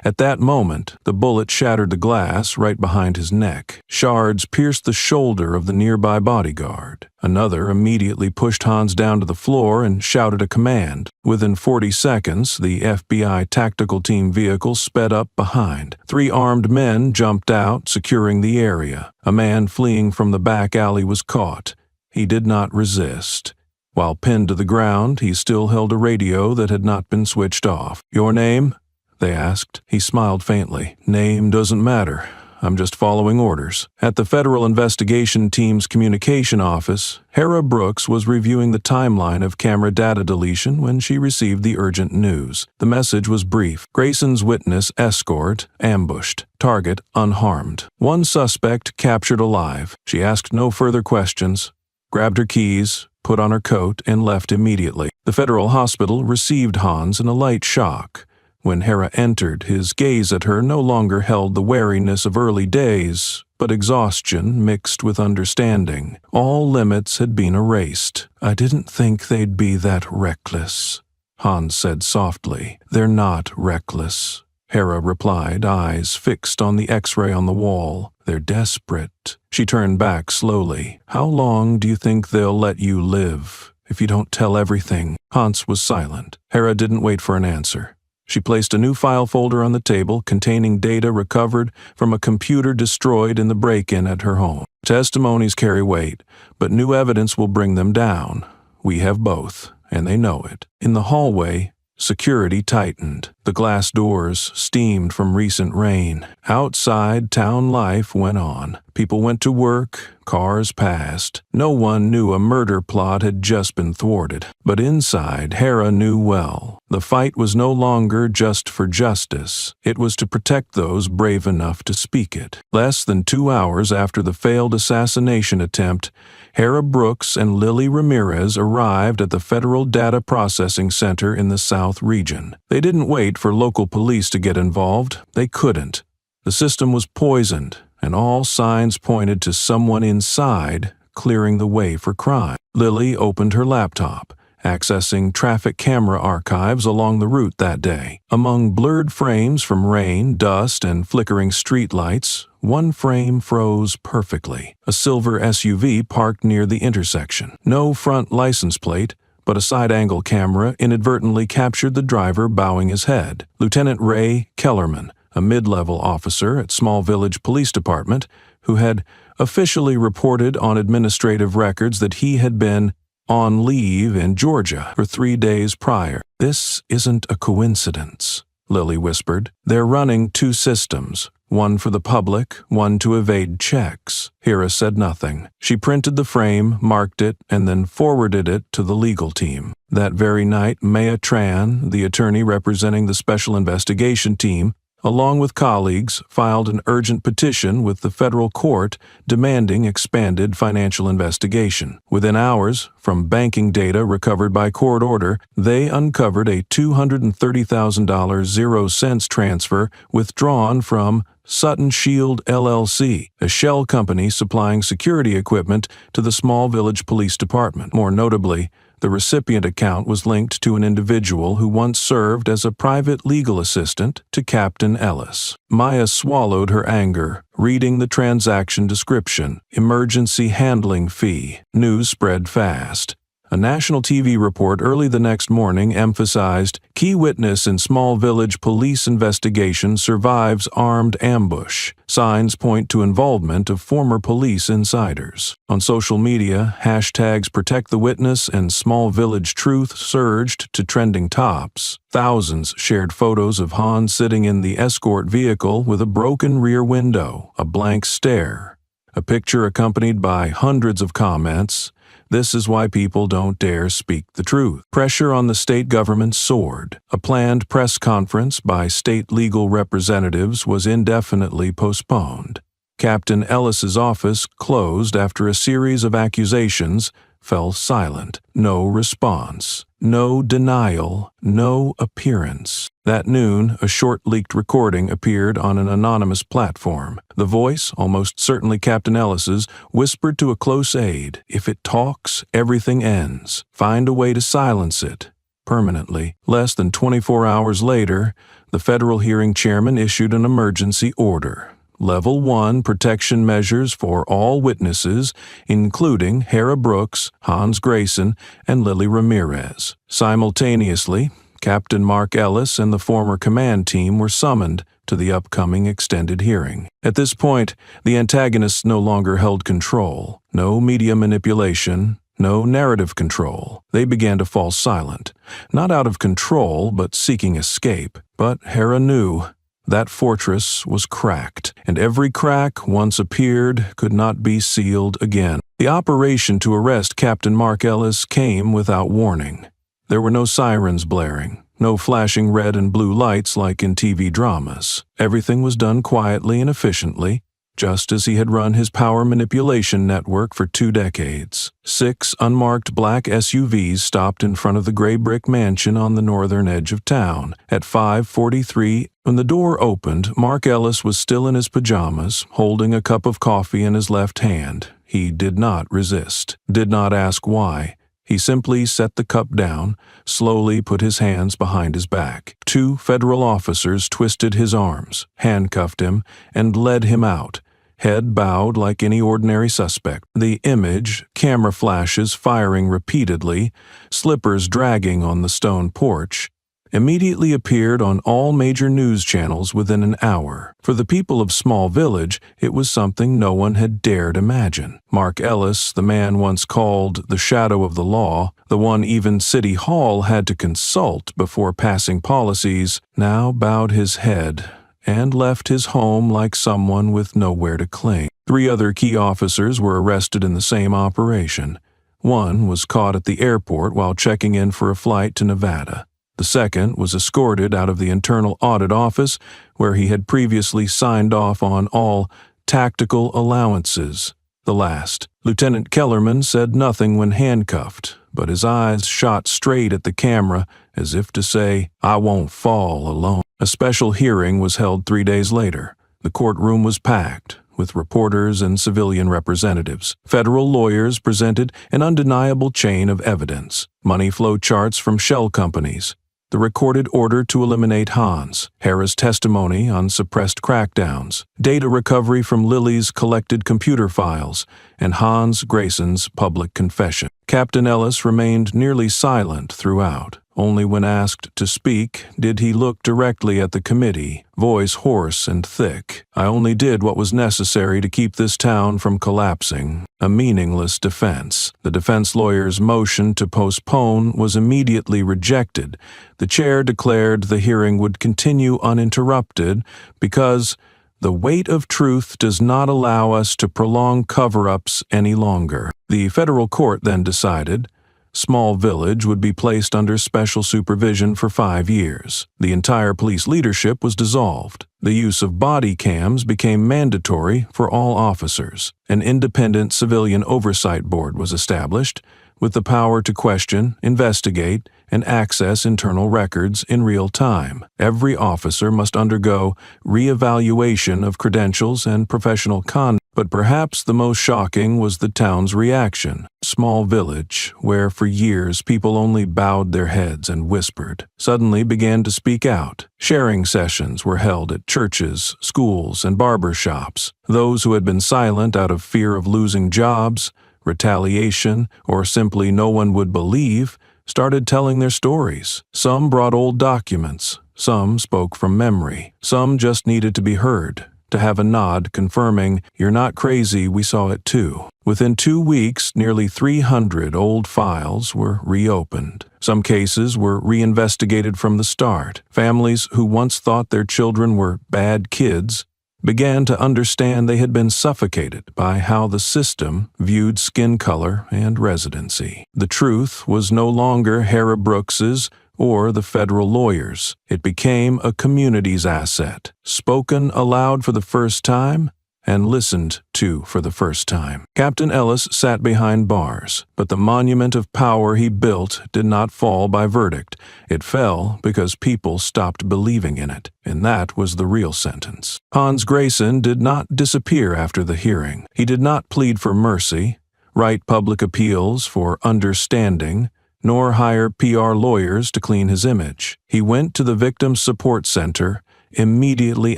At that moment, the bullet shattered the glass right behind his neck. Shards pierced the shoulder of the nearby bodyguard. Another immediately pushed Hans down to the floor and shouted a command. Within 40 seconds, the FBI tactical team vehicle sped up behind. 3 armed men jumped out, securing the area. A man fleeing from the back alley was caught. He did not resist. While pinned to the ground, he still held a radio that had not been switched off. "Your name?" they asked. He smiled faintly. "Name doesn't matter. I'm just following orders." At the Federal Investigation Team's communication office, Hera Brooks was reviewing the timeline of camera data deletion when she received the urgent news. The message was brief. Grayson's witness escort ambushed. Target unharmed. 1 suspect captured alive. She asked no further questions, grabbed her keys, put on her coat, and left immediately. The federal hospital received Hans in a light shock. When Hera entered, his gaze at her no longer held the wariness of early days, but exhaustion mixed with understanding. All limits had been erased. "I didn't think they'd be that reckless," Hans said softly. "They're not reckless," Hera replied, eyes fixed on the X-ray on the wall. "They're desperate." She turned back slowly. "How long do you think they'll let you live if you don't tell everything?" Hans was silent. Hera didn't wait for an answer. She placed a new file folder on the table containing data recovered from a computer destroyed in the break-in at her home. "Testimonies carry weight, but new evidence will bring them down. We have both, and they know it." In the hallway, security tightened. The glass doors steamed from recent rain. Outside, town life went on. People went to work, cars passed. No one knew a murder plot had just been thwarted. But inside, Hera knew well. The fight was no longer just for justice. It was to protect those brave enough to speak it. Less than 2 hours after the failed assassination attempt, Hera Brooks and Lily Ramirez arrived at the Federal Data Processing Center in the South Region. They didn't wait for local police to get involved. They couldn't. The system was poisoned, and all signs pointed to someone inside clearing the way for crime. Lily opened her laptop accessing traffic camera archives along the route that day. Among blurred frames from rain, dust, and flickering streetlights, one frame froze perfectly. A silver SUV parked near the intersection. No front license plate, but a side-angle camera inadvertently captured the driver bowing his head. Lieutenant Ray Kellerman, a mid-level officer at Small Village Police Department, who had officially reported on administrative records that he had been on leave in Georgia for 3 days prior. "This isn't a coincidence," Lily whispered. "They're running 2 systems, one for the public, one to evade checks." Hera said nothing. She printed the frame, marked it, and then forwarded it to the legal team. That very night, Maya Tran, the attorney representing the Special Investigation Team, along with colleagues, filed an urgent petition with the federal court demanding expanded financial investigation. Within hours, from banking data recovered by court order, they uncovered a $230,000 0-cents transfer withdrawn from Sutton Shield LLC, a shell company supplying security equipment to the Small Village Police Department. More notably, the recipient account was linked to an individual who once served as a private legal assistant to Captain Ellis. Maya swallowed her anger, reading the transaction description. Emergency handling fee. News spread fast. A national TV report early the next morning emphasized, "Key witness in Small Village police investigation survives armed ambush. Signs point to involvement of former police insiders." On social media, hashtags Protect the Witness and Small Village Truth surged to trending tops. Thousands shared photos of Hans sitting in the escort vehicle with a broken rear window, a blank stare. A picture accompanied by hundreds of comments. "This is why people don't dare speak the truth." Pressure on the state government soared. A planned press conference by state legal representatives was indefinitely postponed. Captain Ellis's office closed after a series of accusations fell silent. No response. No denial. No appearance. That noon, a short leaked recording appeared on an anonymous platform. The voice, almost certainly Captain Ellis's, whispered to a close aide, "If it talks, everything ends. Find a way to silence it." Permanently. Less than 24 hours later, the federal hearing chairman issued an emergency order. Level 1 protection measures for all witnesses, including Hera Brooks, Hans Grayson, and Lily Ramirez. Simultaneously, Captain Mark Ellis and the former command team were summoned to the upcoming extended hearing. At this point, the antagonists no longer held control. No media manipulation, no narrative control. They began to fall silent. Not out of control, but seeking escape. But Hera knew that fortress was cracked, and every crack, once appeared, could not be sealed again. The operation to arrest Captain Mark Ellis came without warning. There were no sirens blaring, no flashing red and blue lights like in TV dramas. Everything was done quietly and efficiently, just as he had run his power manipulation network for 2 decades. 6 unmarked black SUVs stopped in front of the gray brick mansion on the northern edge of town. At 5:43, when the door opened, Mark Ellis was still in his pajamas, holding a cup of coffee in his left hand. He did not resist, did not ask why. He simply set the cup down, slowly put his hands behind his back. 2 federal officers twisted his arms, handcuffed him, and led him out, head bowed like any ordinary suspect. The image, camera flashes firing repeatedly, slippers dragging on the stone porch, immediately appeared on all major news channels within an hour. For the people of Small Village, it was something no one had dared imagine. Mark Ellis, the man once called the shadow of the law, the one even City Hall had to consult before passing policies, now bowed his head and left his home like someone with nowhere to cling. 3 other key officers were arrested in the same operation. One was caught at the airport while checking in for a flight to Nevada. The second was escorted out of the Internal Audit Office, where he had previously signed off on all tactical allowances. The last, Lieutenant Kellerman, said nothing when handcuffed, but his eyes shot straight at the camera as if to say, "I won't fall alone." A special hearing was held 3 days later. The courtroom was packed. with reporters and civilian representatives. Federal lawyers presented an undeniable chain of evidence: money flow charts from shell companies, the recorded order to eliminate Hans, Hera's testimony on suppressed crackdowns, data recovery from Lily's collected computer files, and Hans Grayson's public confession. Captain Ellis remained nearly silent throughout. Only when asked to speak did he look directly at the committee, voice hoarse and thick. "I only did what was necessary to keep this town from collapsing." A meaningless defense. The defense lawyer's motion to postpone was immediately rejected. The chair declared the hearing would continue uninterrupted because the weight of truth does not allow us to prolong cover-ups any longer. The federal court then decided Small Village would be placed under special supervision for 5 years. The entire police leadership was dissolved. The use of body cams became mandatory for all officers. An independent civilian oversight board was established, with the power to question, investigate, and access internal records in real time. Every officer must undergo re-evaluation of credentials and professional conduct. But perhaps the most shocking was the town's reaction. Small Village, where for years people only bowed their heads and whispered, suddenly began to speak out. Sharing sessions were held at churches, schools, and barber shops. Those who had been silent out of fear of losing jobs, retaliation, or simply no one would believe, started telling their stories. Some brought old documents, some spoke from memory, some just needed to be heard, to have a nod confirming, "You're not crazy, we saw it too." Within 2 weeks, nearly 300 old files were reopened. Some cases were reinvestigated from the start. Families who once thought their children were bad kids began to understand they had been suffocated by how the system viewed skin color and residency. The truth was no longer Hera Brooks's or the federal lawyers. It became a community's asset, spoken aloud for the first time and listened to for the first time. Captain Ellis sat behind bars, but the monument of power he built did not fall by verdict. It fell because people stopped believing in it, and that was the real sentence. Hans Grayson did not disappear after the hearing. He did not plead for mercy, write public appeals for understanding, nor hire PR lawyers to clean his image. He went to the Victim Support Center immediately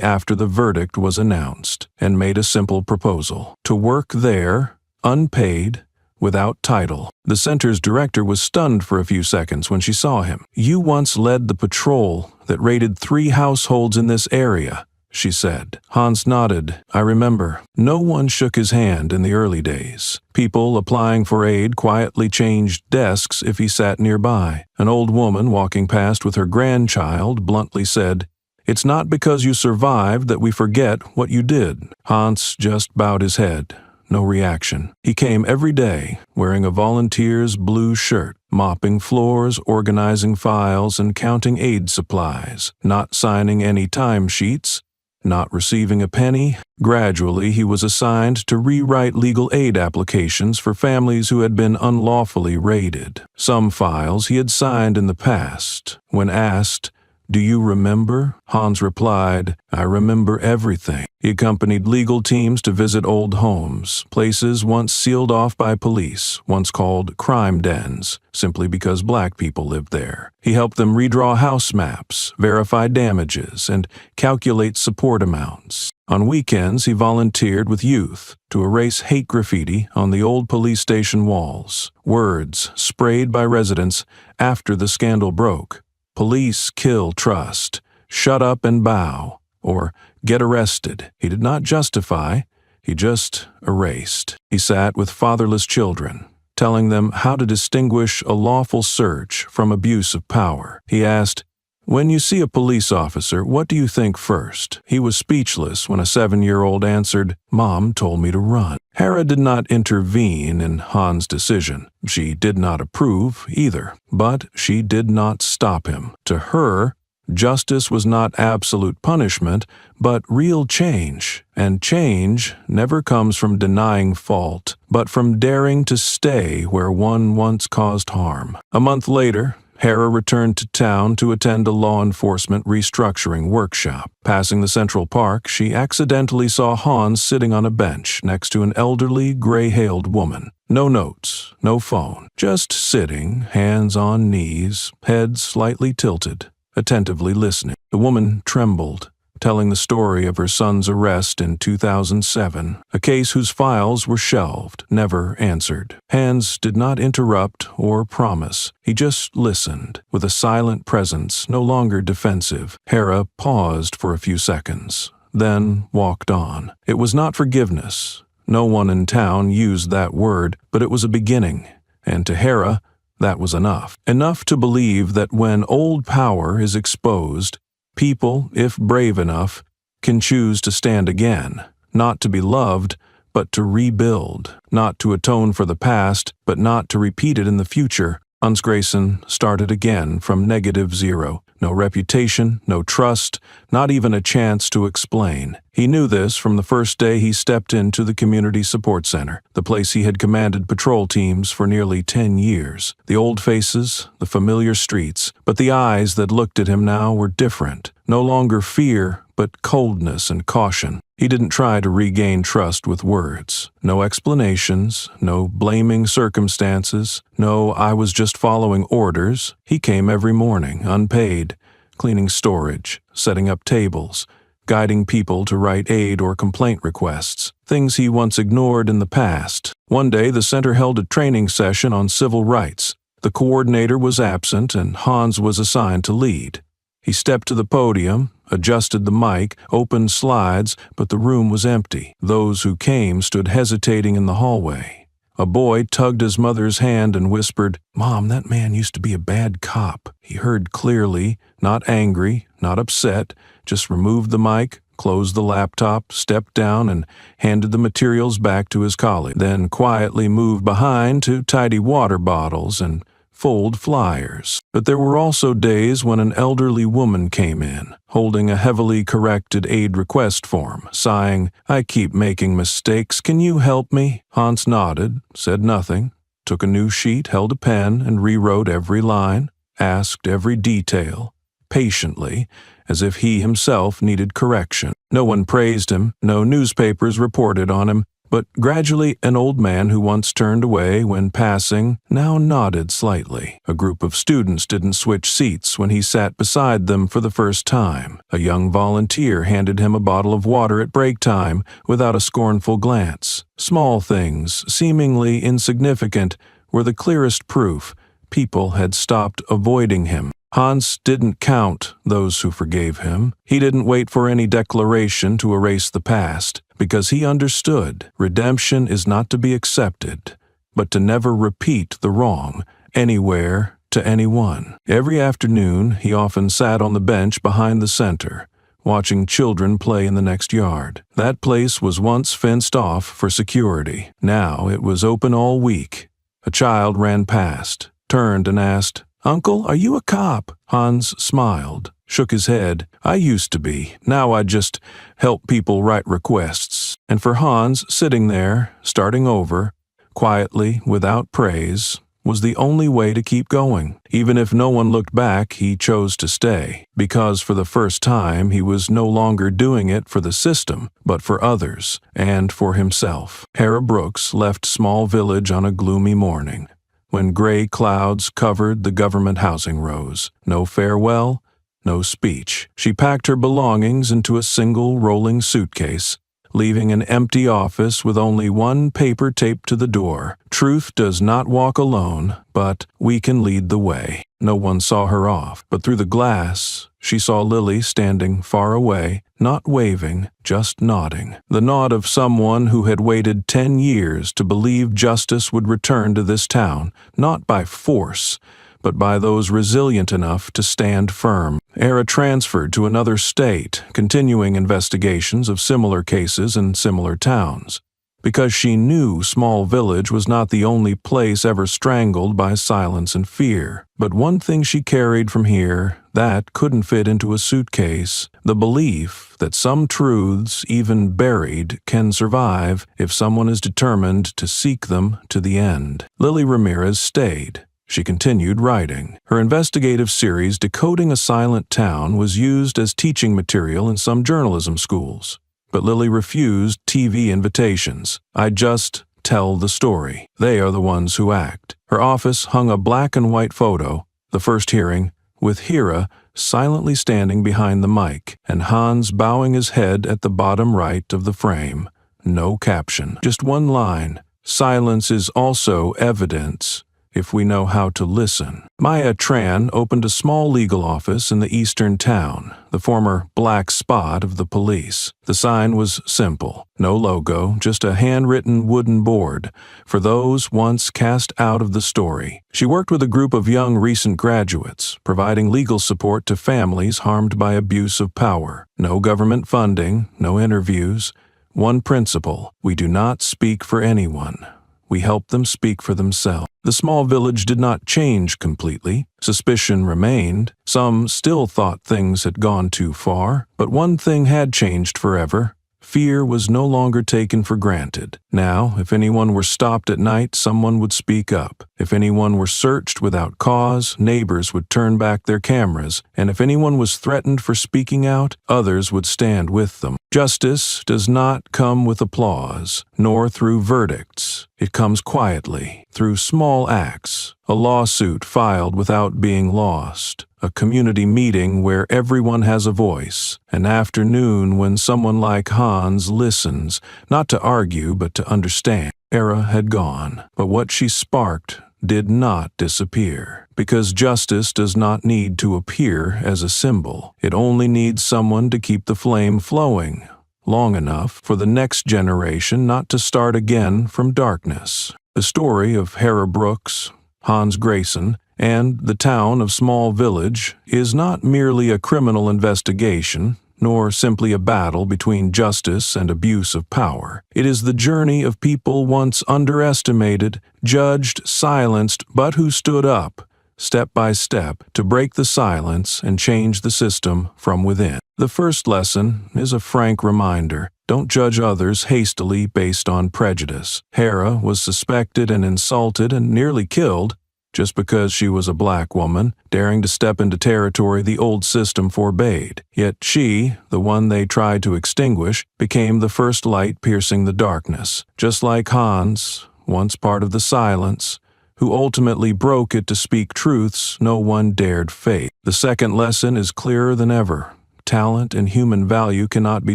after the verdict was announced and made a simple proposal: to work there, unpaid, without title. The center's director was stunned for a few seconds when she saw him. "You once led the patrol that raided 3 households in this area," she said. Hans nodded. "I remember." No one shook his hand in the early days. People applying for aid quietly changed desks if he sat nearby. An old woman walking past with her grandchild bluntly said, "It's not because you survived that we forget what you did." Hans just bowed his head. No reaction. He came every day, wearing a volunteer's blue shirt, mopping floors, organizing files, and counting aid supplies, not signing any timesheets, not receiving a penny. Gradually, he was assigned to rewrite legal aid applications for families who had been unlawfully raided. Some files he had signed in the past. When asked, "Do you remember?" Hans replied, "I remember everything." He accompanied legal teams to visit old homes, places once sealed off by police, once called crime dens, simply because black people lived there. He helped them redraw house maps, verify damages, and calculate support amounts. On weekends, he volunteered with youth to erase hate graffiti on the old police station walls, words sprayed by residents after the scandal broke. "Police kill trust," "shut up and bow," or "get arrested." He did not justify, he just erased. He sat with fatherless children, telling them how to distinguish a lawful search from abuse of power. He asked, "When you see a police officer, what do you think first?" He was speechless when a 7-year-old answered, "Mom told me to run." Hera did not intervene in Hans' decision. She did not approve either, but she did not stop him. To her, justice was not absolute punishment, but real change. And change never comes from denying fault, but from daring to stay where one once caused harm. A month later, Hera returned to town to attend a law enforcement restructuring workshop. Passing the Central Park, she accidentally saw Hans sitting on a bench next to an elderly, gray-hailed woman. No notes, no phone, just sitting, hands on knees, head slightly tilted, attentively listening. The woman trembled, telling the story of her son's arrest in 2007, a case whose files were shelved, never answered. Hans did not interrupt or promise. He just listened, with a silent presence, no longer defensive. Hera paused for a few seconds, then walked on. It was not forgiveness. No one in town used that word, but it was a beginning, and to Hera, that was enough. Enough to believe that when old power is exposed, people, if brave enough, can choose to stand again, not to be loved, but to rebuild, not to atone for the past, but not to repeat it in the future. Hans Grayson started again from -0. No reputation, no trust, not even a chance to explain. He knew this from the first day he stepped into the community support center, the place he had commanded patrol teams for nearly 10 years. The old faces, the familiar streets, but the eyes that looked at him now were different. No longer fear, but coldness and caution. He didn't try to regain trust with words. No explanations, no blaming circumstances, no "I was just following orders." He came every morning, unpaid, cleaning storage, setting up tables, guiding people to write aid or complaint requests, things he once ignored in the past. One day, the center held a training session on civil rights. The coordinator was absent, and Hans was assigned to lead. He stepped to the podium, adjusted the mic, opened slides, but the room was empty. Those who came stood hesitating in the hallway. A boy tugged his mother's hand and whispered, "Mom, that man used to be a bad cop." He heard clearly, not angry, not upset, just removed the mic, closed the laptop, stepped down, and handed the materials back to his colleague, then quietly moved behind to tidy water bottles and fold flyers. But there were also days when an elderly woman came in, holding a heavily corrected aid request form, sighing, "I keep making mistakes, can you help me?" Hans nodded, said nothing, took a new sheet, held a pen, and rewrote every line, asked every detail, patiently, as if he himself needed correction. No one praised him, no newspapers reported on him, but gradually an old man who once turned away when passing now nodded slightly. A group of students didn't switch seats when he sat beside them for the first time. A young volunteer handed him a bottle of water at break time without a scornful glance. Small things, seemingly insignificant, were the clearest proof people had stopped avoiding him. Hans didn't count those who forgave him. He didn't wait for any declaration to erase the past, because he understood redemption is not to be accepted, but to never repeat the wrong, anywhere, to anyone. Every afternoon, he often sat on the bench behind the center, watching children play in the next yard. That place was once fenced off for security. Now it was open all week. A child ran past, turned and asked, "Uncle, are you a cop?" Hans smiled, shook his head. "I used to be. Now I just help people write requests." And for Hans, sitting there, starting over, quietly, without praise, was the only way to keep going. Even if no one looked back, he chose to stay, because for the first time he was no longer doing it for the system, but for others, and for himself. Hera Brooks left Small Village on a gloomy morning, when gray clouds covered the government housing rows. No farewell, no speech. She packed her belongings into a single rolling suitcase, leaving an empty office with only one paper taped to the door. Truth does not walk alone, but we can lead the way. No one saw her off, but through the glass, she saw Lily standing far away, not waving, just nodding. The nod of someone who had waited 10 years to believe justice would return to this town, not by force, but by those resilient enough to stand firm. Hera transferred to another state, continuing investigations of similar cases in similar towns, because she knew Small Village was not the only place ever strangled by silence and fear. But one thing she carried from here that couldn't fit into a suitcase: the belief that some truths, even buried, can survive if someone is determined to seek them to the end. Lily Ramirez stayed, She continued writing. Her investigative series, Decoding a Silent Town, was used as teaching material in some journalism schools. But Lily refused TV invitations. "I just tell the story. They are the ones who act." Her office hung a black and white photo, the first hearing, with Hera silently standing behind the mic, and Hans bowing his head at the bottom right of the frame. No caption. Just one line. "Silence is also evidence, if we know how to listen." Maya Tran opened a small legal office in the eastern town, the former black spot of the police. The sign was simple. No logo, just a handwritten wooden board for those once cast out of the story. She worked with a group of young recent graduates, providing legal support to families harmed by abuse of power. No government funding, no interviews. One principle: we do not speak for anyone. We help them speak for themselves. The small village did not change completely. Suspicion remained. Some still thought things had gone too far. But one thing had changed forever. Fear was no longer taken for granted. Now, if anyone were stopped at night, someone would speak up. If anyone were searched without cause, neighbors would turn back their cameras. And if anyone was threatened for speaking out, others would stand with them. Justice does not come with applause, nor through verdicts. It comes quietly, through small acts. A lawsuit filed without being lost. A community meeting where everyone has a voice. An afternoon when someone like Hans listens, not to argue but to understand. Hera had gone, but what she sparked did not disappear. Because justice does not need to appear as a symbol. It only needs someone to keep the flame flowing long enough for the next generation not to start again from darkness. The story of Hera Brooks, Hans Grayson, and the town of Small Village is not merely a criminal investigation, nor simply a battle between justice and abuse of power. It is the journey of people once underestimated, judged, silenced, but who stood up, step by step, to break the silence and change the system from within. The first lesson is a frank reminder. Don't judge others hastily based on prejudice. Hera was suspected and insulted and nearly killed just because she was a black woman, daring to step into territory the old system forbade. Yet she, the one they tried to extinguish, became the first light piercing the darkness. Just like Hans, once part of the silence, who ultimately broke it to speak truths no one dared face. The second lesson is clearer than ever. Talent and human value cannot be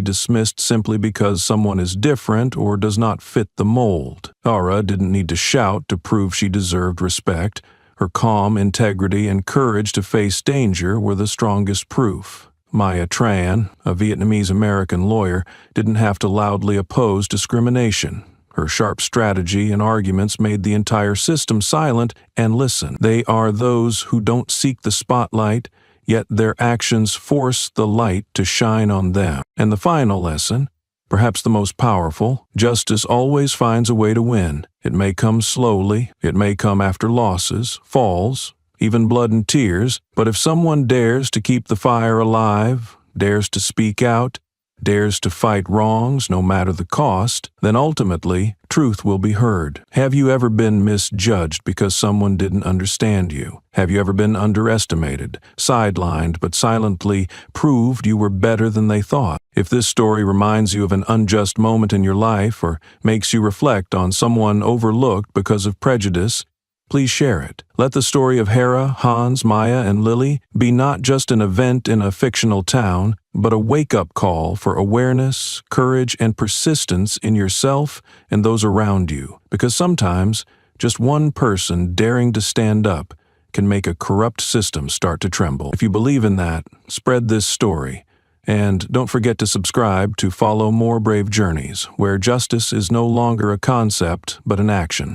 dismissed simply because someone is different or does not fit the mold. Ara didn't need to shout to prove she deserved respect. Her calm integrity and courage to face danger were the strongest proof. Maya Tran, a Vietnamese-American lawyer, didn't have to loudly oppose discrimination. Her sharp strategy and arguments made the entire system silent and listen. They are those who don't seek the spotlight, yet their actions force the light to shine on them. And the final lesson, perhaps the most powerful: justice always finds a way to win. It may come slowly, it may come after losses, falls, even blood and tears, but if someone dares to keep the fire alive, dares to speak out, dares to fight wrongs no matter the cost, then ultimately truth will be heard. Have you ever been misjudged because someone didn't understand you? Have you ever been underestimated, sidelined, but silently proved you were better than they thought? If this story reminds you of an unjust moment in your life or makes you reflect on someone overlooked because of prejudice, please share it. Let the story of Hera, Hans, Maya, and Lily be not just an event in a fictional town, but a wake-up call for awareness, courage, and persistence in yourself and those around you. Because sometimes, just one person daring to stand up can make a corrupt system start to tremble. If you believe in that, spread this story. And don't forget to subscribe to follow more brave journeys, where justice is no longer a concept, but an action.